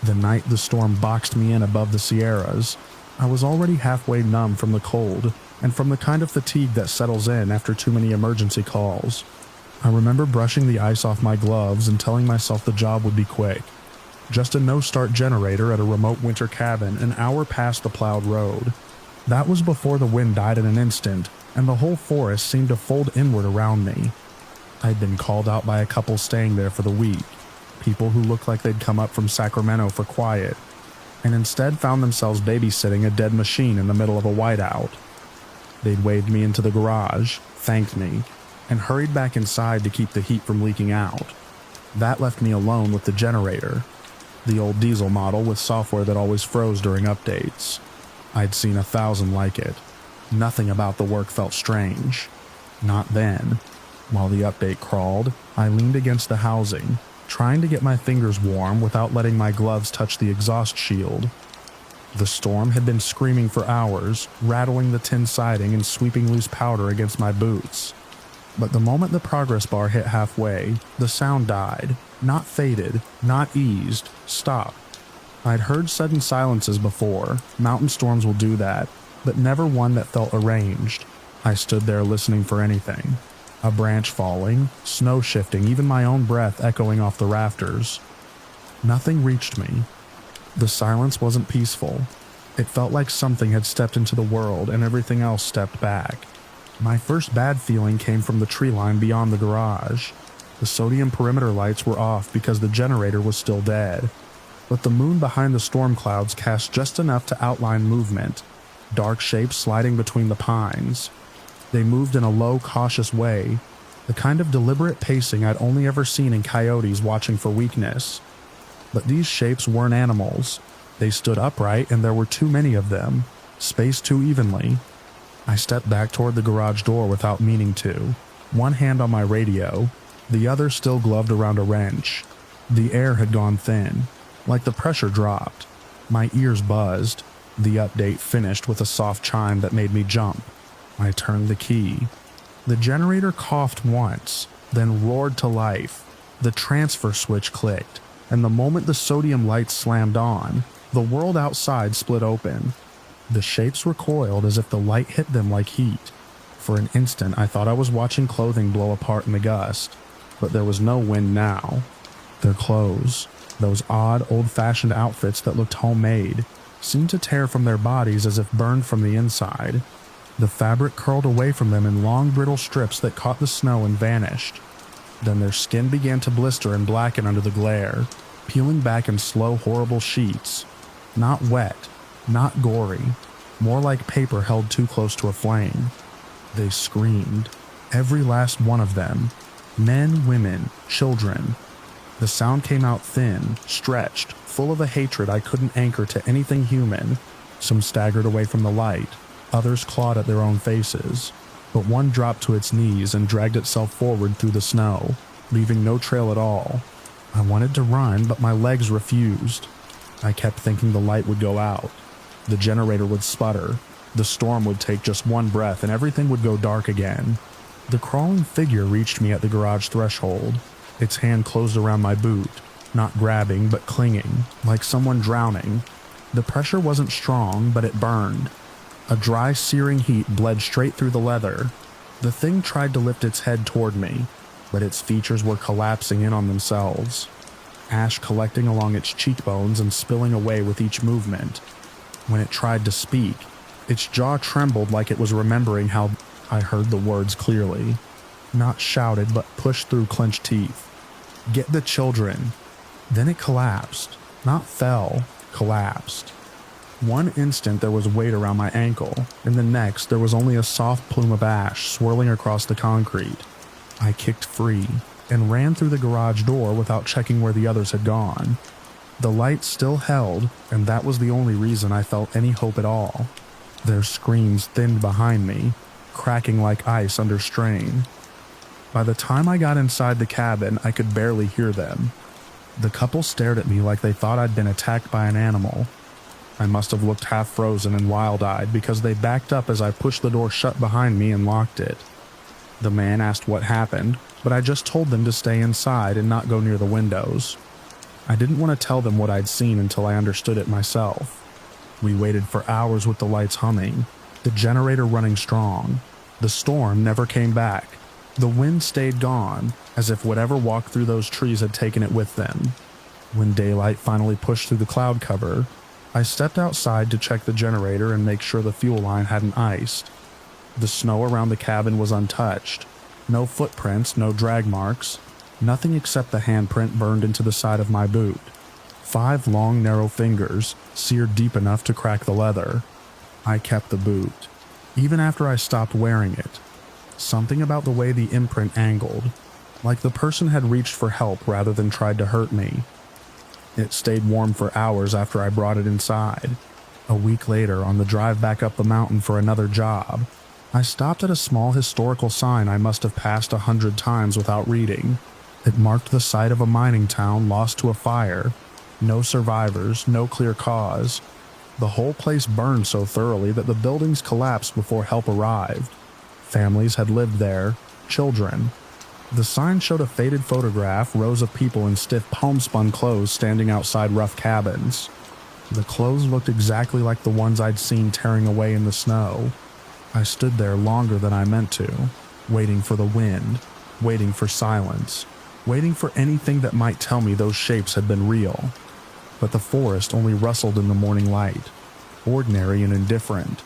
The night the storm boxed me in above the Sierras, I was already halfway numb from the cold and from the kind of fatigue that settles in after too many emergency calls. I remember brushing the ice off my gloves and telling myself the job would be quick. Just a no-start generator at a remote winter cabin an hour past the plowed road. That was before the wind died in an instant, and the whole forest seemed to fold inward around me. I'd been called out by a couple staying there for the week, people who looked like they'd come up from Sacramento for quiet, and instead found themselves babysitting a dead machine in the middle of a whiteout. They'd waved me into the garage, thanked me, and hurried back inside to keep the heat from leaking out. That left me alone with the generator, the old diesel model with software that always froze during updates. I'd seen 1,000 like it. Nothing about the work felt strange. Not then. While the update crawled, I leaned against the housing, trying to get my fingers warm without letting my gloves touch the exhaust shield. The storm had been screaming for hours, rattling the tin siding and sweeping loose powder against my boots. But the moment the progress bar hit halfway, the sound died. Not faded, not eased, stopped. I'd heard sudden silences before, mountain storms will do that, but never one that felt arranged. I stood there listening for anything. A branch falling, snow shifting, even my own breath echoing off the rafters. Nothing reached me. The silence wasn't peaceful. It felt like something had stepped into the world and everything else stepped back. My first bad feeling came from the tree line beyond the garage. The sodium perimeter lights were off because the generator was still dead, but the moon behind the storm clouds cast just enough to outline movement, dark shapes sliding between the pines. They moved in a low, cautious way, the kind of deliberate pacing I'd only ever seen in coyotes watching for weakness. But these shapes weren't animals. They stood upright and there were too many of them, spaced too evenly. I stepped back toward the garage door without meaning to, one hand on my radio, the other still gloved around a wrench. The air had gone thin, like the pressure dropped. My ears buzzed. The update finished with a soft chime that made me jump. I turned the key. The generator coughed once, then roared to life. The transfer switch clicked, and the moment the sodium lights slammed on, the world outside split open. The shapes recoiled as if the light hit them like heat. For an instant, I thought I was watching clothing blow apart in the gust. But there was no wind now. Their clothes, those odd, old-fashioned outfits that looked homemade, seemed to tear from their bodies as if burned from the inside. The fabric curled away from them in long, brittle strips that caught the snow and vanished. Then their skin began to blister and blacken under the glare, peeling back in slow, horrible sheets. Not wet, not gory, more like paper held too close to a flame. They screamed, every last one of them. Men, women, children. The sound came out thin, stretched, full of a hatred I couldn't anchor to anything human. Some staggered away from the light, others clawed at their own faces, but one dropped to its knees and dragged itself forward through the snow, leaving no trail at all. I wanted to run, but my legs refused. I kept thinking the light would go out. The generator would sputter. The storm would take just one breath and everything would go dark again. The crawling figure reached me at the garage threshold. Its hand closed around my boot, not grabbing but clinging, like someone drowning. The pressure wasn't strong, but it burned. A dry, searing heat bled straight through the leather. The thing tried to lift its head toward me, but its features were collapsing in on themselves, ash collecting along its cheekbones and spilling away with each movement. When it tried to speak, its jaw trembled like it was remembering how I heard the words clearly, not shouted but pushed through clenched teeth. Get the children. Then it collapsed. Not fell, collapsed. One instant there was weight around my ankle, and the next there was only a soft plume of ash swirling across the concrete. I kicked free and ran through the garage door without checking where the others had gone. The light still held, and that was the only reason I felt any hope at all. Their screams thinned behind me, cracking like ice under strain. By the time I got inside the cabin, I could barely hear them. The couple stared at me like they thought I'd been attacked by an animal. I must have looked half frozen and wild-eyed because they backed up as I pushed the door shut behind me and locked it. The man asked what happened, but I just told them to stay inside and not go near the windows. I didn't want to tell them what I'd seen until I understood it myself. We waited for hours with the lights humming, the generator running strong. The storm never came back. The wind stayed gone, as if whatever walked through those trees had taken it with them. When daylight finally pushed through the cloud cover, I stepped outside to check the generator and make sure the fuel line hadn't iced. The snow around the cabin was untouched. No footprints, no drag marks, nothing except the handprint burned into the side of my boot. 5 long, narrow fingers, seared deep enough to crack the leather. I kept the boot, even after I stopped wearing it. Something about the way the imprint angled, like the person had reached for help rather than tried to hurt me. It stayed warm for hours after I brought it inside. A week later, on the drive back up the mountain for another job, I stopped at a small historical sign I must have passed 100 times without reading. It marked the site of a mining town lost to a fire. No survivors, no clear cause. The whole place burned so thoroughly that the buildings collapsed before help arrived. Families had lived there, children. The sign showed a faded photograph, rows of people in stiff homespun clothes standing outside rough cabins. The clothes looked exactly like the ones I'd seen tearing away in the snow. I stood there longer than I meant to, waiting for the wind, waiting for silence, waiting for anything that might tell me those shapes had been real. But the forest only rustled in the morning light, ordinary and indifferent.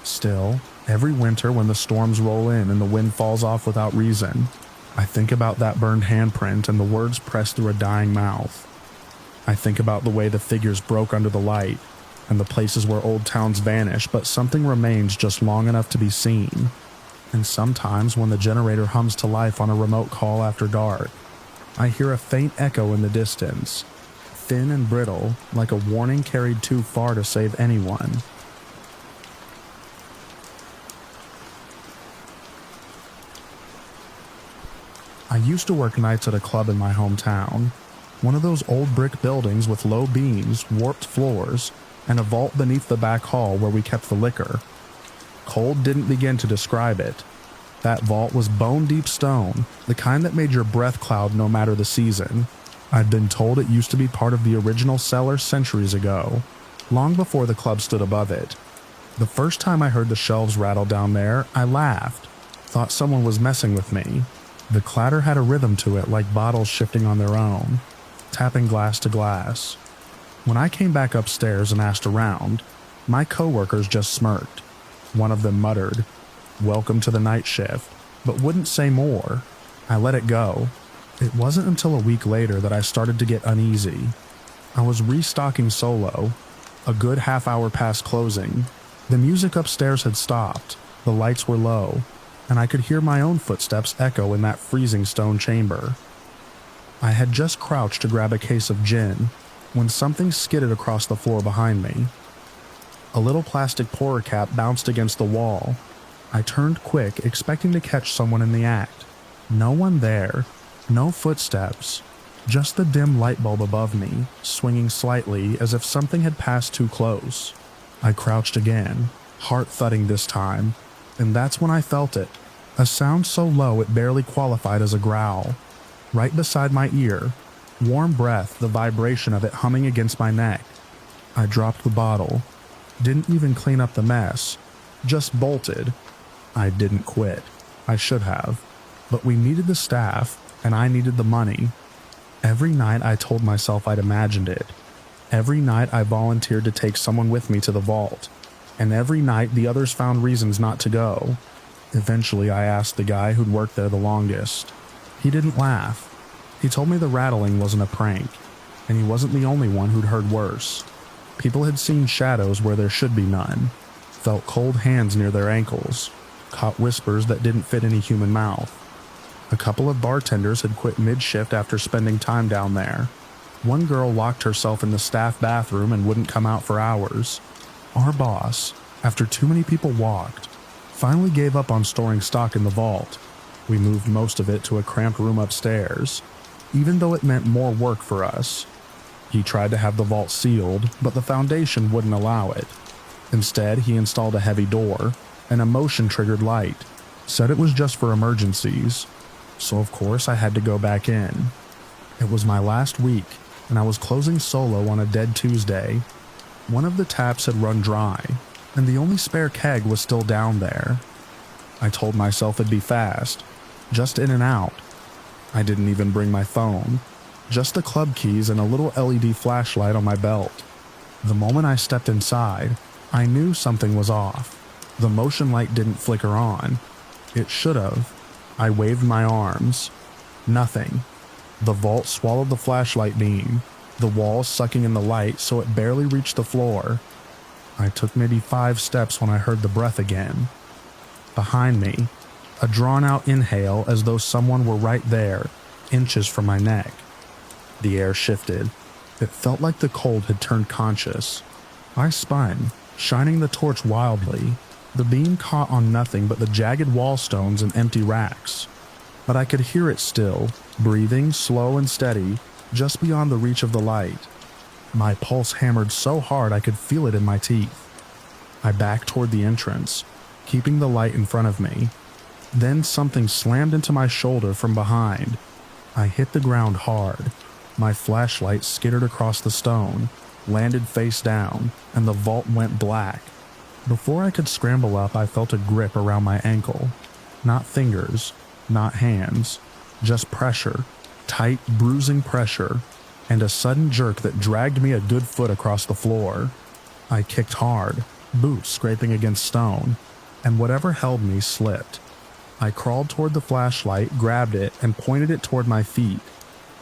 Still, every winter when the storms roll in and the wind falls off without reason, I think about that burned handprint and the words pressed through a dying mouth. I think about the way the figures broke under the light, and the places where old towns vanish but something remains just long enough to be seen. And sometimes when the generator hums to life on a remote call after dark, I hear a faint echo in the distance, thin and brittle, like a warning carried too far to save anyone. I used to work nights at a club in my hometown, one of those old brick buildings with low beams, warped floors, and a vault beneath the back hall where we kept the liquor. Cold didn't begin to describe it. That vault was bone-deep stone, the kind that made your breath cloud no matter the season. I'd been told it used to be part of the original cellar centuries ago, long before the club stood above it. The first time I heard the shelves rattle down there, I laughed, thought someone was messing with me. The clatter had a rhythm to it like bottles shifting on their own, tapping glass to glass. When I came back upstairs and asked around, my coworkers just smirked. One of them muttered, "Welcome to the night shift," but wouldn't say more. I let it go. It wasn't until a week later that I started to get uneasy. I was restocking solo, a good half hour past closing. The music upstairs had stopped, the lights were low, and I could hear my own footsteps echo in that freezing stone chamber. I had just crouched to grab a case of gin when something skidded across the floor behind me. A little plastic pourer cap bounced against the wall. I turned quick, expecting to catch someone in the act. No one there, no footsteps, just the dim light bulb above me, swinging slightly as if something had passed too close. I crouched again, heart thudding this time, and that's when I felt it, a sound so low it barely qualified as a growl. Right beside my ear, warm breath, the vibration of it humming against my neck. I dropped the bottle, didn't even clean up the mess, just bolted. I didn't quit. I should have. But we needed the staff, and I needed the money. Every night I told myself I'd imagined it. Every night I volunteered to take someone with me to the vault. And every night the others found reasons not to go. Eventually I asked the guy who'd worked there the longest. He didn't laugh. He told me the rattling wasn't a prank, and he wasn't the only one who'd heard worse. People had seen shadows where there should be none, felt cold hands near their ankles, caught whispers that didn't fit any human mouth. A couple of bartenders had quit mid-shift after spending time down there. One girl locked herself in the staff bathroom and wouldn't come out for hours. Our boss, after too many people walked, finally gave up on storing stock in the vault. We moved most of it to a cramped room upstairs, even though it meant more work for us. He tried to have the vault sealed, but the foundation wouldn't allow it. Instead, he installed a heavy door and a motion-triggered light, said it was just for emergencies. So of course I had to go back in. It was my last week, and I was closing solo on a dead Tuesday. One of the taps had run dry, and the only spare keg was still down there. I told myself it'd be fast, just in and out. I didn't even bring my phone, just the club keys and a little LED flashlight on my belt. The moment I stepped inside, I knew something was off. The motion light didn't flicker on. It should have. I waved my arms. Nothing. The vault swallowed the flashlight beam, the walls sucking in the light so it barely reached the floor. I took maybe 5 steps when I heard the breath again. Behind me, a drawn-out inhale as though someone were right there, inches from my neck. The air shifted. It felt like the cold had turned conscious. I spun, shining the torch wildly. The beam caught on nothing but the jagged wall stones and empty racks. But I could hear it still, breathing slow and steady, just beyond the reach of the light. My pulse hammered so hard I could feel it in my teeth. I backed toward the entrance, keeping the light in front of me. Then something slammed into my shoulder from behind. I hit the ground hard. My flashlight skittered across the stone, landed face down, and the vault went black. Before I could scramble up, I felt a grip around my ankle. Not fingers, not hands, just pressure, tight, bruising pressure, and a sudden jerk that dragged me a good foot across the floor. I kicked hard, boots scraping against stone, and whatever held me slipped. I crawled toward the flashlight, grabbed it, and pointed it toward my feet.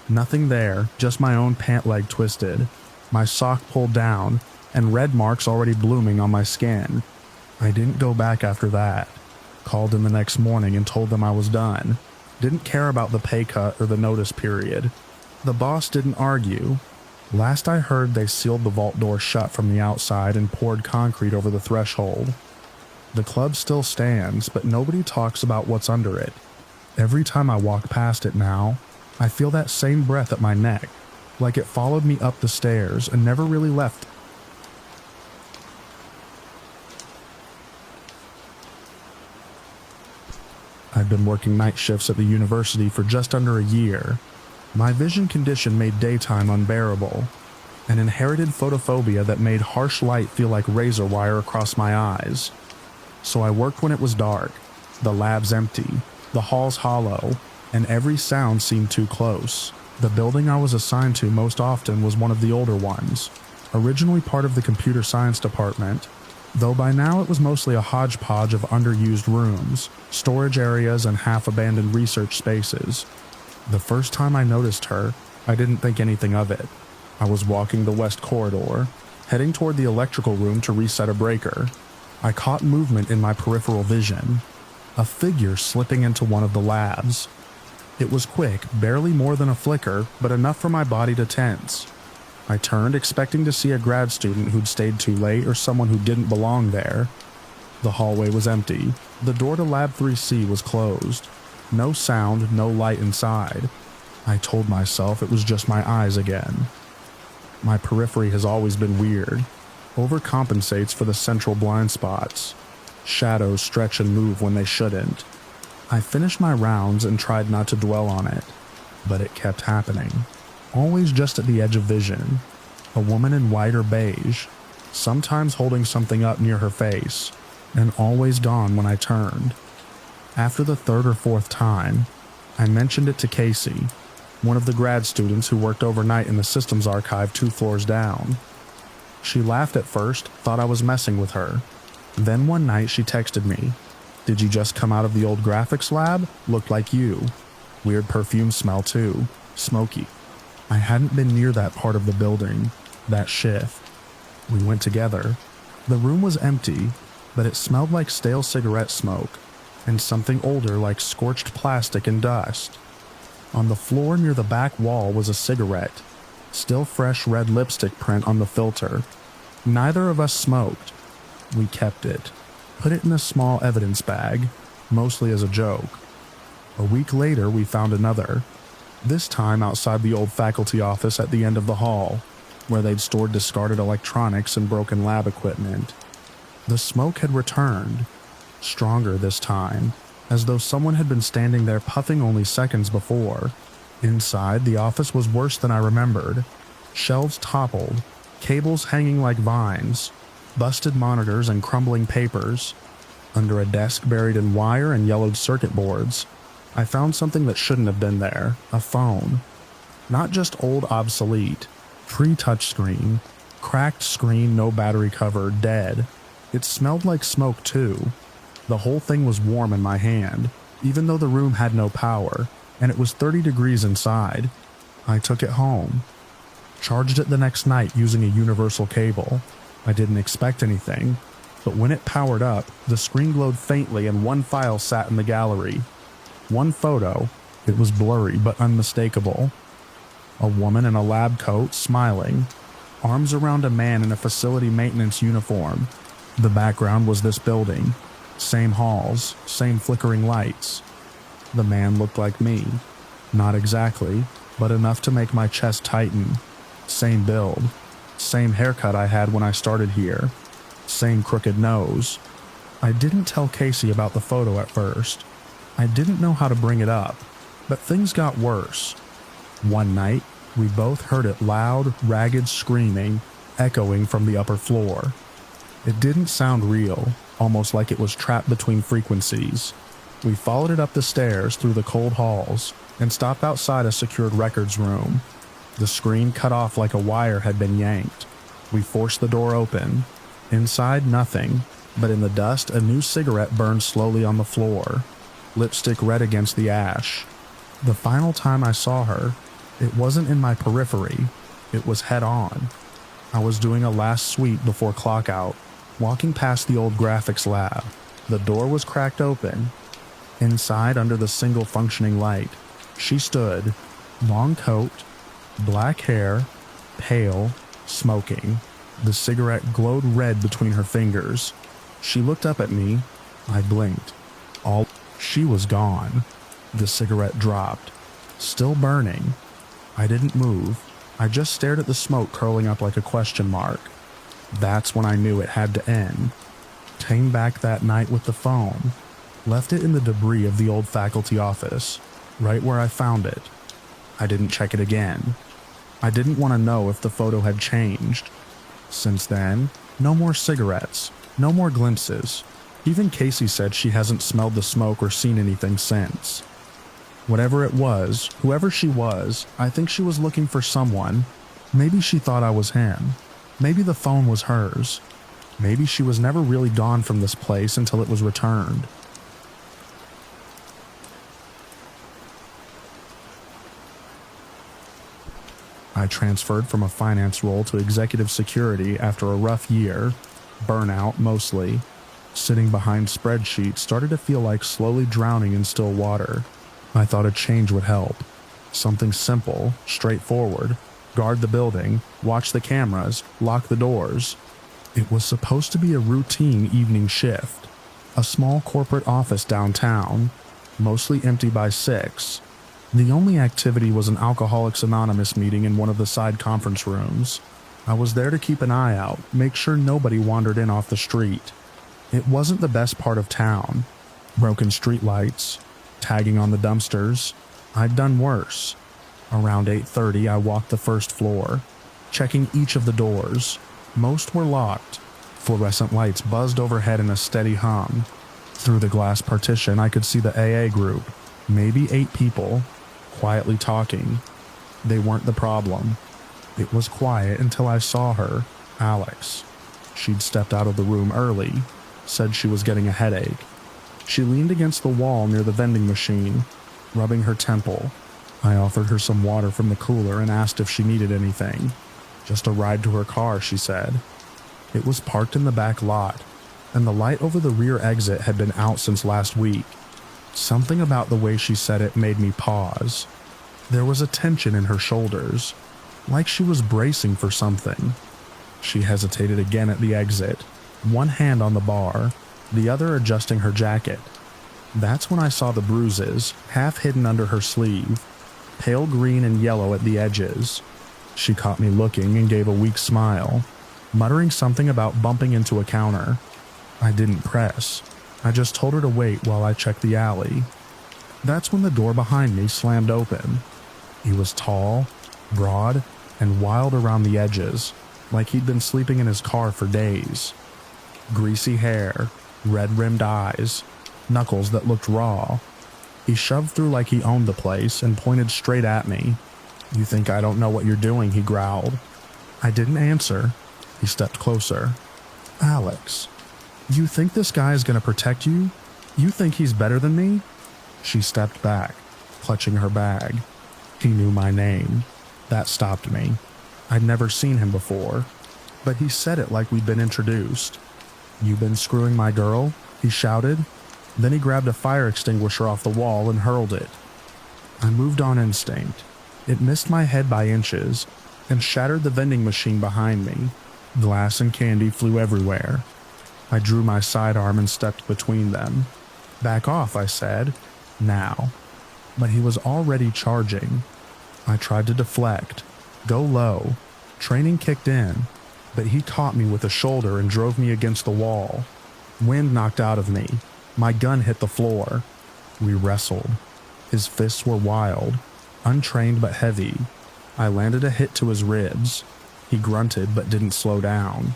Nothing there, just my own pant leg twisted, my sock pulled down, and red marks already blooming on my skin. I didn't go back after that. Called in the next morning and told them I was done. Didn't care about the pay cut or the notice period. The boss didn't argue. Last I heard, they sealed the vault door shut from the outside and poured concrete over the threshold. The club still stands, but nobody talks about what's under it. Every time I walk past it now, I feel that same breath at my neck, like it followed me up the stairs and never really left. I'd been working night shifts at the university for just under a year. My vision condition made daytime unbearable, an inherited photophobia that made harsh light feel like razor wire across my eyes. So I worked when it was dark, the lab's empty, the halls hollow, and every sound seemed too close. The building I was assigned to most often was one of the older ones, originally part of the computer science department, though by now it was mostly a hodgepodge of underused rooms, storage areas, and half-abandoned research spaces. The first time I noticed her, I didn't think anything of it. I was walking the west corridor, heading toward the electrical room to reset a breaker. I caught movement in my peripheral vision, a figure slipping into one of the labs. It was quick, barely more than a flicker, but enough for my body to tense. I turned, expecting to see a grad student who'd stayed too late or someone who didn't belong there. The hallway was empty. The door to Lab 3C was closed. No sound, no light inside. I told myself it was just my eyes again. My periphery has always been weird. Overcompensates for the central blind spots. Shadows stretch and move when they shouldn't. I finished my rounds and tried not to dwell on it, but it kept happening. Always just at the edge of vision. A woman in white or beige, sometimes holding something up near her face, and always gone when I turned. After the 3rd or 4th time, I mentioned it to Casey, one of the grad students who worked overnight in the systems archive 2 floors down. She laughed at first, thought I was messing with her. Then one night she texted me, "Did you just come out of the old graphics lab? Looked like you. Weird perfume smell too." smoky. I hadn't been near that part of the building, that shift. We went together. The room was empty, but it smelled like stale cigarette smoke and something older like scorched plastic and dust. On the floor near the back wall was a cigarette, still fresh red lipstick print on the filter. Neither of us smoked. We kept it, put it in a small evidence bag, mostly as a joke. A week later, we found another, this time outside the old faculty office at the end of the hall, where they'd stored discarded electronics and broken lab equipment. The smoke had returned, stronger this time, as though someone had been standing there puffing only seconds before. Inside, the office was worse than I remembered. Shelves toppled, cables hanging like vines, busted monitors and crumbling papers. Under a desk buried in wire and yellowed circuit boards, I found something that shouldn't have been there, a phone. Not just old obsolete, pre-touchscreen, cracked screen, no battery cover, dead. It smelled like smoke too. The whole thing was warm in my hand, even though the room had no power, and it was 30 degrees inside. I took it home. Charged it the next night using a universal cable. I didn't expect anything, but when it powered up, the screen glowed faintly and one file sat in the gallery. One photo. It was blurry but unmistakable. A woman in a lab coat, smiling, arms around a man in a facility maintenance uniform. The background was this building. Same halls, same flickering lights. The man looked like me. Not exactly, but enough to make my chest tighten. Same build. Same haircut I had when I started here. Same crooked nose. I didn't tell Casey about the photo at first. I didn't know how to bring it up, but things got worse. One night, we both heard it loud, ragged screaming, echoing from the upper floor. It didn't sound real, almost like it was trapped between frequencies. We followed it up the stairs through the cold halls and stopped outside a secured records room. The screen cut off like a wire had been yanked. We forced the door open. Inside, nothing, but in the dust, a new cigarette burned slowly on the floor, lipstick red against the ash. The final time I saw her, it wasn't in my periphery, it was head on. I was doing a last sweep before clock out, walking past the old graphics lab. The door was cracked open. Inside, under the single functioning light, she stood, long coat, black hair, pale, smoking. The cigarette glowed red between her fingers. She looked up at me. I blinked. She was gone. The cigarette dropped, still burning. I didn't move. I just stared at the smoke curling up like a question mark. That's when I knew it had to end. Came back that night with the phone. Left it in the debris of the old faculty office, right where I found it. I didn't check it again. I didn't want to know if the photo had changed. Since then, no more cigarettes, no more glimpses. Even Casey said she hasn't smelled the smoke or seen anything since. Whatever it was, whoever she was, I think she was looking for someone. Maybe she thought I was him. Maybe the phone was hers. Maybe she was never really gone from this place until it was returned. I transferred from a finance role to executive security after a rough year, burnout mostly. Sitting behind spreadsheets started to feel like slowly drowning in still water. I thought a change would help. Something simple, straightforward. Guard the building, watch the cameras, lock the doors. It was supposed to be a routine evening shift. A small corporate office downtown, mostly empty by 6. The only activity was an Alcoholics Anonymous meeting in one of the side conference rooms. I was there to keep an eye out, make sure nobody wandered in off the street. It wasn't the best part of town. Broken streetlights, tagging on the dumpsters. I'd done worse. Around 8:30, I walked the first floor, checking each of the doors. Most were locked. Fluorescent lights buzzed overhead in a steady hum. Through the glass partition, I could see the AA group, maybe 8 people, quietly talking. They weren't the problem. It was quiet until I saw her, Alex. She'd stepped out of the room early, said she was getting a headache. She leaned against the wall near the vending machine, rubbing her temple. I offered her some water from the cooler and asked if she needed anything. Just a ride to her car, she said. It was parked in the back lot, and the light over the rear exit had been out since last week. Something about the way she said it made me pause. There was a tension in her shoulders, like she was bracing for something. She hesitated again at the exit, one hand on the bar, the other adjusting her jacket. That's when I saw the bruises, half hidden under her sleeve, pale green and yellow at the edges. She caught me looking and gave a weak smile, muttering something about bumping into a counter. I didn't press. I just told her to wait while I checked the alley. That's when the door behind me slammed open. He was tall, broad, and wild around the edges, like he'd been sleeping in his car for days. Greasy hair, red-rimmed eyes, knuckles that looked raw. He shoved through like he owned the place and pointed straight at me. "You think I don't know what you're doing?" he growled. I didn't answer. He stepped closer. "Alex, you think this guy is going to protect you? You think he's better than me?" She stepped back, clutching her bag. He knew my name. That stopped me. I'd never seen him before, but he said it like we'd been introduced. "You been screwing my girl?" he shouted. Then he grabbed a fire extinguisher off the wall and hurled it. I moved on instinct. It missed my head by inches and shattered the vending machine behind me. Glass and candy flew everywhere. I drew my sidearm and stepped between them. "Back off," I said. "Now." But he was already charging. I tried to deflect, go low. Training kicked in, but he caught me with a shoulder and drove me against the wall. Wind knocked out of me. My gun hit the floor. We wrestled. His fists were wild, untrained but heavy. I landed a hit to his ribs. He grunted but didn't slow down.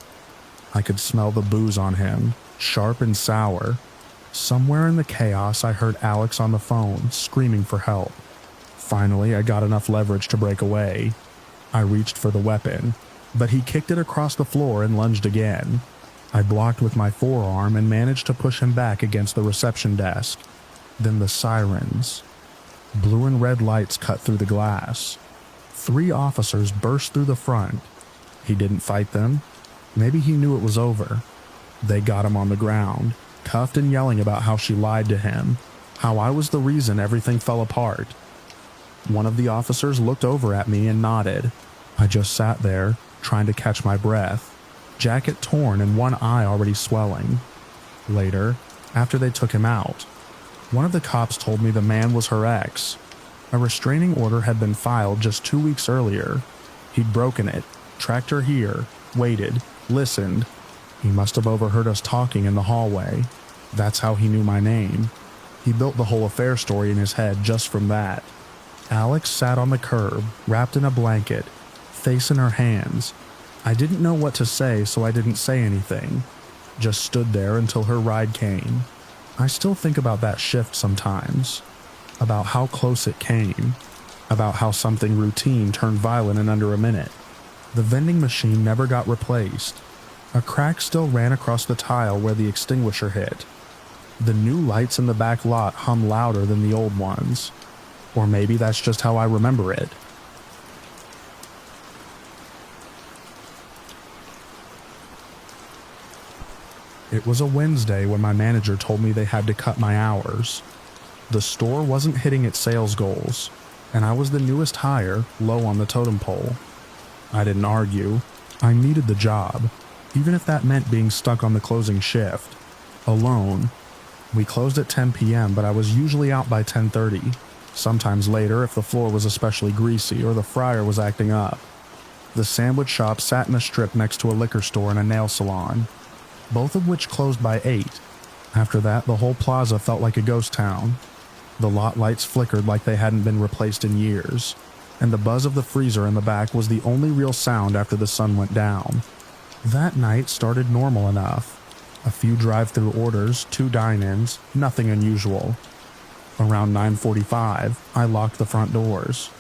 I could smell the booze on him, sharp and sour. Somewhere in the chaos I heard Alex on the phone, screaming for help. Finally, I got enough leverage to break away. I reached for the weapon, but he kicked it across the floor and lunged again. I blocked with my forearm and managed to push him back against the reception desk. Then the sirens. Blue and red lights cut through the glass. 3 officers burst through the front. He didn't fight them. Maybe he knew it was over. They got him on the ground, cuffed and yelling about how she lied to him, how I was the reason everything fell apart. One of the officers looked over at me and nodded. I just sat there, trying to catch my breath, jacket torn and one eye already swelling. Later, after they took him out, one of the cops told me the man was her ex. A restraining order had been filed just 2 weeks earlier. He'd broken it, tracked her here, waited, listened. He must have overheard us talking in the hallway. That's how he knew my name. He built the whole affair story in his head just from that. Alex sat on the curb, wrapped in a blanket, face in her hands. I didn't know what to say, so I didn't say anything. Just stood there until her ride came. I still think about that shift sometimes. About how close it came. About how something routine turned violent in under a minute. The vending machine never got replaced. A crack still ran across the tile where the extinguisher hit. The new lights in the back lot hum louder than the old ones. Or maybe that's just how I remember it. It was a Wednesday when my manager told me they had to cut my hours. The store wasn't hitting its sales goals, and I was the newest hire, low on the totem pole. I didn't argue. I needed the job, even if that meant being stuck on the closing shift, alone. We closed at 10 p.m., but I was usually out by 10:30, sometimes later if the floor was especially greasy or the fryer was acting up. The sandwich shop sat in a strip next to a liquor store and a nail salon, both of which closed by 8. After that, the whole plaza felt like a ghost town. The lot lights flickered like they hadn't been replaced in years, and the buzz of the freezer in the back was the only real sound after the sun went down. That night started normal enough. A few drive-through orders, 2 dine-ins, nothing unusual. Around 9:45, I locked the front doors.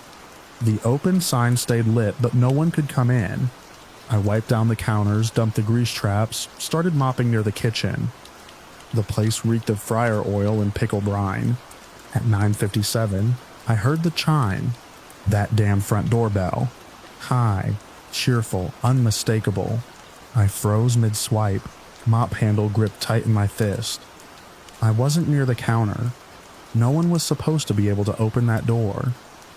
The open sign stayed lit, but no one could come in. I wiped down the counters, dumped the grease traps, started mopping near the kitchen. The place reeked of fryer oil and pickle brine. At 9:57, I heard the chime. That damn front doorbell. High, cheerful, unmistakable. I froze mid-swipe, mop handle gripped tight in my fist. I wasn't near the counter. No one was supposed to be able to open that door.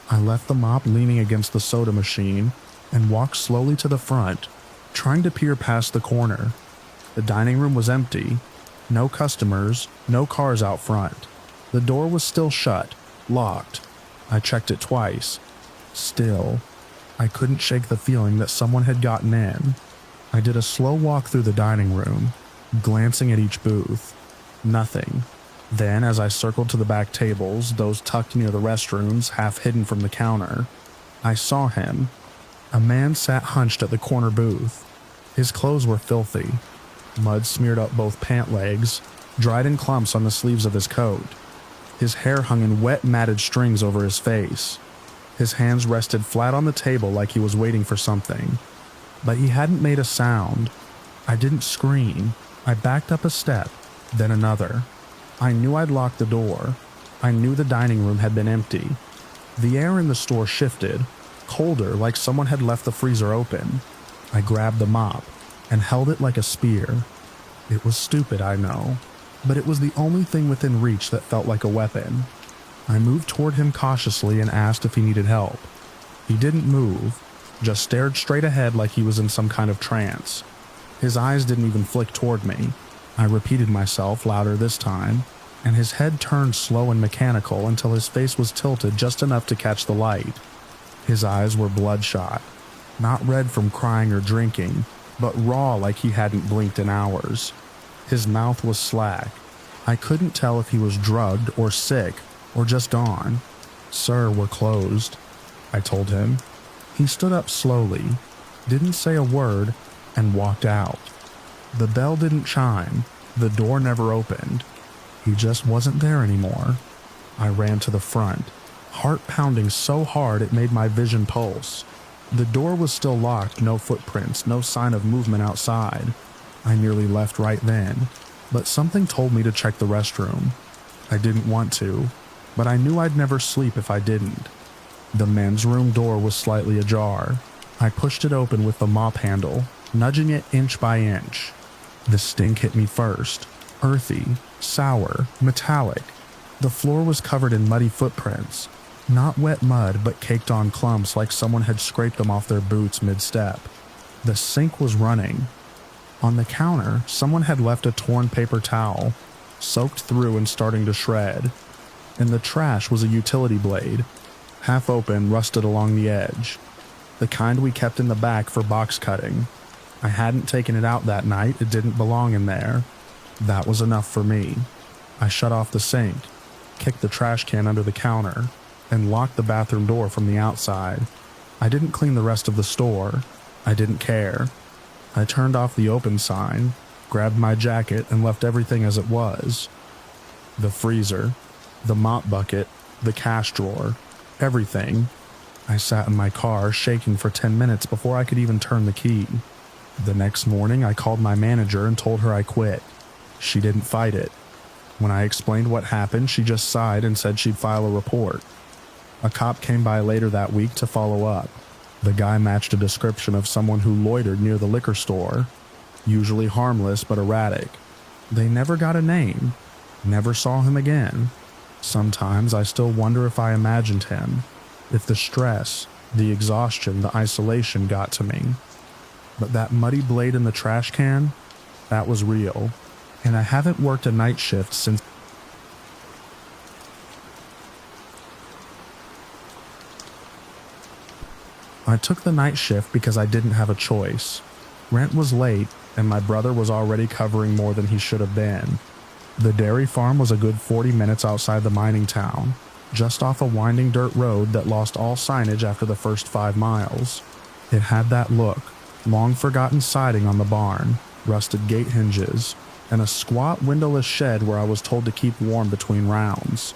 I left the mop leaning against the soda machine and walked slowly to the front, trying to peer past the corner. The dining room was empty. No customers, no cars out front. The door was still shut, locked. I checked it twice. Still, I couldn't shake the feeling that someone had gotten in. I did a slow walk through the dining room, glancing at each booth. Nothing. Then, as I circled to the back tables, those tucked near the restrooms, half hidden from the counter, I saw him. A man sat hunched at the corner booth. His clothes were filthy. Mud smeared up both pant legs, dried in clumps on the sleeves of his coat. His hair hung in wet, matted strings over his face. His hands rested flat on the table like he was waiting for something. But he hadn't made a sound. I didn't scream. I backed up a step, then another. I knew I'd locked the door. I knew the dining room had been empty. The air in the store shifted, colder, like someone had left the freezer open. I grabbed the mop and held it like a spear. It was stupid, I know, but it was the only thing within reach that felt like a weapon. I moved toward him cautiously and asked if he needed help. He didn't move, just stared straight ahead like he was in some kind of trance. His eyes didn't even flick toward me. I repeated myself louder this time, and his head turned slow and mechanical until his face was tilted just enough to catch the light. His eyes were bloodshot, not red from crying or drinking, but raw like he hadn't blinked in hours. His mouth was slack. I couldn't tell if he was drugged or sick or just gone. "Sir, we're closed," I told him. He stood up slowly, didn't say a word, and walked out. The bell didn't chime. The door never opened. He just wasn't there anymore. I ran to the front, heart pounding so hard it made my vision pulse. The door was still locked, no footprints, no sign of movement outside. I nearly left right then, but something told me to check the restroom. I didn't want to, but I knew I'd never sleep if I didn't. The men's room door was slightly ajar. I pushed it open with the mop handle, nudging it inch by inch. The stink hit me first, earthy, sour, metallic. The floor was covered in muddy footprints, not wet mud but caked on clumps like someone had scraped them off their boots mid-step. The sink was running. On the counter, someone had left a torn paper towel, soaked through and starting to shred. In the trash was a utility blade, half open, rusted along the edge. The kind we kept in the back for box cutting. I hadn't taken it out that night, it didn't belong in there. That was enough for me. I shut off the sink, kicked the trash can under the counter, and locked the bathroom door from the outside. I didn't clean the rest of the store. I didn't care. I turned off the open sign, grabbed my jacket, and left everything as it was. The freezer, the mop bucket, the cash drawer, everything. I sat in my car, shaking for 10 minutes before I could even turn the key. The next morning, I called my manager and told her I quit. She didn't fight it. When I explained what happened, she just sighed and said she'd file a report. A cop came by later that week to follow up. The guy matched a description of someone who loitered near the liquor store, usually harmless but erratic. They never got a name, never saw him again. Sometimes I still wonder if I imagined him, if the stress, the exhaustion, the isolation got to me. But that muddy blade in the trash can, that was real, and I haven't worked a night shift since. I took the night shift because I didn't have a choice. Rent was late, and my brother was already covering more than he should have been. The dairy farm was a good 40 minutes outside the mining town, just off a winding dirt road that lost all signage after the first 5 miles. It had that look, long-forgotten siding on the barn, rusted gate hinges, and a squat windowless shed where I was told to keep warm between rounds.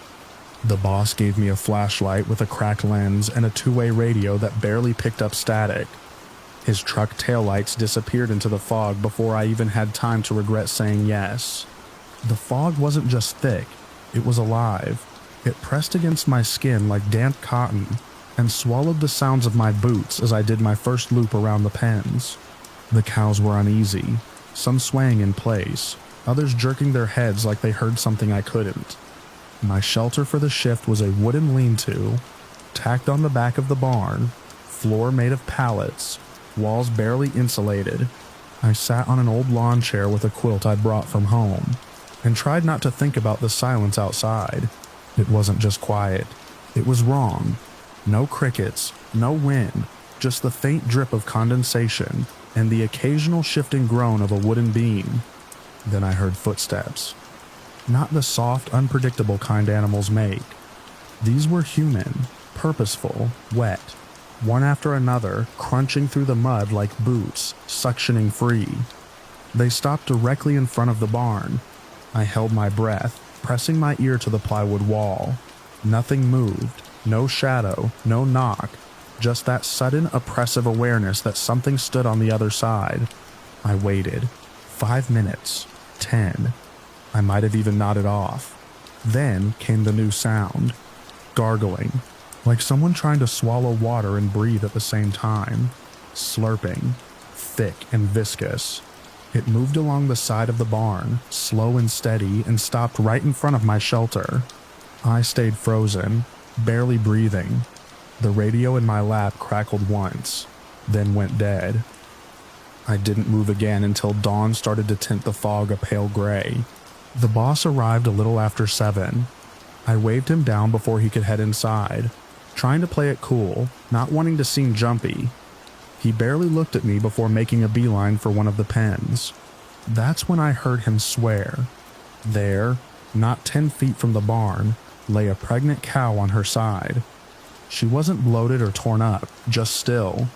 The boss gave me a flashlight with a cracked lens and a 2-way radio that barely picked up static. His truck taillights disappeared into the fog before I even had time to regret saying yes. The fog wasn't just thick, it was alive. It pressed against my skin like damp cotton and swallowed the sounds of my boots as I did my first loop around the pens. The cows were uneasy, some swaying in place, others jerking their heads like they heard something I couldn't. My shelter for the shift was a wooden lean-to, tacked on the back of the barn, floor made of pallets, walls barely insulated. I sat on an old lawn chair with a quilt I'd brought from home, and tried not to think about the silence outside. It wasn't just quiet. It was wrong. No crickets, no wind, just the faint drip of condensation and the occasional shifting groan of a wooden beam. Then I heard footsteps. Not the soft, unpredictable kind animals make. These were human, purposeful, wet, one after another, crunching through the mud like boots, suctioning free. They stopped directly in front of the barn. I held my breath, pressing my ear to the plywood wall. Nothing moved, no shadow, no knock, just that sudden, oppressive awareness that something stood on the other side. I waited. 5 minutes. 10. I might have even nodded off. Then came the new sound. Gargling, like someone trying to swallow water and breathe at the same time. Slurping, thick and viscous. It moved along the side of the barn, slow and steady, and stopped right in front of my shelter. I stayed frozen, barely breathing. The radio in my lap crackled once, then went dead. I didn't move again until dawn started to tint the fog a pale gray. The boss arrived a little after 7. I waved him down before he could head inside, trying to play it cool, not wanting to seem jumpy. He barely looked at me before making a beeline for one of the pens. That's when I heard him swear. There, not 10 feet from the barn, lay a pregnant cow on her side. She wasn't bloated or torn up, just still.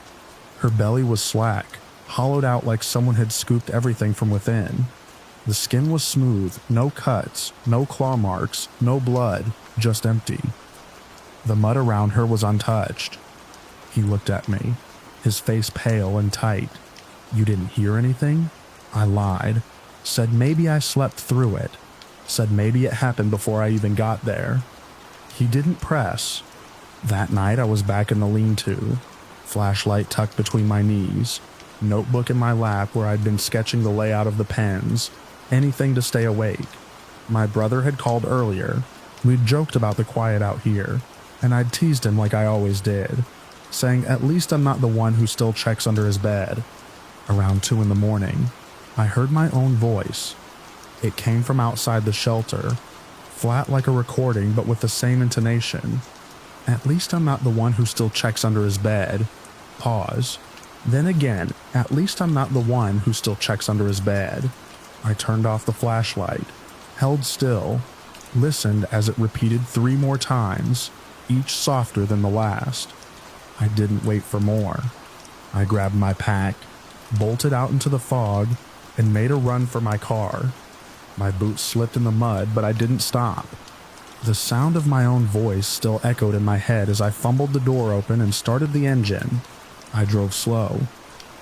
Her belly was slack, hollowed out like someone had scooped everything from within. The skin was smooth, no cuts, no claw marks, no blood, just empty. The mud around her was untouched. He looked at me, his face pale and tight. "You didn't hear anything?" I lied. Said maybe I slept through it. Said maybe it happened before I even got there. He didn't press. That night I was back in the lean-to, flashlight tucked between my knees, notebook in my lap where I'd been sketching the layout of the pens, anything to stay awake. My brother had called earlier. We'd joked about the quiet out here, and I'd teased him like I always did, saying at least I'm not the one who still checks under his bed. Around 2 in the morning, I heard my own voice. It came from outside the shelter, flat like a recording but with the same intonation. At least I'm not the one who still checks under his bed. Pause. Then again, at least I'm not the one who still checks under his bed. I turned off the flashlight, held still, listened as it repeated 3 more times, each softer than the last. I didn't wait for more. I grabbed my pack, bolted out into the fog, and made a run for my car. My boots slipped in the mud, but I didn't stop. The sound of my own voice still echoed in my head as I fumbled the door open and started the engine. I drove slow.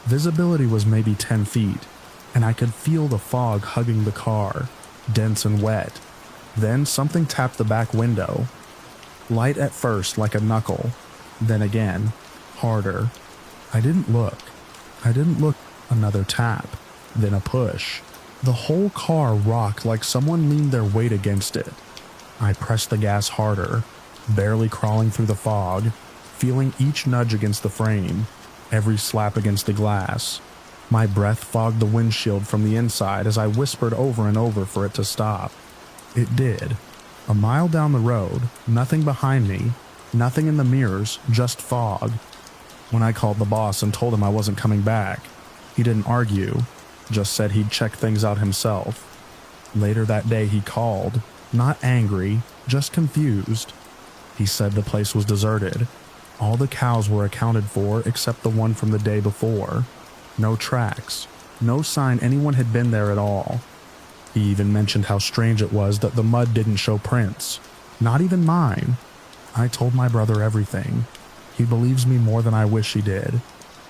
Visibility was maybe 10 feet, and I could feel the fog hugging the car, dense and wet. Then something tapped the back window. Light at first like a knuckle, then again, harder. I didn't look. Another tap, then a push. The whole car rocked like someone leaned their weight against it. I pressed the gas harder, barely crawling through the fog, feeling each nudge against the frame, every slap against the glass. My breath fogged the windshield from the inside as I whispered over and over for it to stop. It did. A mile down the road, nothing behind me, nothing in the mirrors, just fog. When I called the boss and told him I wasn't coming back, he didn't argue, just said he'd check things out himself. Later that day he called, not angry, just confused. He said the place was deserted. All the cows were accounted for except the one from the day before. No tracks, no sign anyone had been there at all. He even mentioned how strange it was that the mud didn't show prints, not even mine. I told my brother everything. He believes me more than I wish he did,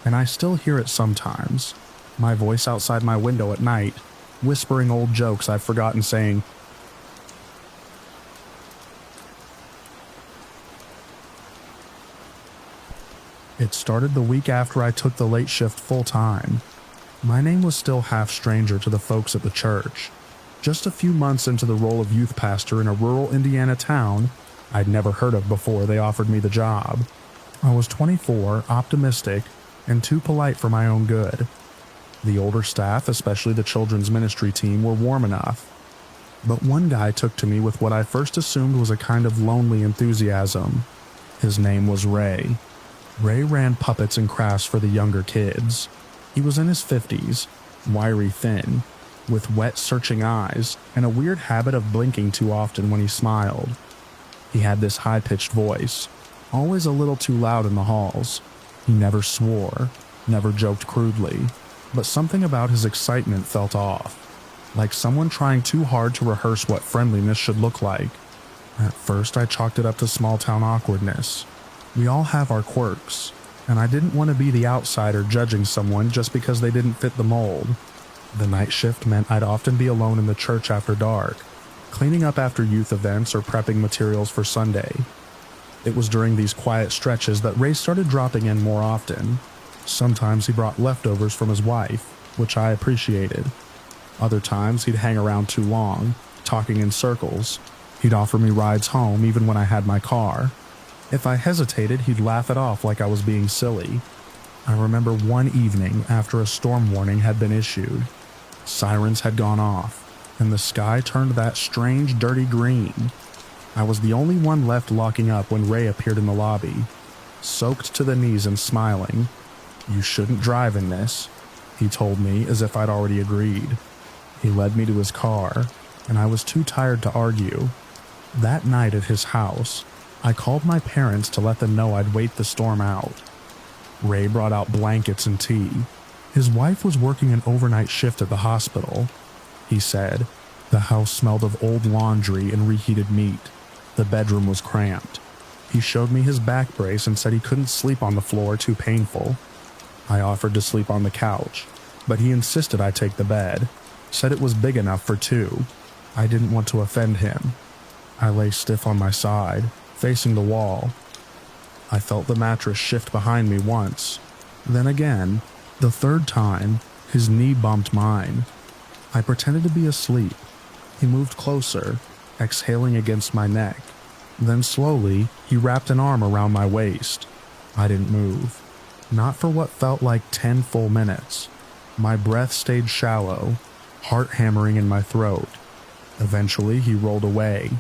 and I still hear it sometimes. My voice outside my window at night, whispering old jokes I've forgotten saying. It started the week after I took the late shift full-time. My name was still half stranger to the folks at the church. Just a few months into the role of youth pastor in a rural Indiana town I'd never heard of before they offered me the job. I was 24, optimistic, and too polite for my own good. The older staff, especially the children's ministry team, were warm enough. But one guy took to me with what I first assumed was a kind of lonely enthusiasm. His name was Ray. Ray ran puppets and crafts for the younger kids. He was in his 50s, wiry thin, with wet searching eyes and a weird habit of blinking too often when he smiled. He had this high-pitched voice, always a little too loud in the halls. He never swore, never joked crudely, but something about his excitement felt off, like someone trying too hard to rehearse what friendliness should look like. At first, I chalked it up to small-town awkwardness. We all have our quirks, and I didn't want to be the outsider judging someone just because they didn't fit the mold. The night shift meant I'd often be alone in the church after dark, cleaning up after youth events or prepping materials for Sunday. It was during these quiet stretches that Ray started dropping in more often. Sometimes he brought leftovers from his wife, which I appreciated. Other times he'd hang around too long, talking in circles. He'd offer me rides home even when I had my car. If I hesitated, he'd laugh it off like I was being silly. I remember one evening after a storm warning had been issued. Sirens had gone off, and the sky turned that strange, dirty green. I was the only one left locking up when Ray appeared in the lobby, soaked to the knees and smiling. "You shouldn't drive in this," he told me as if I'd already agreed. He led me to his car, and I was too tired to argue. That night at his house, I called my parents to let them know I'd wait the storm out. Ray brought out blankets and tea. His wife was working an overnight shift at the hospital. He said, the house smelled of old laundry and reheated meat. The bedroom was cramped. He showed me his back brace and said he couldn't sleep on the floor, too painful. I offered to sleep on the couch, but he insisted I take the bed, said it was big enough for two. I didn't want to offend him. I lay stiff on my side, facing the wall. I felt the mattress shift behind me once. Then again, the third time, his knee bumped mine. I pretended to be asleep. He moved closer, exhaling against my neck. Then slowly, he wrapped an arm around my waist. I didn't move. Not for what felt like 10 full minutes. My breath stayed shallow, heart hammering in my throat. Eventually, he rolled away.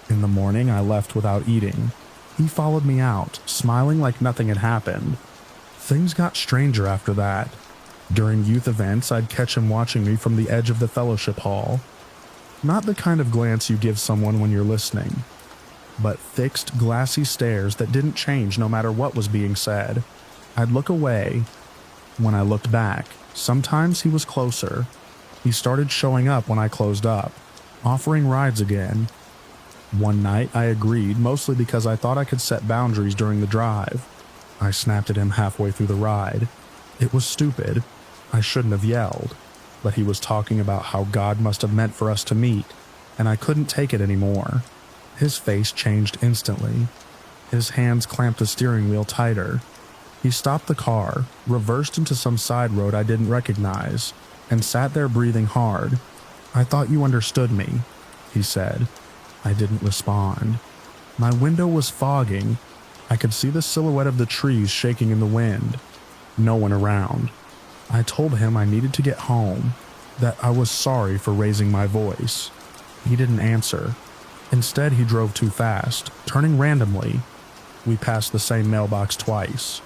In the morning, I left without eating. He followed me out, smiling like nothing had happened. Things got stranger after that. During youth events, I'd catch him watching me from the edge of the fellowship hall. Not the kind of glance you give someone when you're listening, but fixed, glassy stares that didn't change no matter what was being said. I'd look away. When I looked back, sometimes he was closer. He started showing up when I closed up, offering rides again. One night, I agreed, mostly because I thought I could set boundaries during the drive. I snapped at him halfway through the ride. It was stupid. I shouldn't have yelled, but he was talking about how God must have meant for us to meet, and I couldn't take it anymore. His face changed instantly. His hands clamped the steering wheel tighter. He stopped the car, reversed into some side road I didn't recognize, and sat there breathing hard. "I thought you understood me," he said. I didn't respond. My window was fogging. I could see the silhouette of the trees shaking in the wind. No one around. I told him I needed to get home, that I was sorry for raising my voice. He didn't answer. Instead, he drove too fast, turning randomly. We passed the same mailbox twice.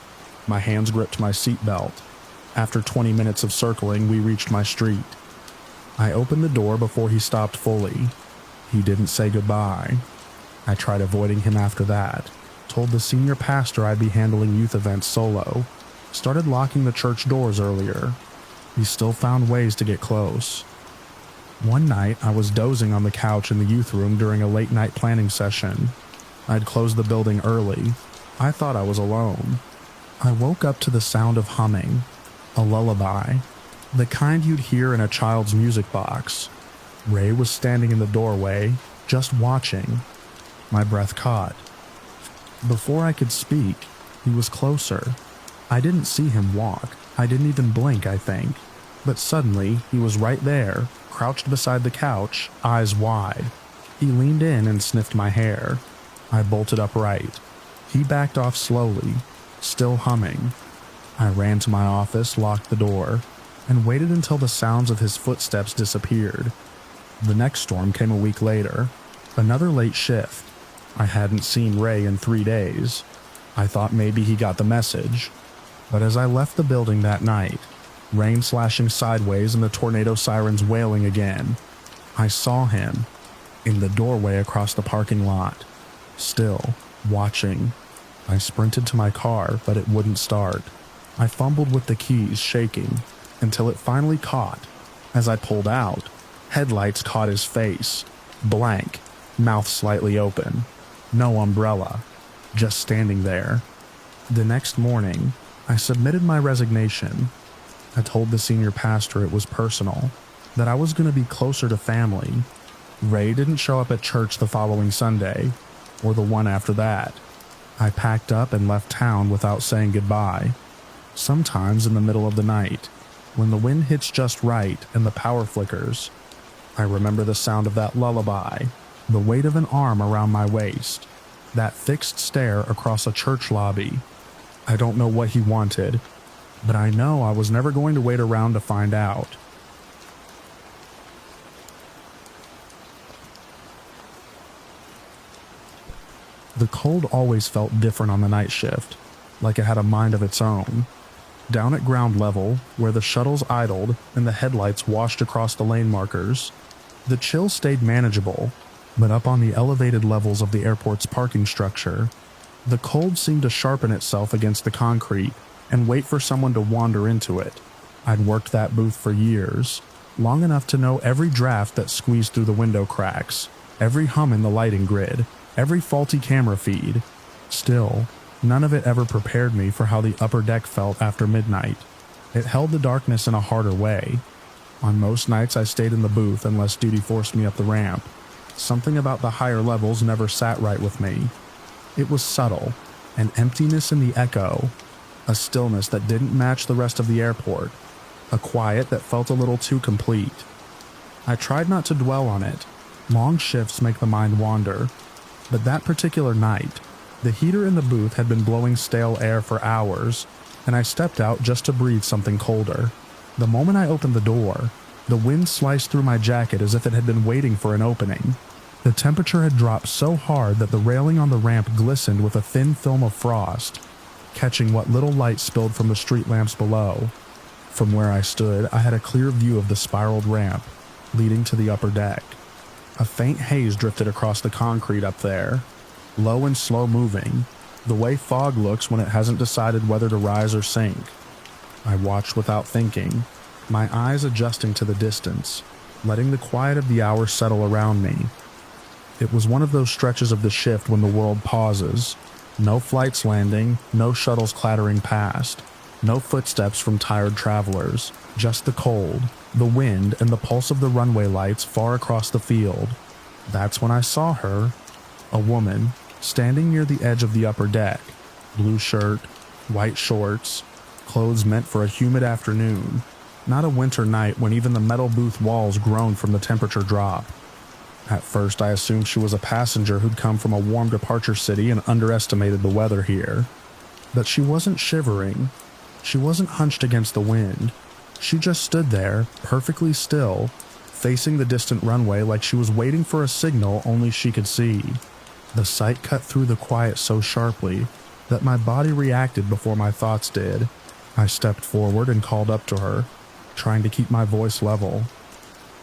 My hands gripped my seatbelt. After 20 minutes of circling, we reached my street. I opened the door before he stopped fully. He didn't say goodbye. I tried avoiding him after that. Told the senior pastor I'd be handling youth events solo. Started locking the church doors earlier. He still found ways to get close. One night, I was dozing on the couch in the youth room during a late-night planning session. I'd closed the building early. I thought I was alone. I woke up to the sound of humming. A lullaby. The kind you'd hear in a child's music box. Ray was standing in the doorway, just watching. My breath caught. Before I could speak, He was closer. I didn't see him walk. I didn't even blink, I think. But suddenly, he was right there, crouched beside the couch, eyes wide. He leaned in and sniffed my hair. I bolted upright. He backed off slowly, still humming. I ran to my office, locked the door, and waited until the sounds of his footsteps disappeared. The next storm came a week later. Another late shift. I hadn't seen Ray in 3 days. I thought maybe he got the message. But as I left the building that night, rain slashing sideways and the tornado sirens wailing again, I saw him in the doorway across the parking lot, still watching. I sprinted to my car, but it wouldn't start. I fumbled with the keys, shaking, until it finally caught. As I pulled out, headlights caught his face, blank, mouth slightly open. No umbrella, just standing there. The next morning, I submitted my resignation. I told the senior pastor it was personal, that I was going to be closer to family. Ray didn't show up at church the following Sunday, or the one after that. I packed up and left town without saying goodbye. Sometimes in the middle of the night, when the wind hits just right and the power flickers, I remember the sound of that lullaby, the weight of an arm around my waist, that fixed stare across a church lobby. I don't know what he wanted, but I know I was never going to wait around to find out. The cold always felt different on the night shift, like it had a mind of its own. Down at ground level, where the shuttles idled and the headlights washed across the lane markers, the chill stayed manageable, but up on the elevated levels of the airport's parking structure, the cold seemed to sharpen itself against the concrete and wait for someone to wander into it. I'd worked that booth for years, long enough to know every draft that squeezed through the window cracks, every hum in the lighting grid, every faulty camera feed. Still, none of it ever prepared me for how the upper deck felt after midnight. It held the darkness in a harder way. On most nights I stayed in the booth unless duty forced me up the ramp. Something about the higher levels never sat right with me. It was subtle, an emptiness in the echo, a stillness that didn't match the rest of the airport, a quiet that felt a little too complete. I tried not to dwell on it. Long shifts make the mind wander. But that particular night, the heater in the booth had been blowing stale air for hours, and I stepped out just to breathe something colder. The moment I opened the door, the wind sliced through my jacket as if it had been waiting for an opening. The temperature had dropped so hard that the railing on the ramp glistened with a thin film of frost, catching what little light spilled from the street lamps below. From where I stood, I had a clear view of the spiraled ramp, leading to the upper deck. A faint haze drifted across the concrete up there, low and slow moving, the way fog looks when it hasn't decided whether to rise or sink. I watched without thinking, my eyes adjusting to the distance, letting the quiet of the hour settle around me. It was one of those stretches of the shift when the world pauses. No flights landing, no shuttles clattering past, no footsteps from tired travelers, just the cold, the wind, and the pulse of the runway lights far across the field. That's when I saw her, a woman, standing near the edge of the upper deck, blue shirt, white shorts, clothes meant for a humid afternoon, not a winter night when even the metal booth walls groaned from the temperature drop. At first I assumed she was a passenger who'd come from a warm departure city and underestimated the weather here. But she wasn't shivering. She wasn't hunched against the wind. She just stood there, perfectly still, facing the distant runway like she was waiting for a signal only she could see. The sight cut through the quiet so sharply that my body reacted before my thoughts did. I stepped forward and called up to her, trying to keep my voice level.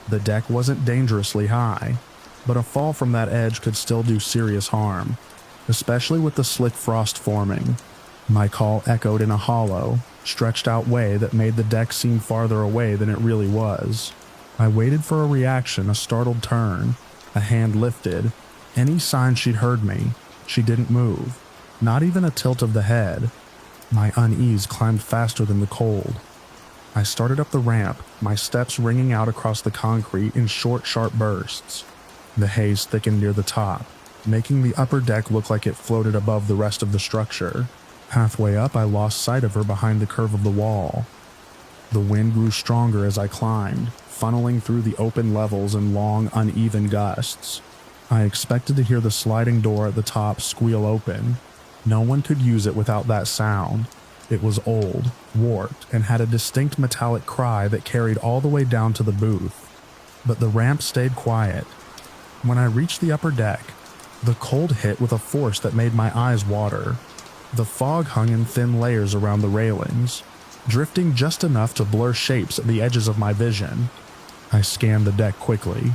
The deck wasn't dangerously high, but a fall from that edge could still do serious harm, especially with the slick frost forming. My call echoed in a hollow, stretched out way that made the deck seem farther away than it really was. I waited for a reaction, a startled turn, a hand lifted, any sign she'd heard me. She didn't move, not even a tilt of the head. My unease climbed faster than the cold. I started up the ramp, my steps ringing out across the concrete in short, sharp bursts. The haze thickened near the top, making the upper deck look like it floated above the rest of the structure. Halfway up, I lost sight of her behind the curve of the wall. The wind grew stronger as I climbed, funneling through the open levels in long, uneven gusts. I expected to hear the sliding door at the top squeal open. No one could use it without that sound. It was old, warped, and had a distinct metallic cry that carried all the way down to the booth. But the ramp stayed quiet. When I reached the upper deck, the cold hit with a force that made my eyes water. The fog hung in thin layers around the railings, drifting just enough to blur shapes at the edges of my vision. I scanned the deck quickly.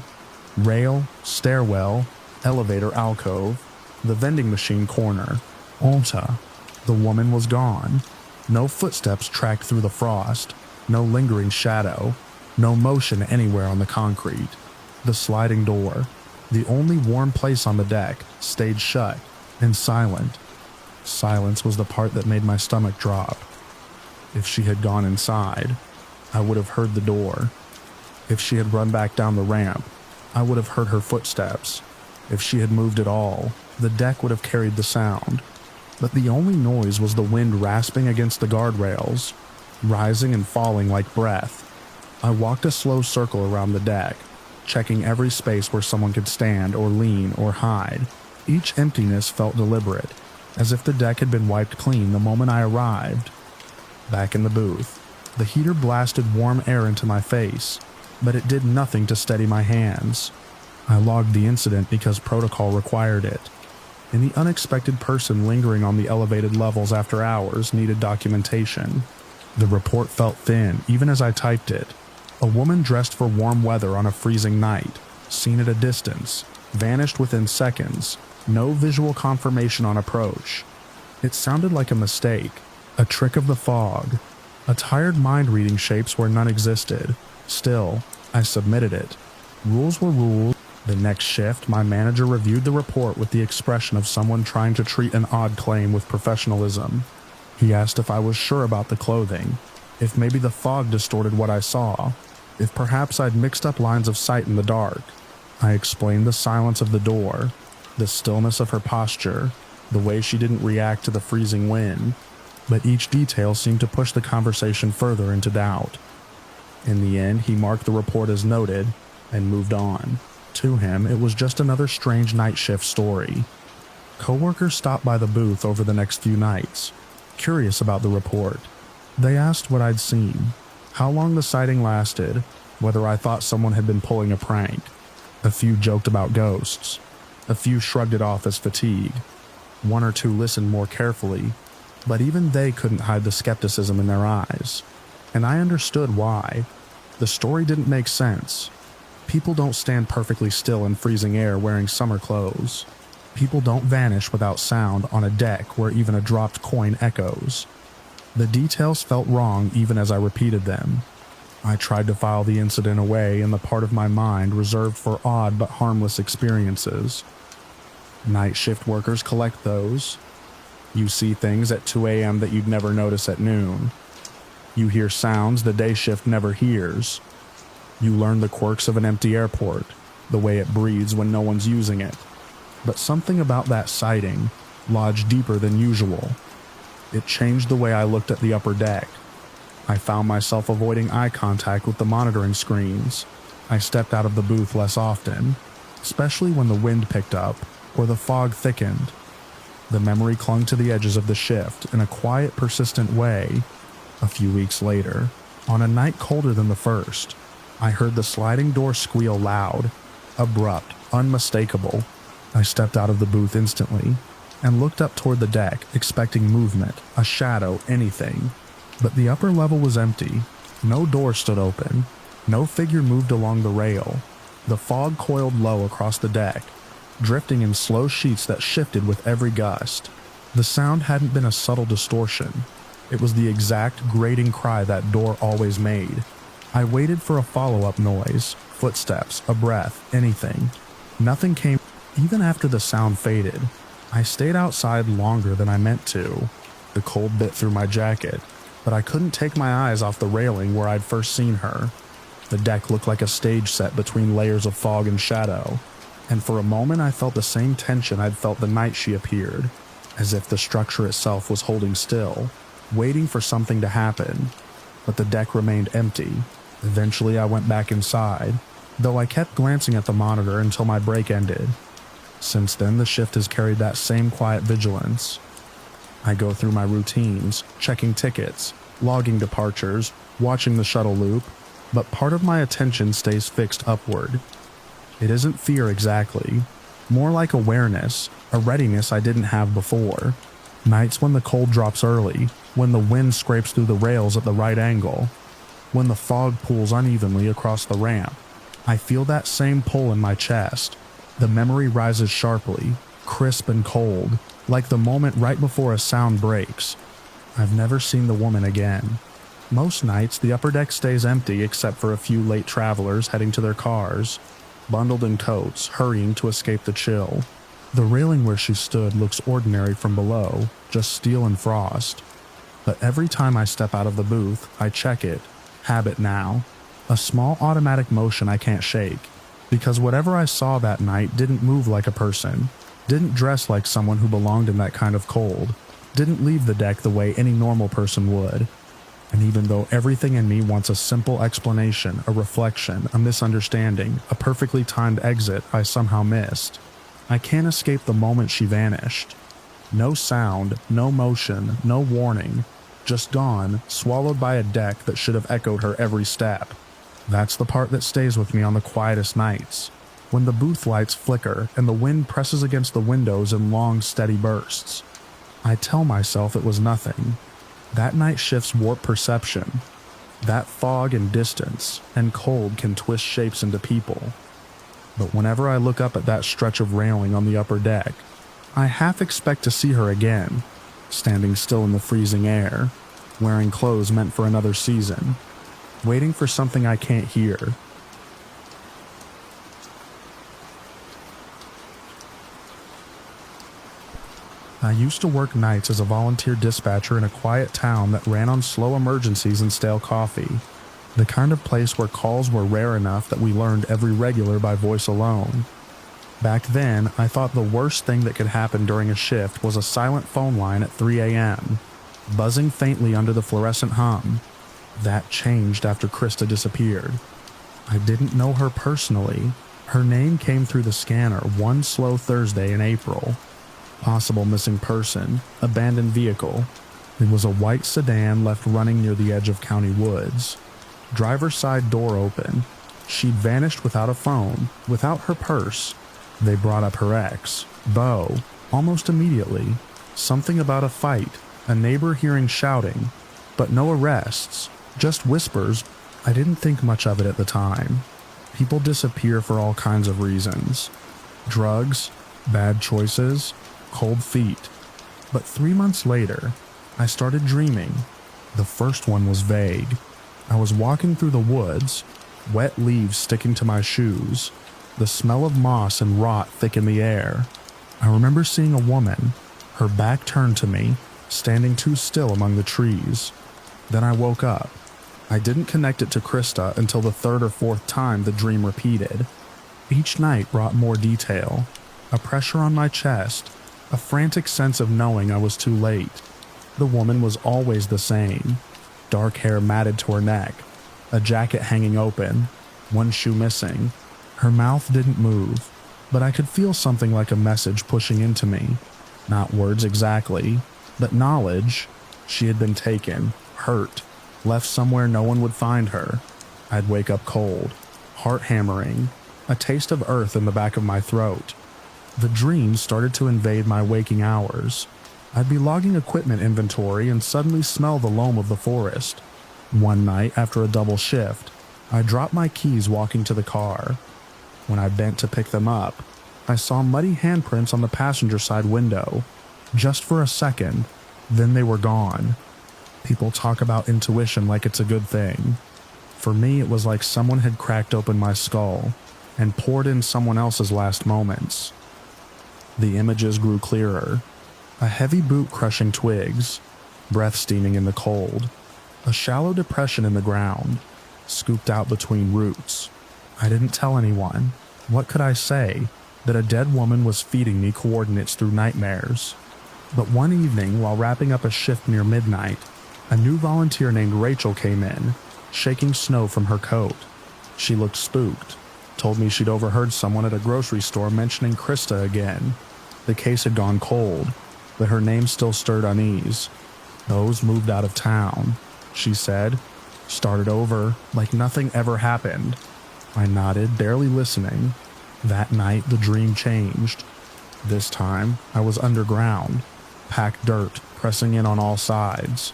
Rail, stairwell, elevator alcove, the vending machine corner, Ulta. The woman was gone. No footsteps tracked through the frost, no lingering shadow, no motion anywhere on the concrete. The sliding door, the only warm place on the deck, stayed shut and silent. Silence was the part that made my stomach drop. If she had gone inside, I would have heard the door. If she had run back down the ramp, I would have heard her footsteps. If she had moved at all, the deck would have carried the sound. But the only noise was the wind rasping against the guardrails, rising and falling like breath. I walked a slow circle around the deck, checking every space where someone could stand or lean or hide. Each emptiness felt deliberate, as if the deck had been wiped clean the moment I arrived. Back in the booth, the heater blasted warm air into my face, but it did nothing to steady my hands. I logged the incident because protocol required it. Any unexpected person lingering on the elevated levels after hours needed documentation. The report felt thin even as I typed it. A woman dressed for warm weather on a freezing night, seen at a distance, vanished within seconds, no visual confirmation on approach. It sounded like a mistake, a trick of the fog, a tired mind reading shapes where none existed. Still, I submitted it. Rules were rules. The next shift, my manager reviewed the report with the expression of someone trying to treat an odd claim with professionalism. He asked if I was sure about the clothing, if maybe the fog distorted what I saw, if perhaps I'd mixed up lines of sight in the dark. I explained the silence of the door, the stillness of her posture, the way she didn't react to the freezing wind, but each detail seemed to push the conversation further into doubt. In the end, he marked the report as noted and moved on. To him, it was just another strange night shift story. Coworkers stopped by the booth over the next few nights, curious about the report. They asked what I'd seen, how long the sighting lasted, whether I thought someone had been pulling a prank. A few joked about ghosts. A few shrugged it off as fatigue. One or two listened more carefully, but even they couldn't hide the skepticism in their eyes. And I understood why. The story didn't make sense. People don't stand perfectly still in freezing air wearing summer clothes. People don't vanish without sound on a deck where even a dropped coin echoes. The details felt wrong even as I repeated them. I tried to file the incident away in the part of my mind reserved for odd but harmless experiences. Night shift workers collect those. You see things at 2 a.m. that you'd never notice at noon. You hear sounds the day shift never hears. You learn the quirks of an empty airport, the way it breathes when no one's using it. But something about that sighting lodged deeper than usual. It changed the way I looked at the upper deck. I found myself avoiding eye contact with the monitoring screens. I stepped out of the booth less often, especially when the wind picked up or the fog thickened. The memory clung to the edges of the shift in a quiet, persistent way. A few weeks later, on a night colder than the first, I heard the sliding door squeal loud, abrupt, unmistakable. I stepped out of the booth instantly and looked up toward the deck, expecting movement, a shadow, anything. But the upper level was empty. No door stood open. No figure moved along the rail. The fog coiled low across the deck, drifting in slow sheets that shifted with every gust. The sound hadn't been a subtle distortion. It was the exact grating cry that door always made. I waited for a follow-up noise, footsteps, a breath, anything. Nothing came. Even after the sound faded, I stayed outside longer than I meant to. The cold bit through my jacket, but I couldn't take my eyes off the railing where I'd first seen her. The deck looked like a stage set between layers of fog and shadow, and for a moment I felt the same tension I'd felt the night she appeared. as if the structure itself was holding still, waiting for something to happen. But the deck remained empty. Eventually I went back inside, though I kept glancing at the monitor until my break ended. Since then, the shift has carried that same quiet vigilance. I go through my routines, checking tickets, logging departures, watching the shuttle loop, but part of my attention stays fixed upward. It isn't fear exactly, more like awareness, a readiness I didn't have before. Nights when the cold drops early, when the wind scrapes through the rails at the right angle, when the fog pools unevenly across the ramp, I feel that same pull in my chest. The memory rises sharply, crisp and cold, like the moment right before a sound breaks. I've never seen the woman again. Most nights, the upper deck stays empty except for a few late travelers heading to their cars, bundled in coats, hurrying to escape the chill. The railing where she stood looks ordinary from below, just steel and frost. But every time I step out of the booth, I check it. Habit now. A small automatic motion I can't shake. Because whatever I saw that night didn't move like a person, didn't dress like someone who belonged in that kind of cold, didn't leave the deck the way any normal person would. And even though everything in me wants a simple explanation, a reflection, a misunderstanding, a perfectly timed exit I somehow missed, I can't escape the moment she vanished. No sound, no motion, no warning, just gone, swallowed by a deck that should have echoed her every step. That's the part that stays with me on the quietest nights, when the booth lights flicker and the wind presses against the windows in long, steady bursts. I tell myself it was nothing. That night shift's warped perception. That fog and distance and cold can twist shapes into people. But whenever I look up at that stretch of railing on the upper deck, I half expect to see her again, standing still in the freezing air, wearing clothes meant for another season, waiting for something I can't hear. I used to work nights as a volunteer dispatcher in a quiet town that ran on slow emergencies and stale coffee, the kind of place where calls were rare enough that we learned every regular by voice alone. Back then, I thought the worst thing that could happen during a shift was a silent phone line at 3 a.m., buzzing faintly under the fluorescent hum. That changed after Krista disappeared. I didn't know her personally. Her name came through the scanner one slow Thursday in April. Possible missing person, abandoned vehicle. It was a white sedan left running near the edge of county woods. Driver's side door open. She'd vanished without a phone, without her purse. They brought up her ex, Beau, almost immediately. Something about a fight, a neighbor hearing shouting, but no arrests, just whispers. I didn't think much of it at the time. People disappear for all kinds of reasons. Drugs, bad choices, cold feet. But 3 months later, I started dreaming. The first one was vague. I was walking through the woods, wet leaves sticking to my shoes, the smell of moss and rot thick in the air. I remember seeing a woman, her back turned to me, standing too still among the trees. Then I woke up. I didn't connect it to Krista until the third or fourth time the dream repeated. Each night brought more detail, a pressure on my chest, a frantic sense of knowing I was too late. The woman was always the same. Dark hair matted to her neck, a jacket hanging open, one shoe missing. Her mouth didn't move, but I could feel something like a message pushing into me. Not words exactly, but knowledge. She had been taken, hurt, left somewhere no one would find her. I'd wake up cold, heart hammering, a taste of earth in the back of my throat. The dreams started to invade my waking hours. I'd be logging equipment inventory and suddenly smell the loam of the forest. One night, after a double shift, I dropped my keys walking to the car. When I bent to pick them up, I saw muddy handprints on the passenger side window. Just for a second, then they were gone. People talk about intuition like it's a good thing. For me, it was like someone had cracked open my skull and poured in someone else's last moments. The images grew clearer. A heavy boot crushing twigs, breath steaming in the cold, a shallow depression in the ground, scooped out between roots. I didn't tell anyone. What could I say? That a dead woman was feeding me coordinates through nightmares. But one evening, while wrapping up a shift near midnight, a new volunteer named Rachel came in, shaking snow from her coat. She looked spooked, told me she'd overheard someone at a grocery store mentioning Krista again. The case had gone cold, but her name still stirred unease. Those moved out of town, she said. Started over, like nothing ever happened. I nodded, barely listening. That night, the dream changed. This time, I was underground, packed dirt, pressing in on all sides.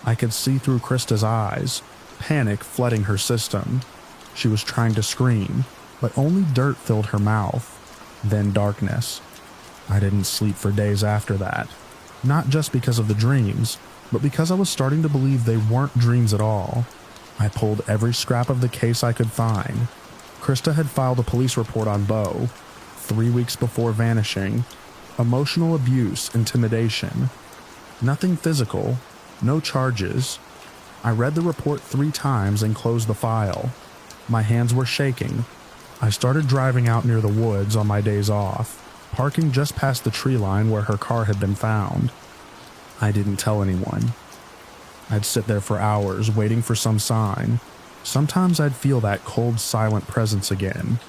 I could see through Krista's eyes, panic flooding her system. She was trying to scream, but only dirt filled her mouth. Then darkness. I didn't sleep for days after that. Not just because of the dreams, but because I was starting to believe they weren't dreams at all. I pulled every scrap of the case I could find. Krista had filed a police report on Beau, 3 weeks before vanishing. Emotional abuse, intimidation. Nothing physical, no charges. I read the report 3 times and closed the file. My hands were shaking. I started driving out near the woods on my days off, parking just past the tree line where her car had been found. I didn't tell anyone. I'd sit there for hours waiting for some sign. Sometimes I'd feel that cold, silent presence again.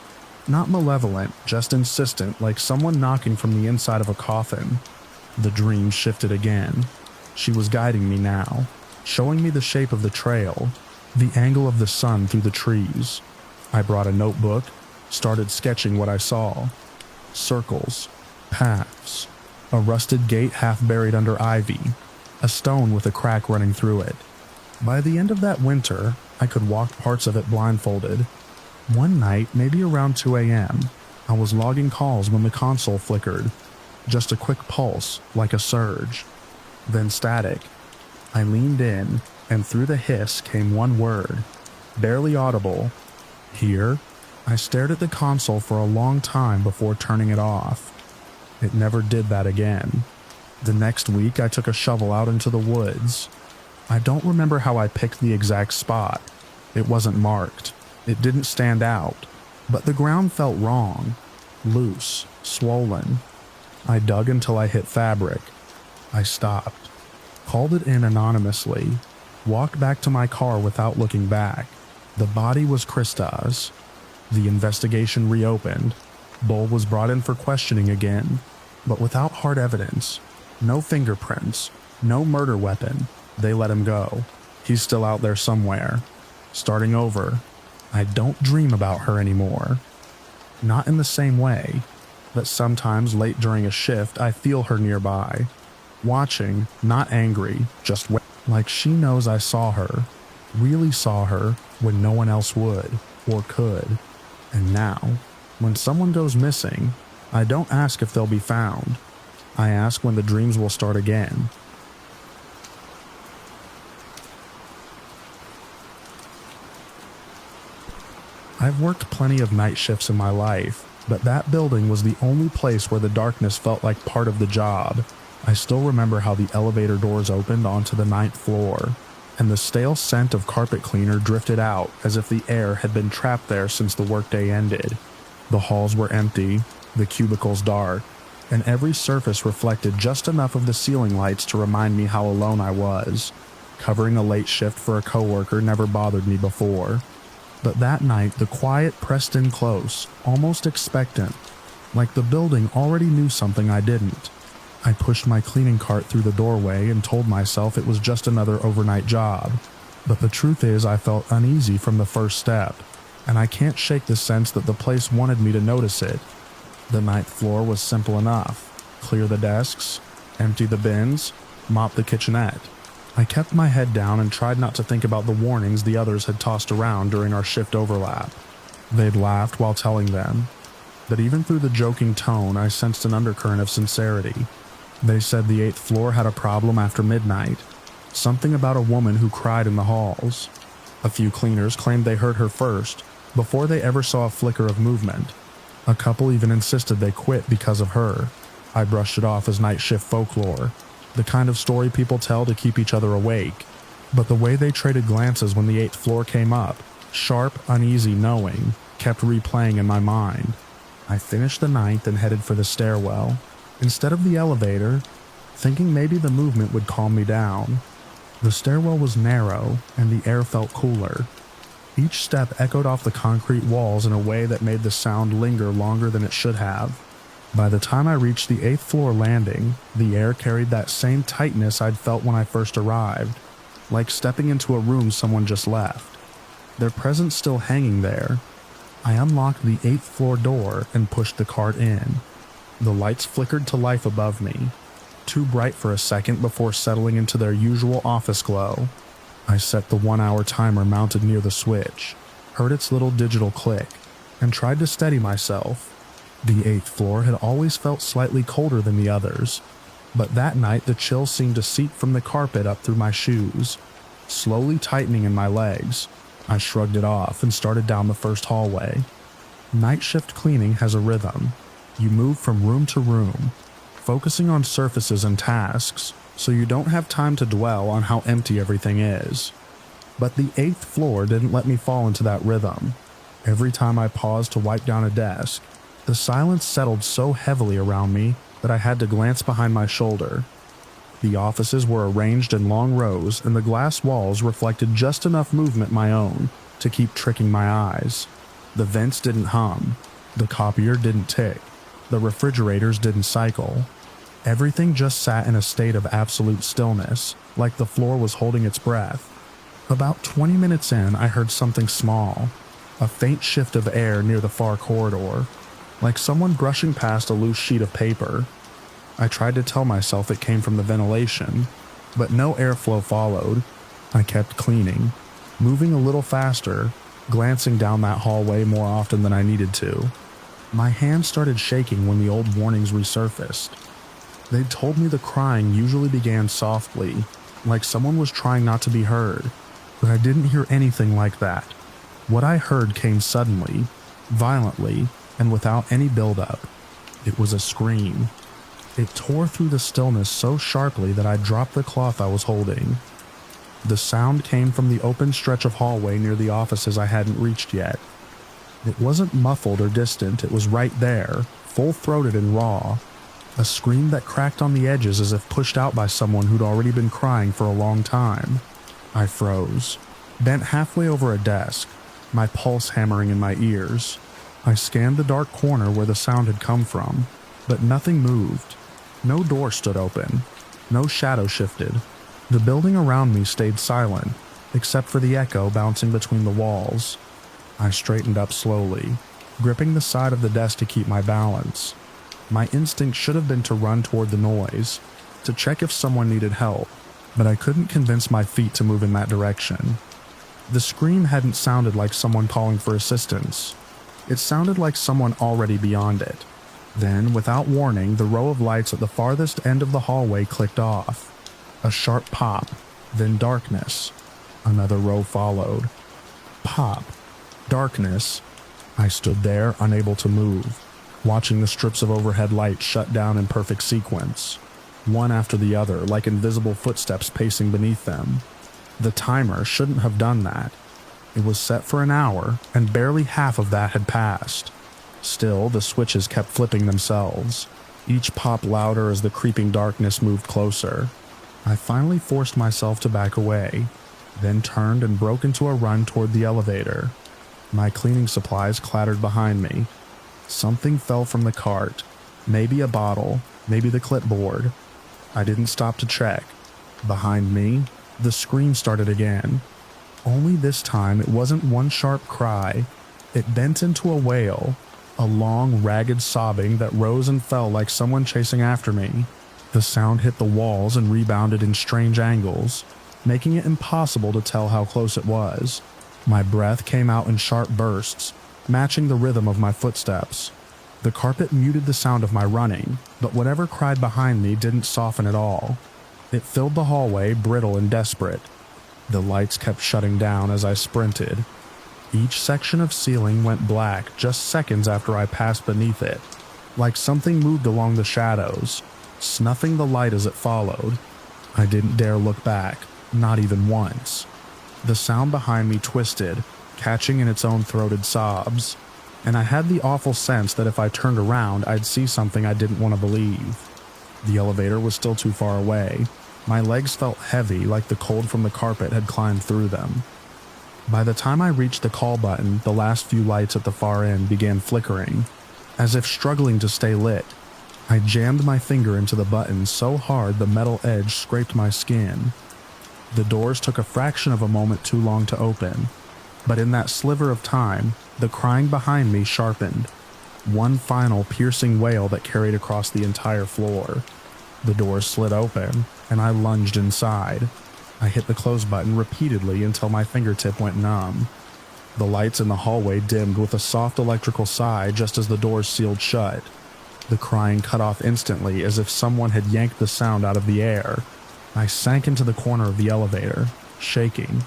Not malevolent, just insistent, like someone knocking from the inside of a coffin. The dream shifted again. She was guiding me now, showing me the shape of the trail, the angle of the sun through the trees. I brought a notebook, started sketching what I saw. Circles, paths, a rusted gate half buried under ivy, a stone with a crack running through it. By the end of that winter, I could walk parts of it blindfolded. One night, maybe around 2 a.m., I was logging calls when the console flickered. Just a quick pulse, like a surge. Then static. I leaned in, and through the hiss came one word, barely audible. Here? I stared at the console for a long time before turning it off. It never did that again. The next week, I took a shovel out into the woods. I don't remember how I picked the exact spot. It wasn't marked. It didn't stand out. But the ground felt wrong. Loose, swollen. I dug until I hit fabric. I stopped. Called it in anonymously. Walked back to my car without looking back. The body was Krista's. The investigation reopened. Bull was brought in for questioning again, but without hard evidence. No fingerprints. No murder weapon. They let him go. He's still out there somewhere. Starting over. I don't dream about her anymore. Not in the same way, but sometimes late during a shift I feel her nearby. Watching, not angry, just like she knows I saw her. Really saw her when no one else would, or could. And now, when someone goes missing, I don't ask if they'll be found. I ask when the dreams will start again. I've worked plenty of night shifts in my life, but that building was the only place where the darkness felt like part of the job. I still remember how the elevator doors opened onto the 9th floor, and the stale scent of carpet cleaner drifted out as if the air had been trapped there since the workday ended. The halls were empty, the cubicles dark, and every surface reflected just enough of the ceiling lights to remind me how alone I was. Covering a late shift for a coworker never bothered me before. But that night, the quiet pressed in close, almost expectant, like the building already knew something I didn't. I pushed my cleaning cart through the doorway and told myself it was just another overnight job. But the truth is I felt uneasy from the first step, and I can't shake the sense that the place wanted me to notice it. The 9th floor was simple enough. Clear the desks, empty the bins, mop the kitchenette. I kept my head down and tried not to think about the warnings the others had tossed around during our shift overlap. They'd laughed while telling them, but even through the joking tone I sensed an undercurrent of sincerity. They said the 8th floor had a problem after midnight, something about a woman who cried in the halls. A few cleaners claimed they heard her first, before they ever saw a flicker of movement. A couple even insisted they quit because of her. I brushed it off as night shift folklore, the kind of story people tell to keep each other awake. But the way they traded glances when the 8th floor came up, sharp, uneasy knowing, kept replaying in my mind. I finished the 9th and headed for the stairwell. Instead of the elevator, thinking maybe the movement would calm me down. The stairwell was narrow, and the air felt cooler. Each step echoed off the concrete walls in a way that made the sound linger longer than it should have. By the time I reached the 8th floor landing, the air carried that same tightness I'd felt when I first arrived, like stepping into a room someone just left. Their presence still hanging there. I unlocked the 8th floor door and pushed the cart in. The lights flickered to life above me, too bright for a second before settling into their usual office glow. I set the 1-hour timer mounted near the switch, heard its little digital click, and tried to steady myself. The 8th floor had always felt slightly colder than the others, but that night the chill seemed to seep from the carpet up through my shoes, slowly tightening in my legs. I shrugged it off and started down the first hallway. Night shift cleaning has a rhythm. You move from room to room, focusing on surfaces and tasks, so you don't have time to dwell on how empty everything is. But the 8th floor didn't let me fall into that rhythm. Every time I paused to wipe down a desk, the silence settled so heavily around me that I had to glance behind my shoulder. The offices were arranged in long rows, and the glass walls reflected just enough movement my own to keep tricking my eyes. The vents didn't hum, the copier didn't tick, the refrigerators didn't cycle. Everything just sat in a state of absolute stillness, like the floor was holding its breath. About 20 minutes in, I heard something small, a faint shift of air near the far corridor, like someone brushing past a loose sheet of paper. I tried to tell myself it came from the ventilation, but no airflow followed. I kept cleaning, moving a little faster, glancing down that hallway more often than I needed to. My hands started shaking when the old warnings resurfaced. They'd told me the crying usually began softly, like someone was trying not to be heard, but I didn't hear anything like that. What I heard came suddenly, violently, and without any build-up. It was a scream. It tore through the stillness so sharply that I dropped the cloth I was holding. The sound came from the open stretch of hallway near the offices I hadn't reached yet. It wasn't muffled or distant, it was right there, full-throated and raw. A scream that cracked on the edges as if pushed out by someone who'd already been crying for a long time. I froze, bent halfway over a desk, my pulse hammering in my ears. I scanned the dark corner where the sound had come from, but nothing moved. No door stood open. No shadow shifted. The building around me stayed silent, except for the echo bouncing between the walls. I straightened up slowly, gripping the side of the desk to keep my balance. My instinct should have been to run toward the noise, to check if someone needed help, but I couldn't convince my feet to move in that direction. The scream hadn't sounded like someone calling for assistance. It sounded like someone already beyond it. Then, without warning, the row of lights at the farthest end of the hallway clicked off. A sharp pop, then darkness. Another row followed. Pop. Darkness. I stood there, unable to move, watching the strips of overhead light shut down in perfect sequence, one after the other, like invisible footsteps pacing beneath them. The timer shouldn't have done that. It was set for an hour, and barely half of that had passed. Still, the switches kept flipping themselves, each pop louder as the creeping darkness moved closer. I finally forced myself to back away, then turned and broke into a run toward the elevator. My cleaning supplies clattered behind me. Something fell from the cart, maybe a bottle, maybe the clipboard. I didn't stop to check. Behind me, the scream started again. Only this time it wasn't one sharp cry. It bent into a wail, a long, ragged sobbing that rose and fell like someone chasing after me. The sound hit the walls and rebounded in strange angles, making it impossible to tell how close it was. My breath came out in sharp bursts, matching the rhythm of my footsteps. The carpet muted the sound of my running, but whatever cried behind me didn't soften at all. It filled the hallway, brittle and desperate. The lights kept shutting down as I sprinted. Each section of ceiling went black just seconds after I passed beneath it, like something moved along the shadows, snuffing the light as it followed. I didn't dare look back, not even once. The sound behind me twisted, catching in its own throated sobs, and I had the awful sense that if I turned around I'd see something I didn't want to believe. The elevator was still too far away. My legs felt heavy, like the cold from the carpet had climbed through them. By the time I reached the call button, the last few lights at the far end began flickering, as if struggling to stay lit. I jammed my finger into the button so hard the metal edge scraped my skin. The doors took a fraction of a moment too long to open, but in that sliver of time, the crying behind me sharpened. One final piercing wail that carried across the entire floor. The doors slid open, and I lunged inside. I hit the close button repeatedly until my fingertip went numb. The lights in the hallway dimmed with a soft electrical sigh just as the doors sealed shut. The crying cut off instantly as if someone had yanked the sound out of the air. I sank into the corner of the elevator, shaking.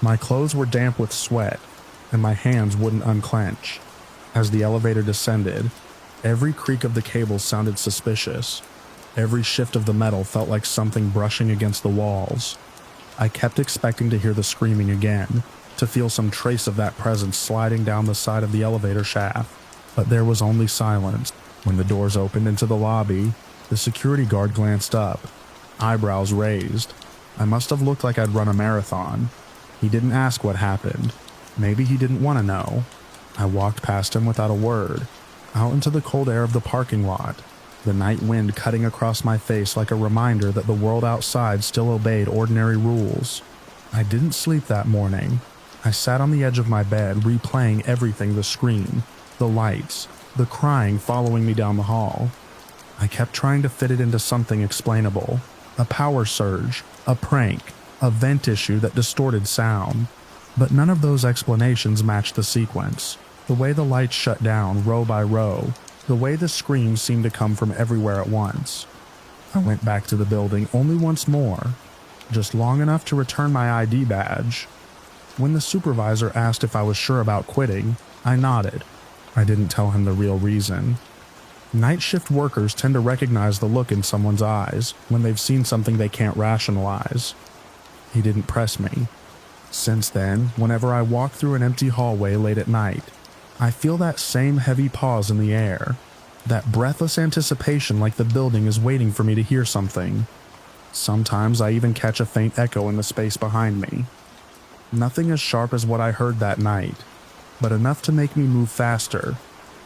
My clothes were damp with sweat, and my hands wouldn't unclench. As the elevator descended, every creak of the cables sounded suspicious. Every shift of the metal felt like something brushing against the walls. I kept expecting to hear the screaming again, to feel some trace of that presence sliding down the side of the elevator shaft, but there was only silence. When the doors opened into the lobby, the security guard glanced up, eyebrows raised. I must have looked like I'd run a marathon. He didn't ask what happened. Maybe he didn't want to know. I walked past him without a word, out into the cold air of the parking lot, the night wind cutting across my face like a reminder that the world outside still obeyed ordinary rules. I didn't sleep that morning. I sat on the edge of my bed replaying everything: the scream, the lights, the crying following me down the hall. I kept trying to fit it into something explainable. A power surge, a prank, a vent issue that distorted sound. But none of those explanations matched the sequence. The way the lights shut down row by row, the way the screams seemed to come from everywhere at once. I went back to the building only once more, just long enough to return my ID badge. When the supervisor asked if I was sure about quitting, I nodded. I didn't tell him the real reason. Night shift workers tend to recognize the look in someone's eyes when they've seen something they can't rationalize. He didn't press me. Since then, whenever I walk through an empty hallway late at night, I feel that same heavy pause in the air, that breathless anticipation like the building is waiting for me to hear something. Sometimes I even catch a faint echo in the space behind me. Nothing as sharp as what I heard that night, but enough to make me move faster,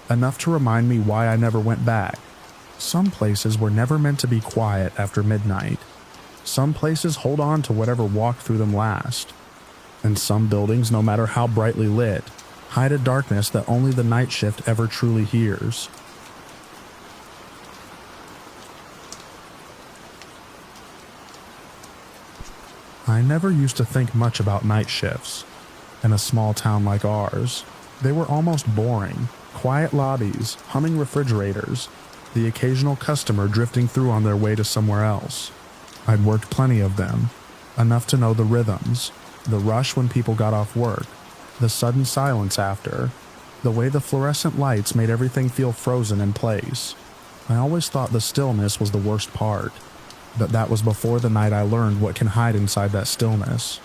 enough to remind me why I never went back. Some places were never meant to be quiet after midnight. Some places hold on to whatever walked through them last. And some buildings, no matter how brightly lit, hide a darkness that only the night shift ever truly hears. I never used to think much about night shifts. In a small town like ours, they were almost boring. Quiet lobbies, humming refrigerators, the occasional customer drifting through on their way to somewhere else. I'd worked plenty of them, enough to know the rhythms, the rush when people got off work, the sudden silence after, the way the fluorescent lights made everything feel frozen in place. I always thought the stillness was the worst part, but that was before the night I learned what can hide inside that stillness.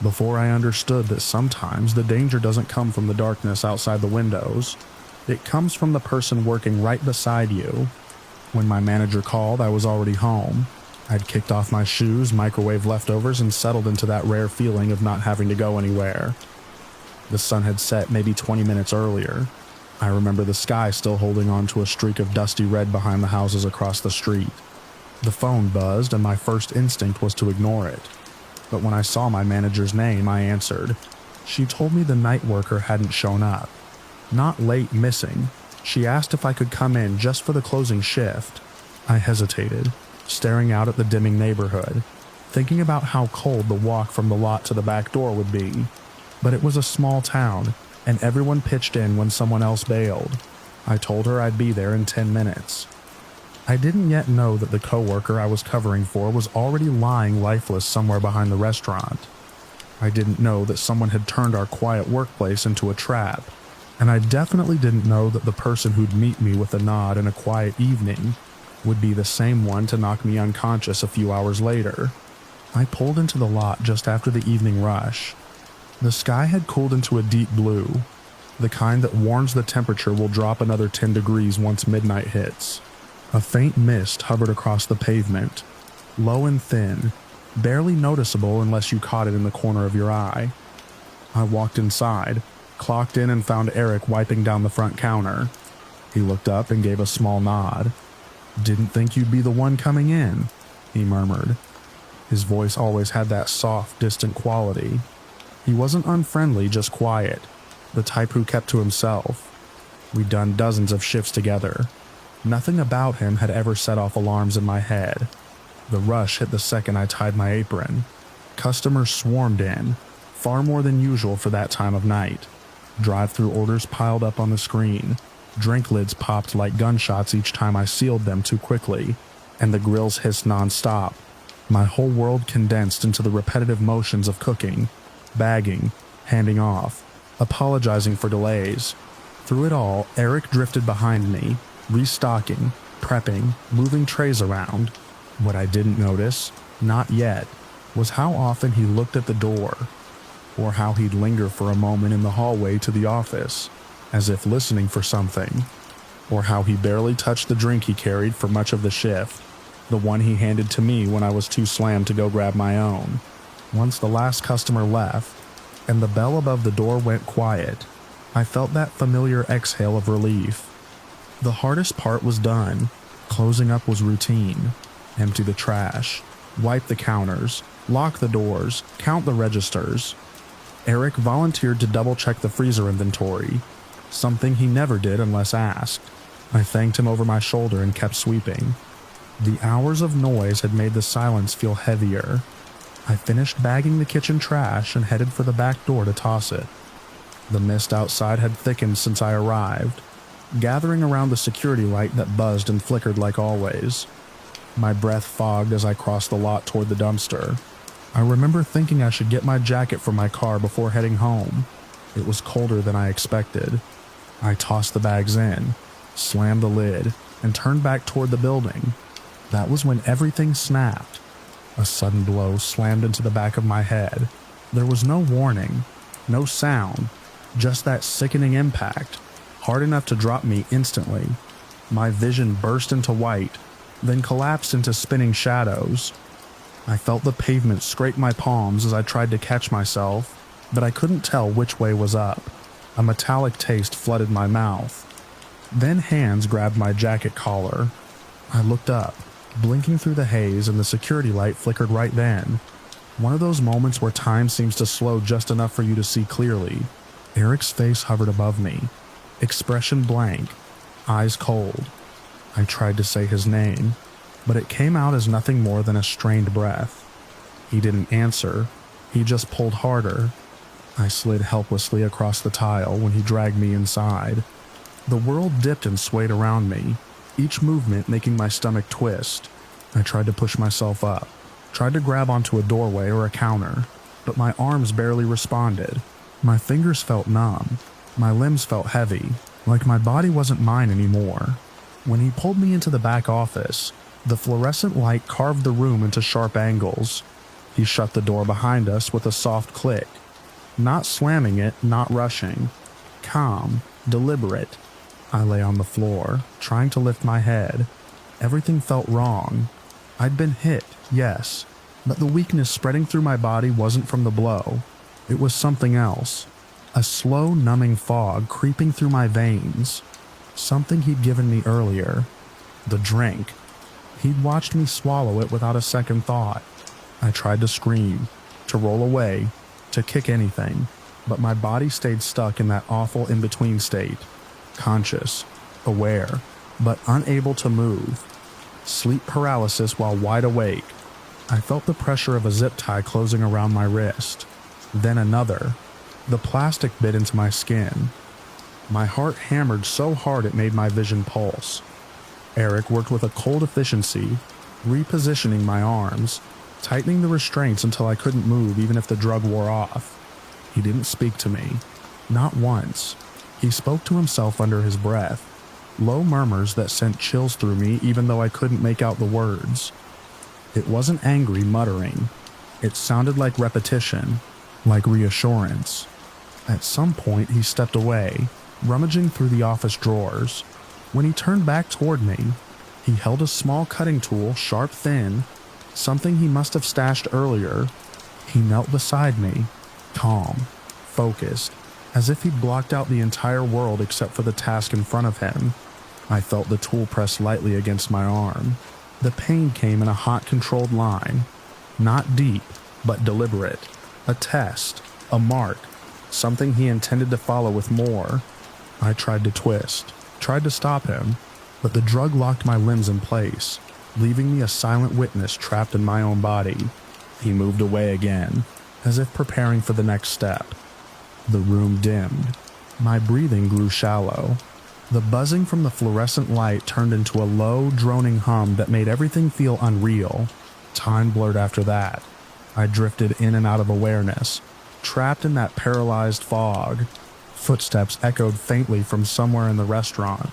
Before I understood that sometimes the danger doesn't come from the darkness outside the windows. It comes from the person working right beside you. When my manager called, I was already home. I'd kicked off my shoes, microwave leftovers, and settled into that rare feeling of not having to go anywhere. The sun had set maybe 20 minutes earlier. I remember the sky still holding on to a streak of dusty red behind the houses across the street. The phone buzzed, and my first instinct was to ignore it. But when I saw my manager's name, I answered. She told me the night worker hadn't shown up. Not late missing. She asked if I could come in just for the closing shift. I hesitated, staring out at the dimming neighborhood, thinking about how cold the walk from the lot to the back door would be. But it was a small town, and everyone pitched in when someone else bailed. I told her I'd be there in 10 minutes. I didn't yet know that the coworker I was covering for was already lying lifeless somewhere behind the restaurant. I didn't know that someone had turned our quiet workplace into a trap, and I definitely didn't know that the person who'd meet me with a nod in a quiet evening would be the same one to knock me unconscious a few hours later. I pulled into the lot just after the evening rush. The sky had cooled into a deep blue, the kind that warns the temperature will drop another 10 degrees once midnight hits. A faint mist hovered across the pavement, low and thin, barely noticeable unless you caught it in the corner of your eye. I walked inside, clocked in, and found Eric wiping down the front counter. He looked up and gave a small nod. "Didn't think you'd be the one coming in," he murmured. His voice always had that soft, distant quality. He wasn't unfriendly, just quiet, the type who kept to himself. We'd done dozens of shifts together. Nothing about him had ever set off alarms in my head. The rush hit the second I tied my apron. Customers swarmed in, far more than usual for that time of night. Drive-through orders piled up on the screen. Drink lids popped like gunshots each time I sealed them too quickly, and the grills hissed non-stop. My whole world condensed into the repetitive motions of cooking, bagging, handing off, apologizing for delays. Through it all, Eric drifted behind me, restocking, prepping, moving trays around. What I didn't notice, not yet, was how often he looked at the door, or how he'd linger for a moment in the hallway to the office, as if listening for something, or how he barely touched the drink he carried for much of the shift, the one he handed to me when I was too slammed to go grab my own. Once the last customer left, and the bell above the door went quiet, I felt that familiar exhale of relief. The hardest part was done. Closing up was routine. Empty the trash, wipe the counters, lock the doors, count the registers. Eric volunteered to double-check the freezer inventory, something he never did unless asked. I thanked him over my shoulder and kept sweeping. The hours of noise had made the silence feel heavier. I finished bagging the kitchen trash and headed for the back door to toss it. The mist outside had thickened since I arrived, gathering around the security light that buzzed and flickered like always. My breath fogged as I crossed the lot toward the dumpster. I remember thinking I should get my jacket from my car before heading home. It was colder than I expected. I tossed the bags in, slammed the lid, and turned back toward the building. That was when everything snapped. A sudden blow slammed into the back of my head. There was no warning, no sound, just that sickening impact, hard enough to drop me instantly. My vision burst into white, then collapsed into spinning shadows. I felt the pavement scrape my palms as I tried to catch myself, but I couldn't tell which way was up. A metallic taste flooded my mouth. Then hands grabbed my jacket collar. I looked up, blinking through the haze, and the security light flickered right then. One of those moments where time seems to slow just enough for you to see clearly. Eric's face hovered above me, expression blank, eyes cold. I tried to say his name, but it came out as nothing more than a strained breath. He didn't answer, he just pulled harder. I slid helplessly across the tile when he dragged me inside. The world dipped and swayed around me, each movement making my stomach twist. I tried to push myself up, tried to grab onto a doorway or a counter, but my arms barely responded. My fingers felt numb, my limbs felt heavy, like my body wasn't mine anymore. When he pulled me into the back office, the fluorescent light carved the room into sharp angles. He shut the door behind us with a soft click. Not slamming it, not rushing. Calm, deliberate. I lay on the floor, trying to lift my head. Everything felt wrong. I'd been hit, yes, but the weakness spreading through my body wasn't from the blow. It was something else. A slow, numbing fog creeping through my veins. Something he'd given me earlier. The drink. He'd watched me swallow it without a second thought. I tried to scream, to roll away, to kick anything, but my body stayed stuck in that awful in-between state. Conscious, aware, but unable to move. Sleep paralysis while wide awake. I felt the pressure of a zip tie closing around my wrist. Then another. The plastic bit into my skin. My heart hammered so hard it made my vision pulse. Eric worked with a cold efficiency, repositioning my arms, tightening the restraints until I couldn't move even if the drug wore off. He didn't speak to me. Not once. He spoke to himself under his breath, low murmurs that sent chills through me even though I couldn't make out the words. It wasn't angry muttering. It sounded like repetition, like reassurance. At some point he stepped away, rummaging through the office drawers. When he turned back toward me, He held a small cutting tool, sharp thin, something he must have stashed earlier. He knelt beside me, calm, focused, as if he'd blocked out the entire world except for the task in front of him. I felt the tool press lightly against my arm. The pain came in a hot, controlled line. Not deep, but deliberate. A test, a mark, something he intended to follow with more. I tried to twist, tried to stop him, but the drug locked my limbs in place, leaving me a silent witness trapped in my own body. He moved away again, as if preparing for the next step. The room dimmed. My breathing grew shallow. The buzzing from the fluorescent light turned into a low, droning hum that made everything feel unreal. Time blurred after that. I drifted in and out of awareness, trapped in that paralyzed fog. Footsteps echoed faintly from somewhere in the restaurant.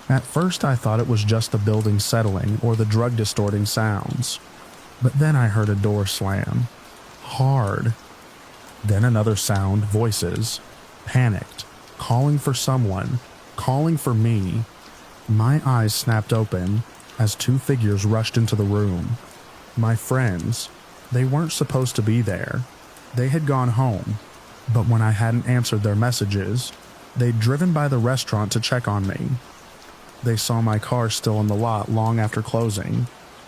At first I thought it was just the building settling or the drug distorting sounds. But then I heard a door slam. Hard. Then another sound, voices. Panicked. Calling for someone. Calling for me. My eyes snapped open as two figures rushed into the room. My friends. They weren't supposed to be there. They had gone home. But when I hadn't answered their messages, they'd driven by the restaurant to check on me. They saw my car still in the lot long after closing.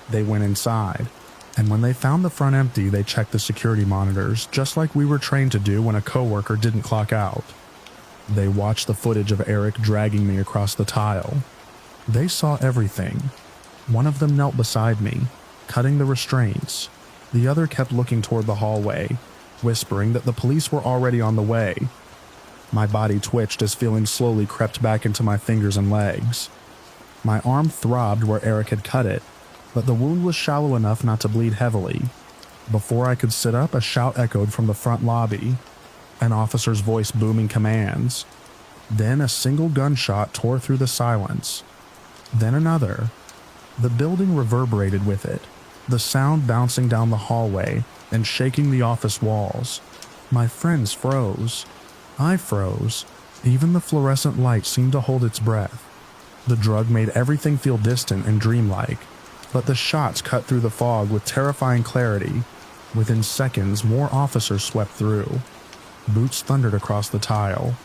They went inside, and when they found the front empty, they checked the security monitors, just like we were trained to do when a coworker didn't clock out. They watched the footage of Eric dragging me across the tile. They saw everything. One of them knelt beside me, cutting the restraints. The other kept looking toward the hallway, whispering that the police were already on the way. My body twitched as feelings slowly crept back into my fingers and legs. My arm throbbed where Eric had cut it, but the wound was shallow enough not to bleed heavily. Before I could sit up, a shout echoed from the front lobby, an officer's voice booming commands. Then a single gunshot tore through the silence. Then another. The building reverberated with it, the sound bouncing down the hallway and shaking the office walls. My friends froze. I froze. Even the fluorescent light seemed to hold its breath. The drug made everything feel distant and dreamlike, but the shots cut through the fog with terrifying clarity. Within seconds, more officers swept through. Boots thundered across the tile.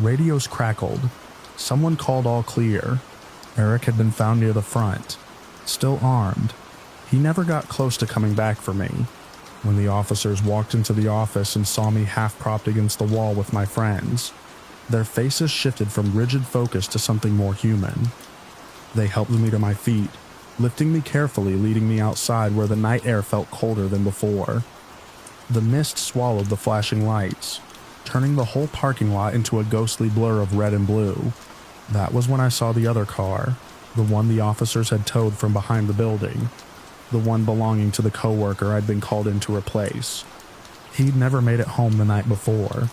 Radios crackled. Someone called all clear. Eric had been found near the front, still armed. He never got close to coming back for me. When the officers walked into the office and saw me half-propped against the wall with my friends, their faces shifted from rigid focus to something more human. They helped me to my feet, lifting me carefully, leading me outside where the night air felt colder than before. The mist swallowed the flashing lights, turning the whole parking lot into a ghostly blur of red and blue. That was when I saw the other car, the one the officers had towed from behind the building, the one belonging to the coworker I'd been called in to replace. He'd never made it home the night before,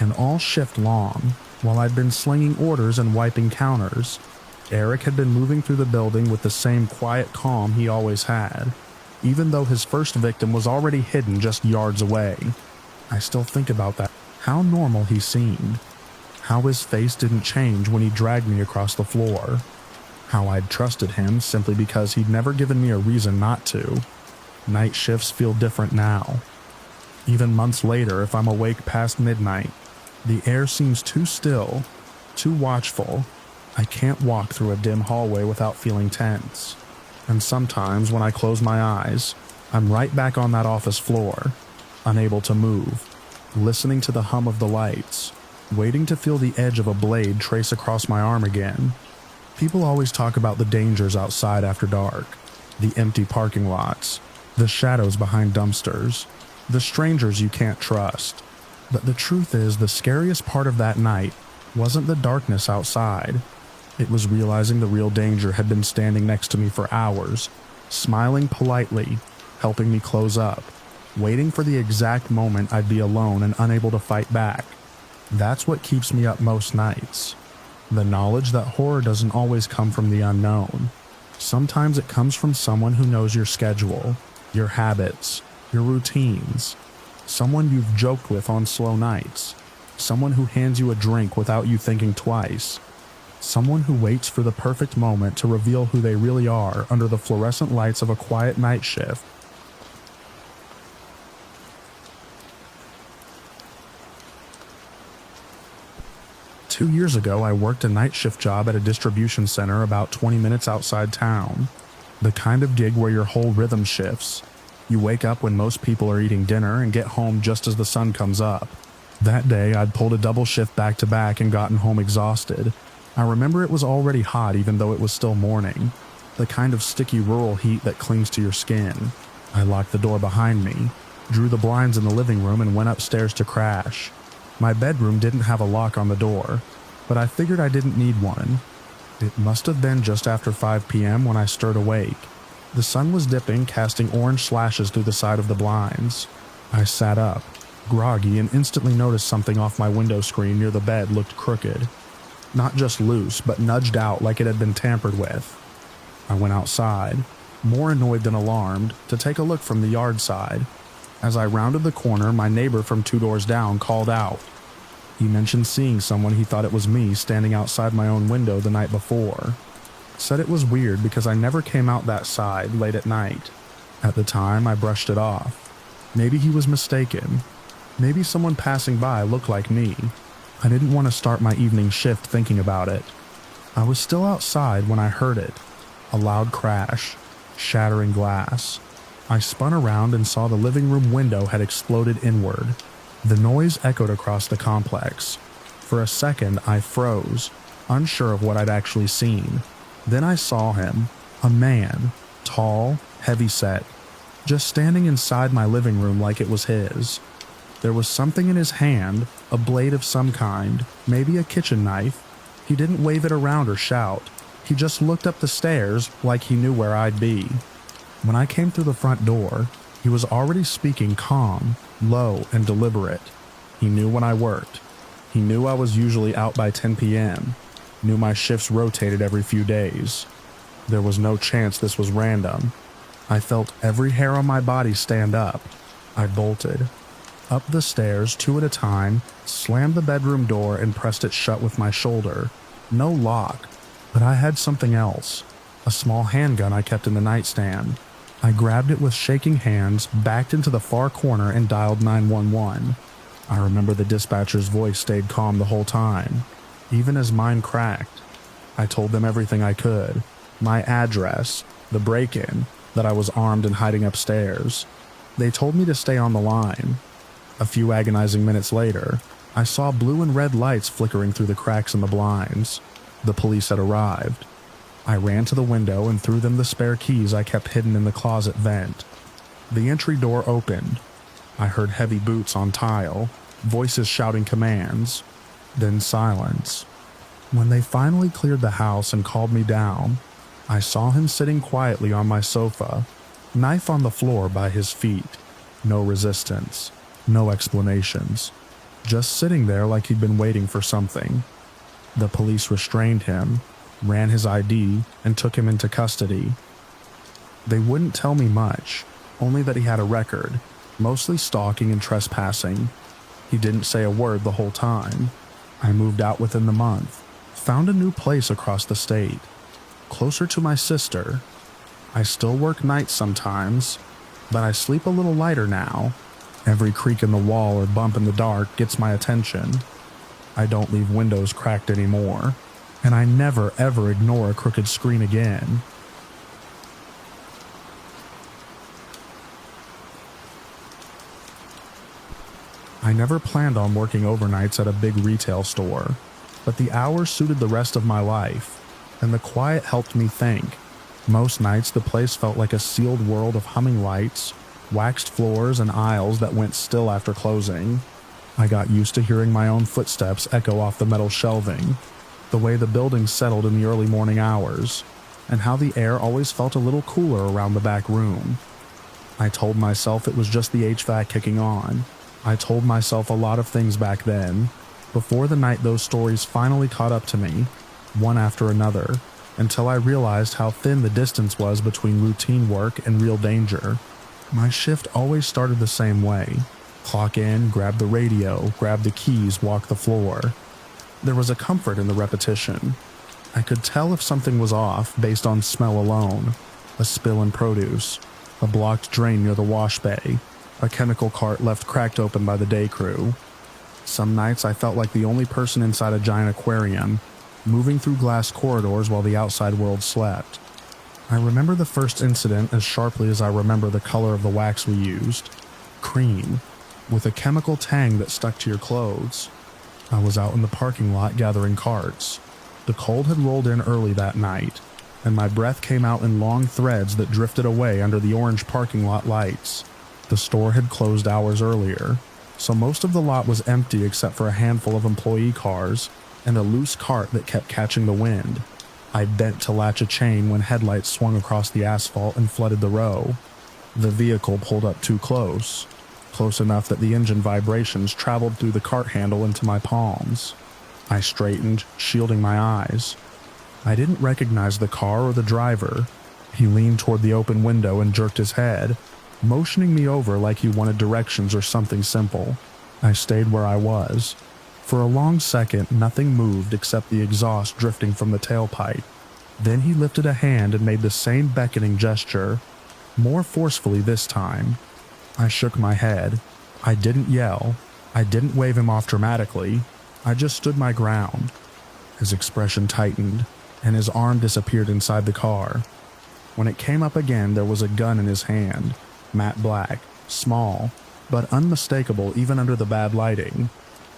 and all shift long, while I'd been slinging orders and wiping counters, Eric had been moving through the building with the same quiet calm he always had, even though his first victim was already hidden just yards away. I still think about that. How normal he seemed. How his face didn't change when he dragged me across the floor. How I'd trusted him simply because he'd never given me a reason not to. Night shifts feel different now. Even months later, if I'm awake past midnight, the air seems too still, too watchful. I can't walk through a dim hallway without feeling tense. And sometimes when I close my eyes, I'm right back on that office floor, unable to move, listening to the hum of the lights, waiting to feel the edge of a blade trace across my arm again. People always talk about the dangers outside after dark, the empty parking lots, the shadows behind dumpsters, the strangers you can't trust. But the truth is, the scariest part of that night wasn't the darkness outside. It was realizing the real danger had been standing next to me for hours, smiling politely, helping me close up, waiting for the exact moment I'd be alone and unable to fight back. That's what keeps me up most nights. The knowledge that horror doesn't always come from the unknown. Sometimes it comes from someone who knows your schedule, your habits, your routines. Someone you've joked with on slow nights. Someone who hands you a drink without you thinking twice. Someone who waits for the perfect moment to reveal who they really are under the fluorescent lights of a quiet night shift. Two years ago, I worked a night shift job at a distribution center about 20 minutes outside town. The kind of gig where your whole rhythm shifts. You wake up when most people are eating dinner and get home just as the sun comes up. That day, I'd pulled a double shift back to back and gotten home exhausted. I remember it was already hot even though it was still morning. The kind of sticky rural heat that clings to your skin. I locked the door behind me, drew the blinds in the living room and went upstairs to crash. My bedroom didn't have a lock on the door, but I figured I didn't need one. It must have been just after 5 p.m. when I stirred awake. The sun was dipping, casting orange slashes through the side of the blinds. I sat up, groggy, and instantly noticed something off my window screen near the bed looked crooked. Not just loose, but nudged out like it had been tampered with. I went outside, more annoyed than alarmed, to take a look from the yard side. As I rounded the corner, my neighbor from 2 doors down called out. He mentioned seeing someone he thought it was me standing outside my own window the night before. Said it was weird because I never came out that side late at night. At the time, I brushed it off. Maybe he was mistaken. Maybe someone passing by looked like me. I didn't want to start my evening shift thinking about it. I was still outside when I heard it. A loud crash, shattering glass. I spun around and saw the living room window had exploded inward. The noise echoed across the complex. For a second, I froze, unsure of what I'd actually seen. Then I saw him, a man, tall, heavy-set, just standing inside my living room like it was his. There was something in his hand, a blade of some kind, maybe a kitchen knife. He didn't wave it around or shout. He just looked up the stairs like he knew where I'd be. When I came through the front door, he was already speaking calm, low, and deliberate. He knew when I worked. He knew I was usually out by 10 p.m., knew my shifts rotated every few days. There was no chance this was random. I felt every hair on my body stand up. I bolted. Up the stairs, 2 at a time, slammed the bedroom door and pressed it shut with my shoulder. No lock, but I had something else. A small handgun I kept in the nightstand. I grabbed it with shaking hands, backed into the far corner and dialed 911. I remember the dispatcher's voice stayed calm the whole time, even as mine cracked. I told them everything I could. My address, the break-in, that I was armed and hiding upstairs. They told me to stay on the line. A few agonizing minutes later, I saw blue and red lights flickering through the cracks in the blinds. The police had arrived. I ran to the window and threw them the spare keys I kept hidden in the closet vent. The entry door opened. I heard heavy boots on tile, voices shouting commands, then silence. When they finally cleared the house and called me down, I saw him sitting quietly on my sofa, knife on the floor by his feet. No resistance, no explanations. Just sitting there like he'd been waiting for something. The police restrained him, ran his ID, and took him into custody. They wouldn't tell me much, only that he had a record, mostly stalking and trespassing. He didn't say a word the whole time. I moved out within the month, found a new place across the state, closer to my sister. I still work nights sometimes, but I sleep a little lighter now. Every creak in the wall or bump in the dark gets my attention. I don't leave windows cracked anymore. And I never ever ignore a crooked screen again. I never planned on working overnights at a big retail store, but the hours suited the rest of my life, and the quiet helped me think. Most nights the place felt like a sealed world of humming lights, waxed floors, and aisles that went still after closing. I got used to hearing my own footsteps echo off the metal shelving, the way the building settled in the early morning hours, and how the air always felt a little cooler around the back room. I told myself it was just the HVAC kicking on. I told myself a lot of things back then, before the night those stories finally caught up to me, one after another, until I realized how thin the distance was between routine work and real danger. My shift always started the same way. Clock in, grab the radio, grab the keys, walk the floor. There was a comfort in the repetition. I could tell if something was off based on smell alone. A spill in produce, a blocked drain near the wash bay, a chemical cart left cracked open by the day crew. Some nights I felt like the only person inside a giant aquarium, moving through glass corridors while the outside world slept. I remember the first incident as sharply as I remember the color of the wax we used. Cream, with a chemical tang that stuck to your clothes. I was out in the parking lot gathering carts. The cold had rolled in early that night, and my breath came out in long threads that drifted away under the orange parking lot lights. The store had closed hours earlier, so most of the lot was empty except for a handful of employee cars and a loose cart that kept catching the wind. I bent to latch a chain when headlights swung across the asphalt and flooded the row. The vehicle pulled up too close enough that the engine vibrations traveled through the cart handle into my palms. I straightened, shielding my eyes. I didn't recognize the car or the driver. He leaned toward the open window and jerked his head, motioning me over like he wanted directions or something simple. I stayed where I was. For a long second, nothing moved except the exhaust drifting from the tailpipe. Then he lifted a hand and made the same beckoning gesture, more forcefully this time. I shook my head. I didn't yell. I didn't wave him off dramatically. I just stood my ground. His expression tightened, and his arm disappeared inside the car. When it came up again, there was a gun in his hand, matte black, small, but unmistakable even under the bad lighting.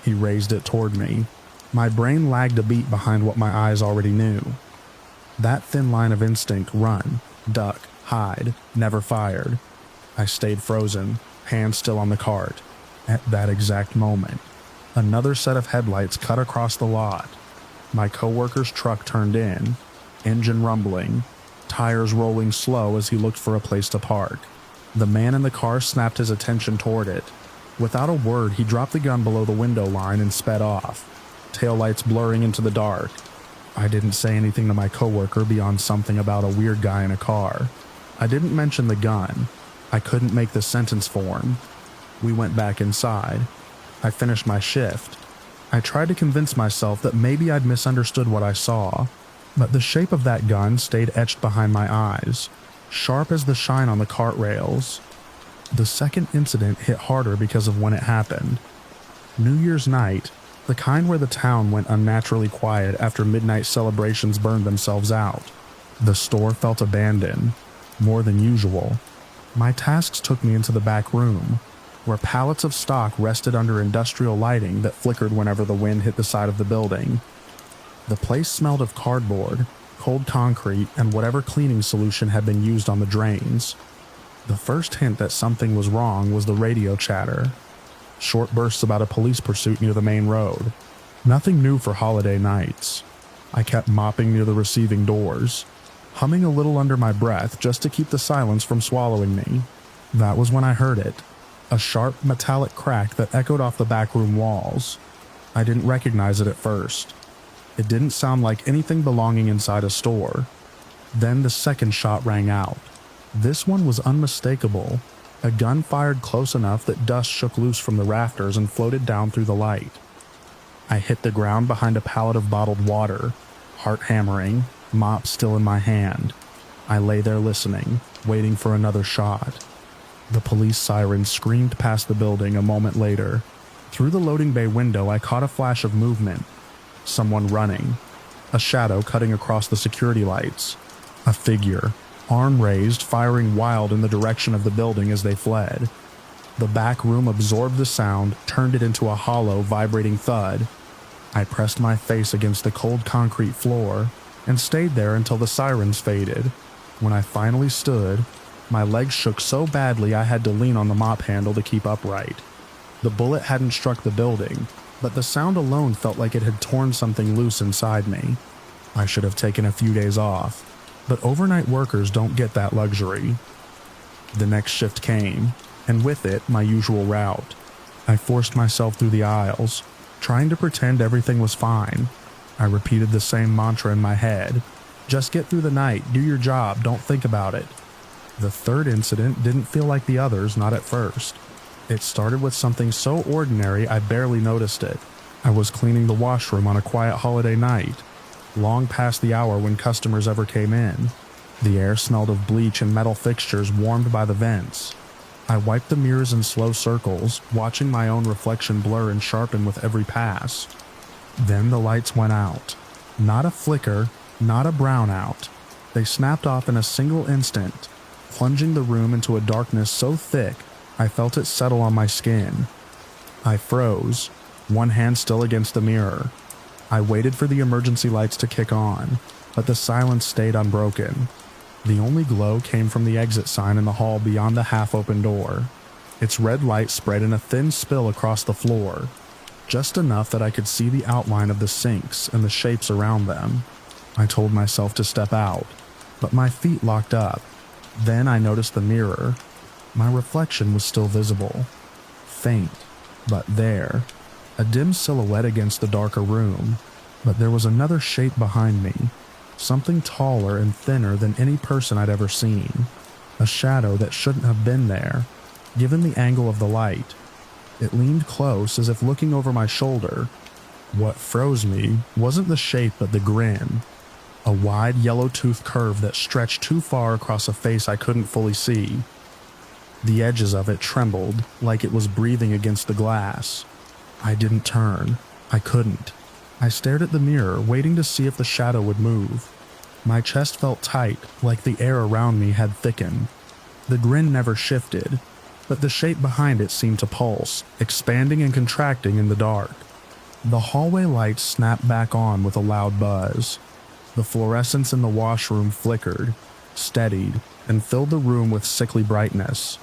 He raised it toward me. My brain lagged a beat behind what my eyes already knew. That thin line of instinct, run, duck, hide, never fired. I stayed frozen, hands still on the cart. At that exact moment, another set of headlights cut across the lot. My coworker's truck turned in, engine rumbling, tires rolling slow as he looked for a place to park. The man in the car snapped his attention toward it. Without a word, he dropped the gun below the window line and sped off, taillights blurring into the dark. I didn't say anything to my coworker beyond something about a weird guy in a car. I didn't mention the gun. I couldn't make the sentence form. We went back inside. I finished my shift. I tried to convince myself that maybe I'd misunderstood what I saw, but the shape of that gun stayed etched behind my eyes, sharp as the shine on the cart rails. The second incident hit harder because of when it happened. New Year's night, the kind where the town went unnaturally quiet after midnight celebrations burned themselves out. The store felt abandoned, more than usual. My tasks took me into the back room, where pallets of stock rested under industrial lighting that flickered whenever the wind hit the side of the building. The place smelled of cardboard, cold concrete, and whatever cleaning solution had been used on the drains. The first hint that something was wrong was the radio chatter. Short bursts about a police pursuit near the main road. Nothing new for holiday nights. I kept mopping near the receiving doors, humming a little under my breath just to keep the silence from swallowing me. That was when I heard it. A sharp, metallic crack that echoed off the backroom walls. I didn't recognize it at first. It didn't sound like anything belonging inside a store. Then the second shot rang out. This one was unmistakable. A gun fired close enough that dust shook loose from the rafters and floated down through the light. I hit the ground behind a pallet of bottled water, heart hammering, mop still in my hand. I lay there listening, waiting for another shot. The police siren screamed past the building a moment later. Through the loading bay window, I caught a flash of movement. Someone running. A shadow cutting across the security lights. A figure, arm raised, firing wild in the direction of the building as they fled. The back room absorbed the sound, turned it into a hollow, vibrating thud. I pressed my face against the cold concrete floor and stayed there until the sirens faded. When I finally stood, my legs shook so badly I had to lean on the mop handle to keep upright. The bullet hadn't struck the building, but the sound alone felt like it had torn something loose inside me. I should have taken a few days off, but overnight workers don't get that luxury. The next shift came, and with it, my usual route. I forced myself through the aisles, trying to pretend everything was fine. I repeated the same mantra in my head. Just get through the night, do your job, don't think about it. The third incident didn't feel like the others, not at first. It started with something so ordinary I barely noticed it. I was cleaning the washroom on a quiet holiday night. long past the hour when customers ever came in. The air smelled of bleach and metal fixtures warmed by the vents. I wiped the mirrors in slow circles, watching my own reflection blur and sharpen with every pass. Then the lights went out. Not a flicker, not a brownout. They snapped off in a single instant, plunging the room into a darkness so thick I felt it settle on my skin. I froze, one hand still against the mirror. I waited for the emergency lights to kick on, but the silence stayed unbroken. The only glow came from the exit sign in the hall beyond the half-open door. Its red light spread in a thin spill across the floor, just enough that I could see the outline of the sinks and the shapes around them. I told myself to step out, but my feet locked up. Then I noticed the mirror. My reflection was still visible. Faint, but there. A dim silhouette against the darker room. But there was another shape behind me. Something taller and thinner than any person I'd ever seen. A shadow that shouldn't have been there, given the angle of the light. It leaned close as if looking over my shoulder. What froze me wasn't the shape but the grin. A wide yellow-toothed curve that stretched too far across a face I couldn't fully see. The edges of it trembled like it was breathing against the glass. I didn't turn. I couldn't. I stared at the mirror, waiting to see if the shadow would move. My chest felt tight, like the air around me had thickened. The grin never shifted, but the shape behind it seemed to pulse, expanding and contracting in the dark. The hallway lights snapped back on with a loud buzz. The fluorescence in the washroom flickered, steadied, and filled the room with sickly brightness.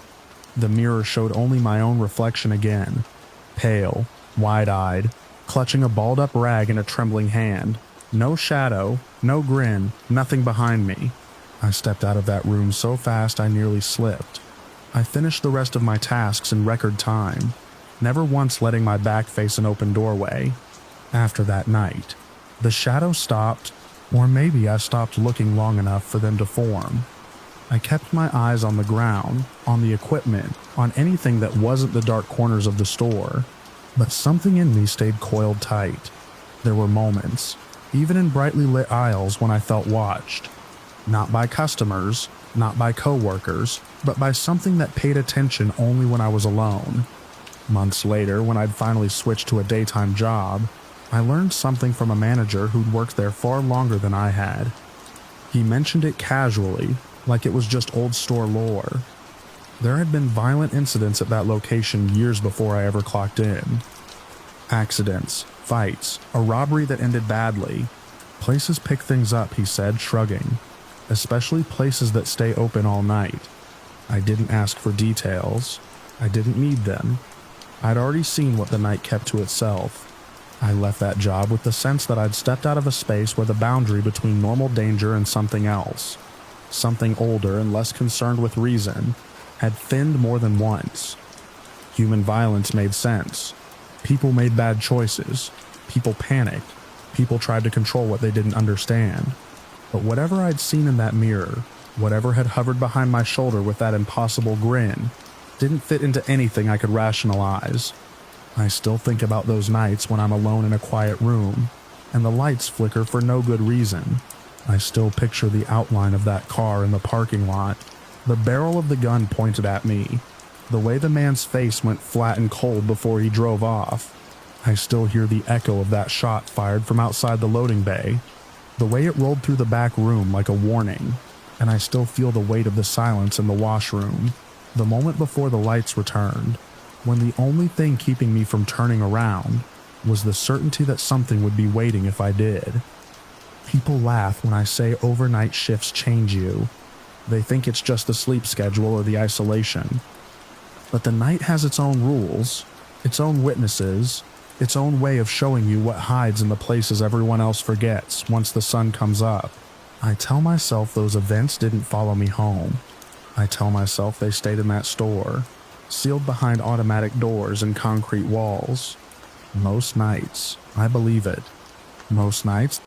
The mirror showed only my own reflection again, pale, wide-eyed, clutching a balled-up rag in a trembling hand. No shadow, no grin, nothing behind me. I stepped out of that room so fast I nearly slipped. I finished the rest of my tasks in record time, never once letting my back face an open doorway. After that night, the shadows stopped, or maybe I stopped looking long enough for them to form. I kept my eyes on the ground, on the equipment, on anything that wasn't the dark corners of the store. But something in me stayed coiled tight. There were moments, even in brightly lit aisles, when I felt watched. Not by customers, not by coworkers, but by something that paid attention only when I was alone. Months later, when I'd finally switched to a daytime job, I learned something from a manager who'd worked there far longer than I had. He mentioned it casually, like it was just old store lore. There had been violent incidents at that location years before I ever clocked in. Accidents, fights, a robbery that ended badly. Places pick things up, he said, shrugging. Especially places that stay open all night. I didn't ask for details. I didn't need them. I'd already seen what the night kept to itself. I left that job with the sense that I'd stepped out of a space where the boundary between normal danger and something else, something older and less concerned with reason, had thinned more than once. Human violence made sense. People made bad choices. People panicked. People tried to control what they didn't understand. But whatever I'd seen in that mirror, whatever had hovered behind my shoulder with that impossible grin, didn't fit into anything I could rationalize. I still think about those nights when I'm alone in a quiet room, and the lights flicker for no good reason. I still picture the outline of that car in the parking lot, the barrel of the gun pointed at me, the way the man's face went flat and cold before he drove off. I still hear the echo of that shot fired from outside the loading bay, the way it rolled through the back room like a warning, and I still feel the weight of the silence in the washroom, the moment before the lights returned, when the only thing keeping me from turning around was the certainty that something would be waiting if I did. People laugh when I say overnight shifts change you. They think it's just the sleep schedule or the isolation. But the night has its own rules, its own witnesses, its own way of showing you what hides in the places everyone else forgets once the sun comes up. I tell myself those events didn't follow me home. I tell myself they stayed in that store, sealed behind automatic doors and concrete walls. Most nights, I believe it. Most nights,